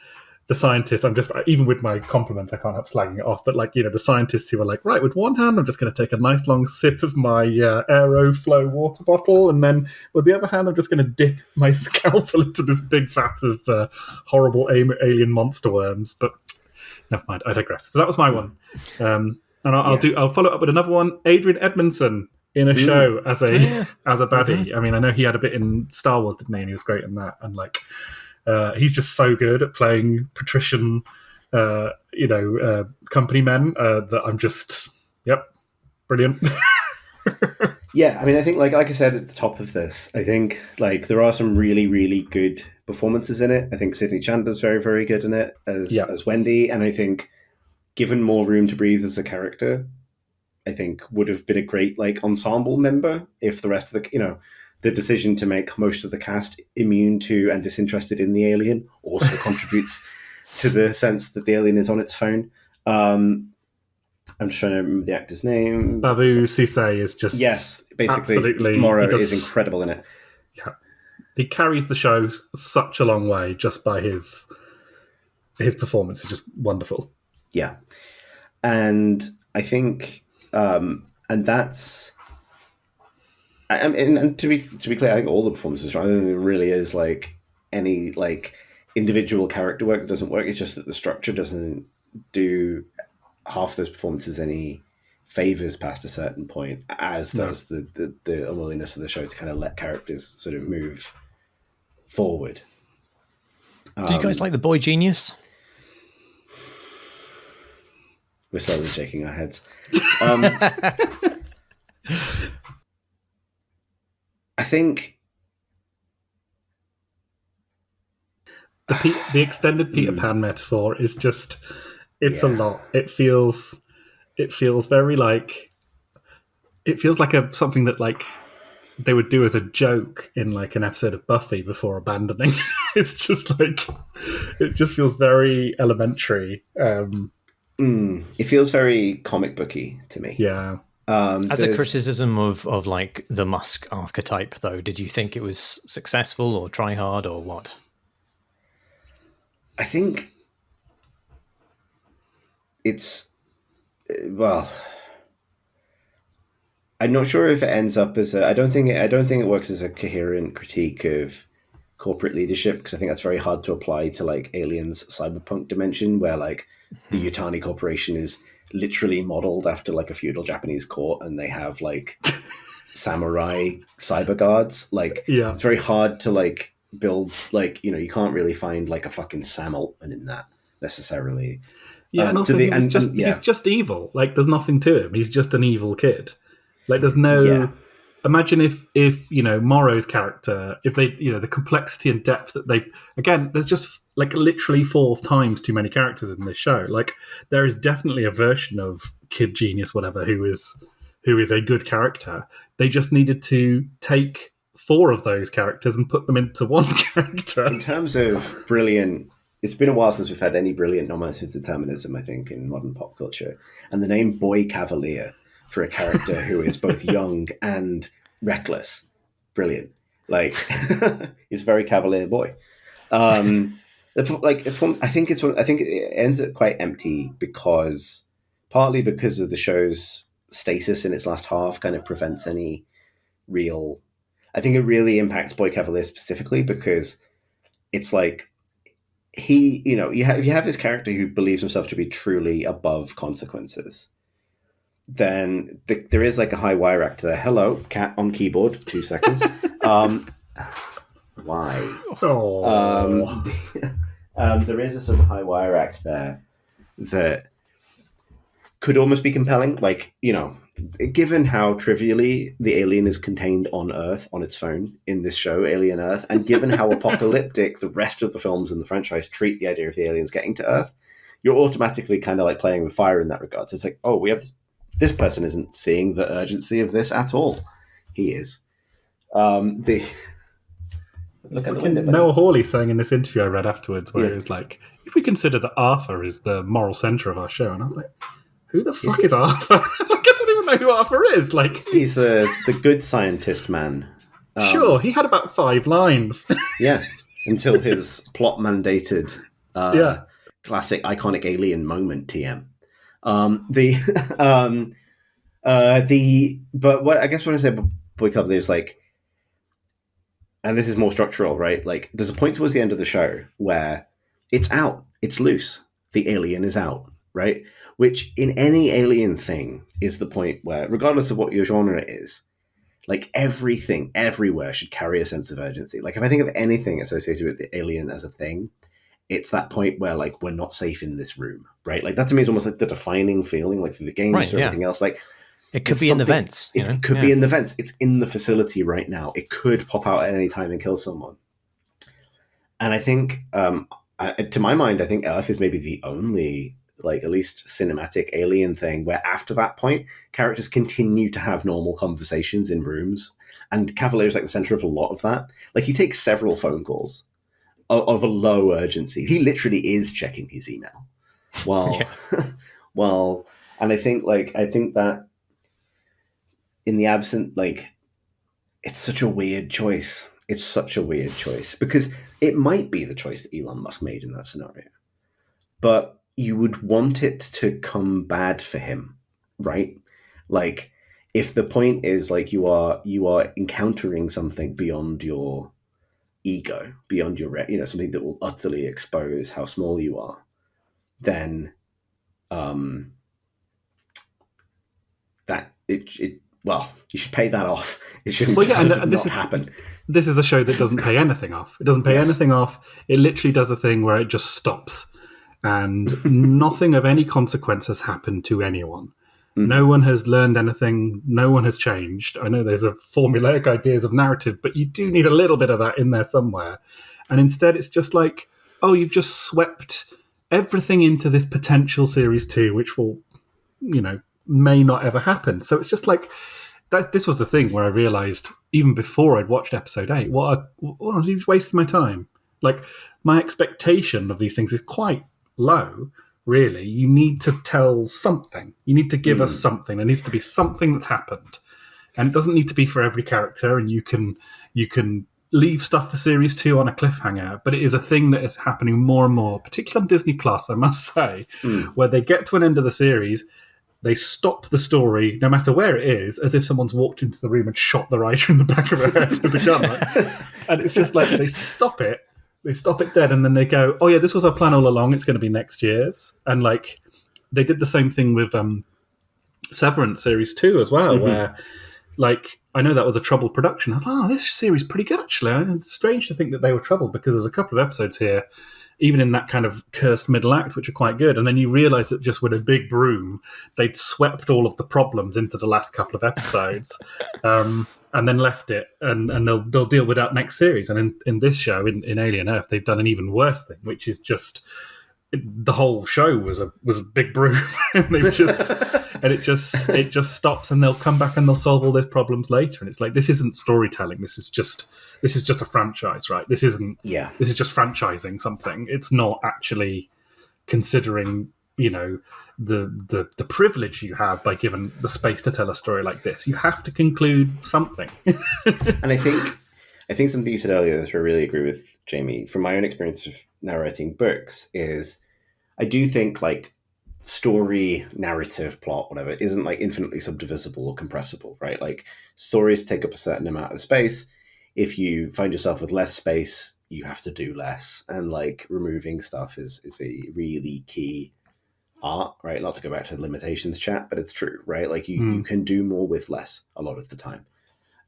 the scientists, I'm just, even with my compliments, I can't help slagging it off, but like, you know, the scientists who are like, right, with one hand, I'm just going to take a nice long sip of my Aeroflow water bottle, and then with the other hand, I'm just going to dip my scalpel into this big vat of horrible alien monster worms. But never mind, I digress. So that was my one. And I'll follow up with another one. Adrian Edmondson in a show as a baddie. I mean, I know he had a bit in Star Wars, didn't he? And he was great in that. And like, he's just so good at playing patrician, company men that I'm just, brilliant. Yeah, I mean, I think like I said at the top of this, I think like there are some really, really good performances in it. I think Sydney Chandler's very, very good in it as Wendy, and I think given more room to breathe as a character, I think would have been a great like ensemble member if the rest of the decision to make most of the cast immune to and disinterested in the alien also contributes to the sense that the alien is on its phone. I'm just trying to remember the actor's name. Babu Sisay is just basically absolutely, Morrow is incredible in it. Yeah, he carries the show such a long way just by his performance. Is just wonderful. Yeah, and I think, and that's. And to be clear, I think all the performances, right? I don't think there really is like any like individual character work that doesn't work. It's just that the structure doesn't do half those performances any favors past a certain point, as does the unwillingness of the show to kind of let characters sort of move forward. Do you guys like the boy genius? We're slowly shaking our heads. I think the extended Peter Pan metaphor is just, it's a lot. It feels very like, it feels like something that like they would do as a joke in like an episode of Buffy before abandoning. It's just like, it just feels very elementary. It feels very comic booky to me. Yeah. As a criticism of like the Musk archetype, though, did you think it was successful or try hard or what? I think it's, well, I'm not sure if it ends up as I don't think it works as a coherent critique of corporate leadership, because I think that's very hard to apply to like Aliens cyberpunk dimension, where like the Yutani Corporation is literally modeled after like a feudal Japanese court, and they have like samurai cyber guards. Like, it's very hard to like build like, you can't really find like a fucking Sam Altman in that necessarily. Yeah, and also he's just evil. Like, there's nothing to him. He's just an evil kid. Like, there's no. Yeah. Imagine if Morrow's character, if they, the complexity and depth that they, again, there's just like literally 4 times too many characters in this show. Like, there is definitely a version of Kid Genius, whatever, who is a good character. They just needed to take 4 of those characters and put them into one character. In terms of brilliant, it's been a while since we've had any brilliant nominative determinism, I think, in modern pop culture. And the name Boy Cavalier for a character who is both young and reckless, brilliant. Like, he's a very cavalier boy. I think it ends up quite empty because partly because of the show's stasis in its last half kind of prevents any real... I think it really impacts Boy Cavalier specifically because it's like he, if you have this character who believes himself to be truly above consequences, then there is like a high wire act there. Hello, cat on keyboard, 2 seconds. Why? There is a sort of high wire act there that could almost be compelling. Like, given how trivially the alien is contained on Earth, on its phone, in this show, Alien Earth, and given how apocalyptic the rest of the films in the franchise treat the idea of the aliens getting to Earth, you're automatically kind of like playing with fire in that regard. So it's like, oh, this person isn't seeing the urgency of this at all. He is. Look at the window. Noah Hawley saying in this interview I read afterwards, where it was like, if we consider that Arthur is the moral center of our show, and I was like, who the fuck is Arthur? I don't even know who Arthur is. Like, he's the good scientist man. Sure, he had about 5 lines. Yeah, until his plot mandated classic iconic alien moment TM. But what I say about Boy Cavalier is like, and this is more structural, right? Like, there's a point towards the end of the show where it's out, it's loose, the alien is out, right? Which in any alien thing is the point where, regardless of what your genre is, like everything, everywhere should carry a sense of urgency. Like if I think of anything associated with the alien as a thing, it's that point where like we're not safe in this room, right? Like that to me is almost like the defining feeling, like through the games or everything else. Like it could be in the vents. It could be in the vents. It's in the facility right now. It could pop out at any time and kill someone. And I think, to my mind, I think Earth is maybe the only, like at least cinematic alien thing where after that point, characters continue to have normal conversations in rooms. And Cavalier is like the center of a lot of that. Like he takes several phone calls of a low urgency. He literally is checking his email. And I think that in the absent, like, it's such a weird choice. It's such a weird choice because it might be the choice that Elon Musk made in that scenario, but you would want it to come bad for him, right? Like, if the point is like you are encountering something beyond your ego, beyond your something that will utterly expose how small you are, then that it well, you should pay that off. It shouldn't not happen. This is a show that doesn't pay anything off. It doesn't pay anything off. It literally does a thing where it just stops. And nothing of any consequence has happened to anyone. Mm-hmm. No one has learned anything. No one has changed. I know there's a formulaic ideas of narrative, but you do need a little bit of that in there somewhere. And instead it's just like, oh, you've just swept everything into this potential series 2, which will, may not ever happen. So it's just like, this was the thing where I realized, even before I'd watched episode 8, you've wasted my time. Like, my expectation of these things is quite low, really. You need to tell something. You need to give us something. There needs to be something that's happened. And it doesn't need to be for every character, and you can leave stuff for series 2 on a cliffhanger, but it is a thing that is happening more and more, particularly on Disney Plus, I must say, where they get to an end of the series, they stop the story, no matter where it is, as if someone's walked into the room and shot the writer in the back of her head with a gun. And it's just like they stop it dead, and then they go, oh yeah, this was our plan all along, it's going to be next year's. And like they did the same thing with Severance series 2 as well, where like I know that was a troubled production. I was like, oh, this series is pretty good actually. It's strange to think that they were troubled because there's a couple of episodes here, even in that kind of cursed middle act, which are quite good. And then you realise that just with a big broom, they'd swept all of the problems into the last couple of episodes, and then left it, and they'll deal with that next series. And in this show, in Alien Earth, they've done an even worse thing, which is just the whole show was a big broom, and they've just and it just stops, and they'll come back and they'll solve all those problems later. And it's like, this isn't storytelling. This is just a franchise, right? This is just franchising something. It's not actually considering, the privilege you have by given the space to tell a story like this. You have to conclude something. And I think something you said earlier that I really agree with, Jamie, from my own experience of narrating books, is I do think like story, narrative, plot, whatever, isn't like infinitely subdivisible or compressible, right? Like stories take up a certain amount of space. If you find yourself with less space, you have to do less. And like removing stuff is a really key art, right? Not to go back to the limitations chat, but it's true, right? Like you can do more with less a lot of the time.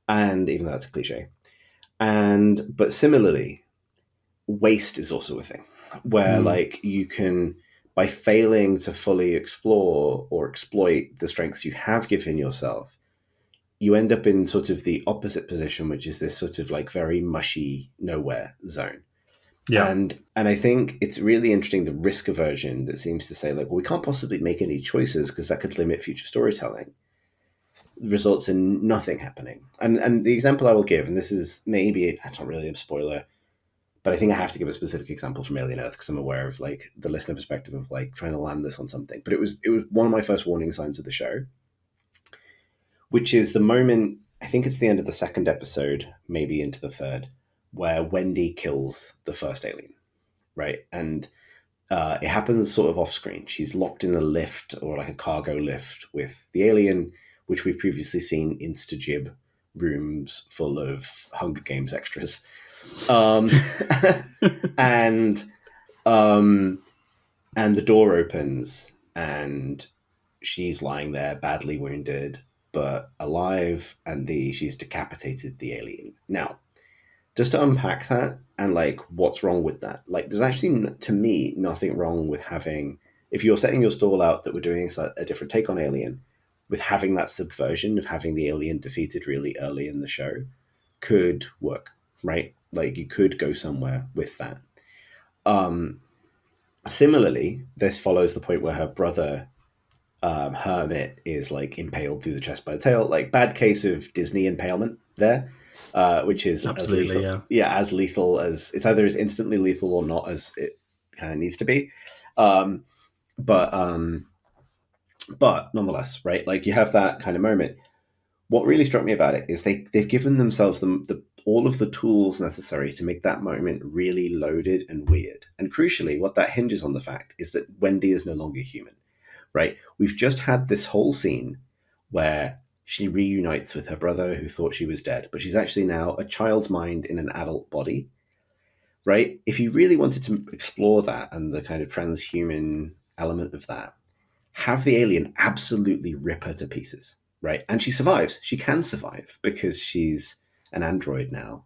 And even though that's a cliche. But similarly, waste is also a thing where like you can, by failing to fully explore or exploit the strengths you have given yourself, you end up in sort of the opposite position, which is this sort of like very mushy nowhere zone. Yeah. And I think it's really interesting, the risk aversion that seems to say like, well, we can't possibly make any choices because that could limit future storytelling, results in nothing happening. And the example I will give, and this is maybe, it's not really a spoiler, but I think I have to give a specific example from Alien Earth because I'm aware of like the listener perspective of like trying to land this on something. But it was one of my first warning signs of the show, which is the moment, I think it's the end of the second episode, maybe into the third, where Wendy kills the first alien, right? And it happens sort of off screen. She's locked in a lift or like a cargo lift with the alien, which we've previously seen Instajib rooms full of Hunger Games extras. And the door opens and she's lying there badly wounded but alive, and she's decapitated the alien. Now, just to unpack that and like what's wrong with that, like there's actually to me nothing wrong with having, if you're setting your stall out that we're doing a different take on Alien, with having that subversion of having the alien defeated really early in the show could work, right? Like you could go somewhere with that. Similarly, this follows the point where her brother Hermit is like impaled through the chest by the tail, like bad case of Disney impalement there, which is absolutely as lethal, as lethal as it's either as instantly lethal or not as it kind of needs to be. But nonetheless, right? Like you have that kind of moment. What really struck me about it is they've given themselves all of the tools necessary to make that moment really loaded and weird. And crucially, what that hinges on the fact is that Wendy is no longer human, right? We've just had this whole scene where she reunites with her brother who thought she was dead, but she's actually now a child's mind in an adult body, right? If you really wanted to explore that and the kind of transhuman element of that, have the alien absolutely rip her to pieces, right? And she survives. She can survive because she's an android now.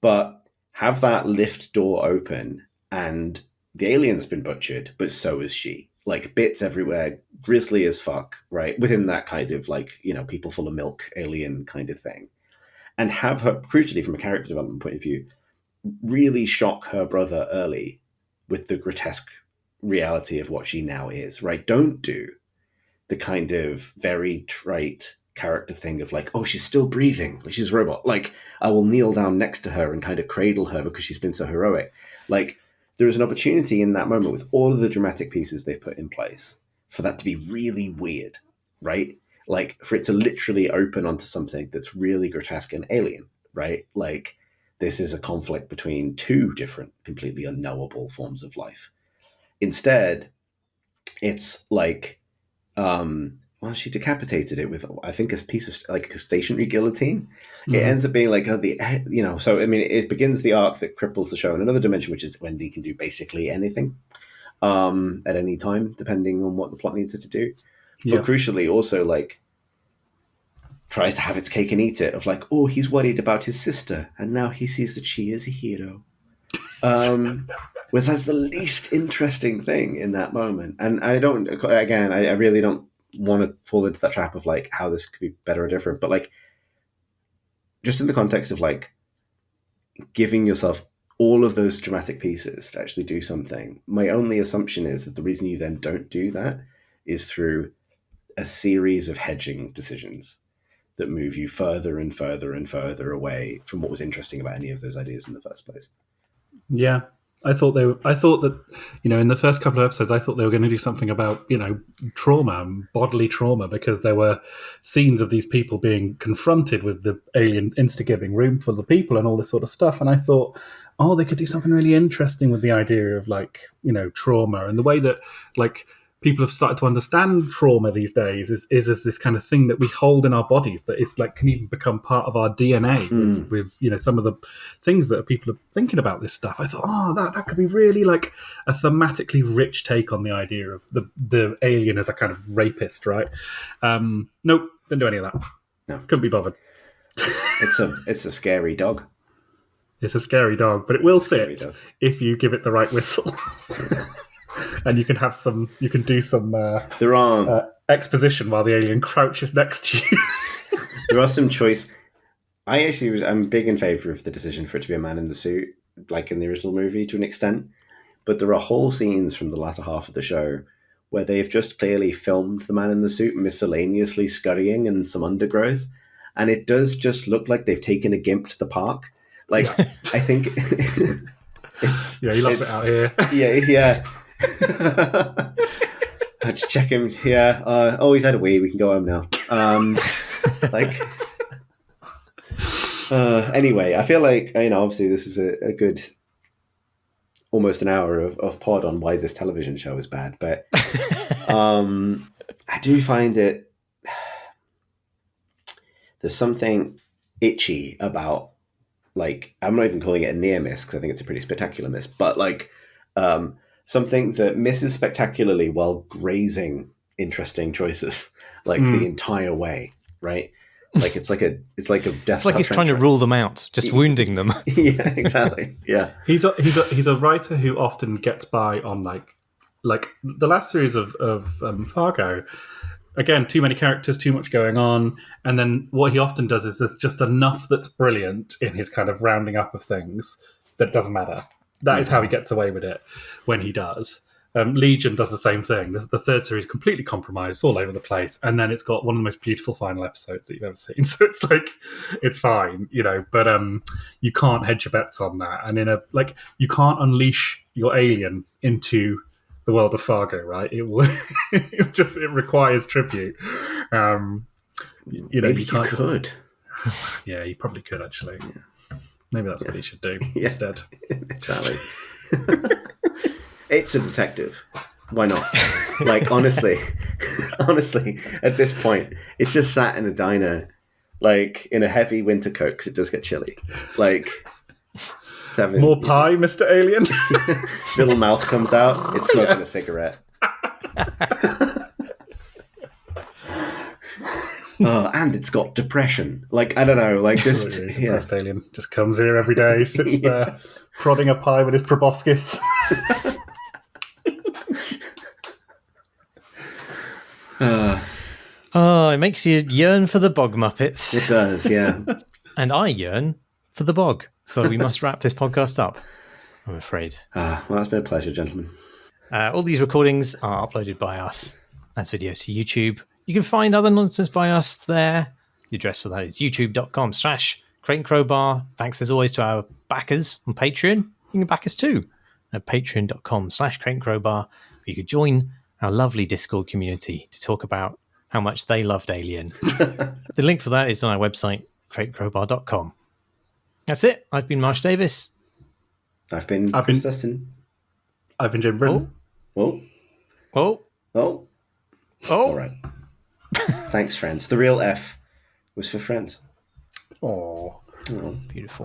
But have that lift door open and the alien's been butchered, but so is she. Like bits everywhere, grisly as fuck, right? Within that kind of like, people full of milk alien kind of thing. And have her, crucially from a character development point of view, really shock her brother early with the grotesque reality of what she now is, right? Don't do the kind of very trite character thing of like, oh, she's still breathing, like she's a robot. Like, I will kneel down next to her and kind of cradle her because she's been so heroic. Like, there is an opportunity in that moment with all of the dramatic pieces they've put in place for that to be really weird, right? Like, for it to literally open onto something that's really grotesque and alien, right? Like, this is a conflict between two different, completely unknowable forms of life. Instead, it's like, she decapitated it with, I think, a piece of like a stationary guillotine. Mm-hmm. It ends up being like so I mean, it begins the arc that cripples the show in another dimension, which is Wendy can do basically anything at any time, depending on what the plot needs her to do. Yeah. But crucially, also like tries to have its cake and eat it. Of like, oh, he's worried about his sister, and now he sees that she is a hero. Was that's the least interesting thing in that moment. And I really don't want to fall into that trap of like how this could be better or different, but like just in the context of like giving yourself all of those dramatic pieces to actually do something, my only assumption is that the reason you then don't do that is through a series of hedging decisions that move you further and further and further away from what was interesting about any of those ideas in the first place. Yeah. I thought that, in the first couple of episodes, I thought they were going to do something about, trauma, bodily trauma, because there were scenes of these people being confronted with the alien insta-giving room full of people and all this sort of stuff. And I thought, they could do something really interesting with the idea of like, trauma and the way that like people have started to understand trauma these days is as this kind of thing that we hold in our bodies that is like can even become part of our DNA with some of the things that people are thinking about this stuff. I thought, that could be really like a thematically rich take on the idea of the alien as a kind of rapist, right? Nope, didn't do any of that. No, couldn't be bothered. It's a scary dog. It's a scary dog, but it will sit if you give it the right whistle. And you can do some exposition while the alien crouches next to you. There are some choice. I'm big in favour of the decision for it to be a man in the suit, like in the original movie to an extent. But there are whole scenes from the latter half of the show where they've just clearly filmed the man in the suit miscellaneously scurrying in some undergrowth. And it does just look like they've taken a gimp to the park. Like, I think it's... Yeah, he loves it out here. Yeah. I just check him. Yeah. He's had a wee. We can go home now. Anyway, I feel like obviously this is a good almost an hour of pod on why this television show is bad, but I do find it. There's something itchy about, like, I'm not even calling it a near miss because I think it's a pretty spectacular miss, but like. Something that misses spectacularly while grazing interesting choices, like the entire way, right? Like it's like a desktop. It's like he's trying to rule them out, just wounding them. Yeah, exactly. Yeah, he's a writer who often gets by on like the last series of Fargo. Again, too many characters, too much going on, and then what he often does is there's just enough that's brilliant in his kind of rounding up of things that it doesn't matter. That is how he gets away with it when he does. Legion does the same thing. The third series completely compromised, all over the place, and then it's got one of the most beautiful final episodes that you've ever seen. So it's like, it's fine, but you can't hedge your bets on that. And you can't unleash your alien into the world of Fargo, right? It will. It requires tribute. Maybe you can't could. Yeah, you probably could actually. Yeah. Maybe that's what he should do instead. Exactly. It's a detective. Why not? Like, honestly, at this point, it's just sat in a diner, like, in a heavy winter coat, because it does get chilly. Like, more pie, Mr. Alien? Little mouth comes out, it's smoking a cigarette. And it's got depression. Like, I don't know, like just depressed alien just comes here every day, sits there prodding a pie with his proboscis. It makes you yearn for the Bog-Muppets. It does, yeah. And I yearn for the bog. So we must wrap this podcast up, I'm afraid. Well, it's been a pleasure, gentlemen. All these recordings are uploaded by us as videos to YouTube. You can find other nonsense by us there. The address for that is youtube.com/CrateandCrowbar. Thanks as always to our backers on Patreon. You can back us too at patreon.com/CrateandCrowbar. You could join our lovely Discord community to talk about how much they loved Alien. The link for that is on our website, CrateandCrowbar.com. That's it. I've been Marsh Davis. I've been Chris Dustin. I've been Jim Britton. Oh. All right. Thanks, friends. The real F was for friends. Oh, beautiful.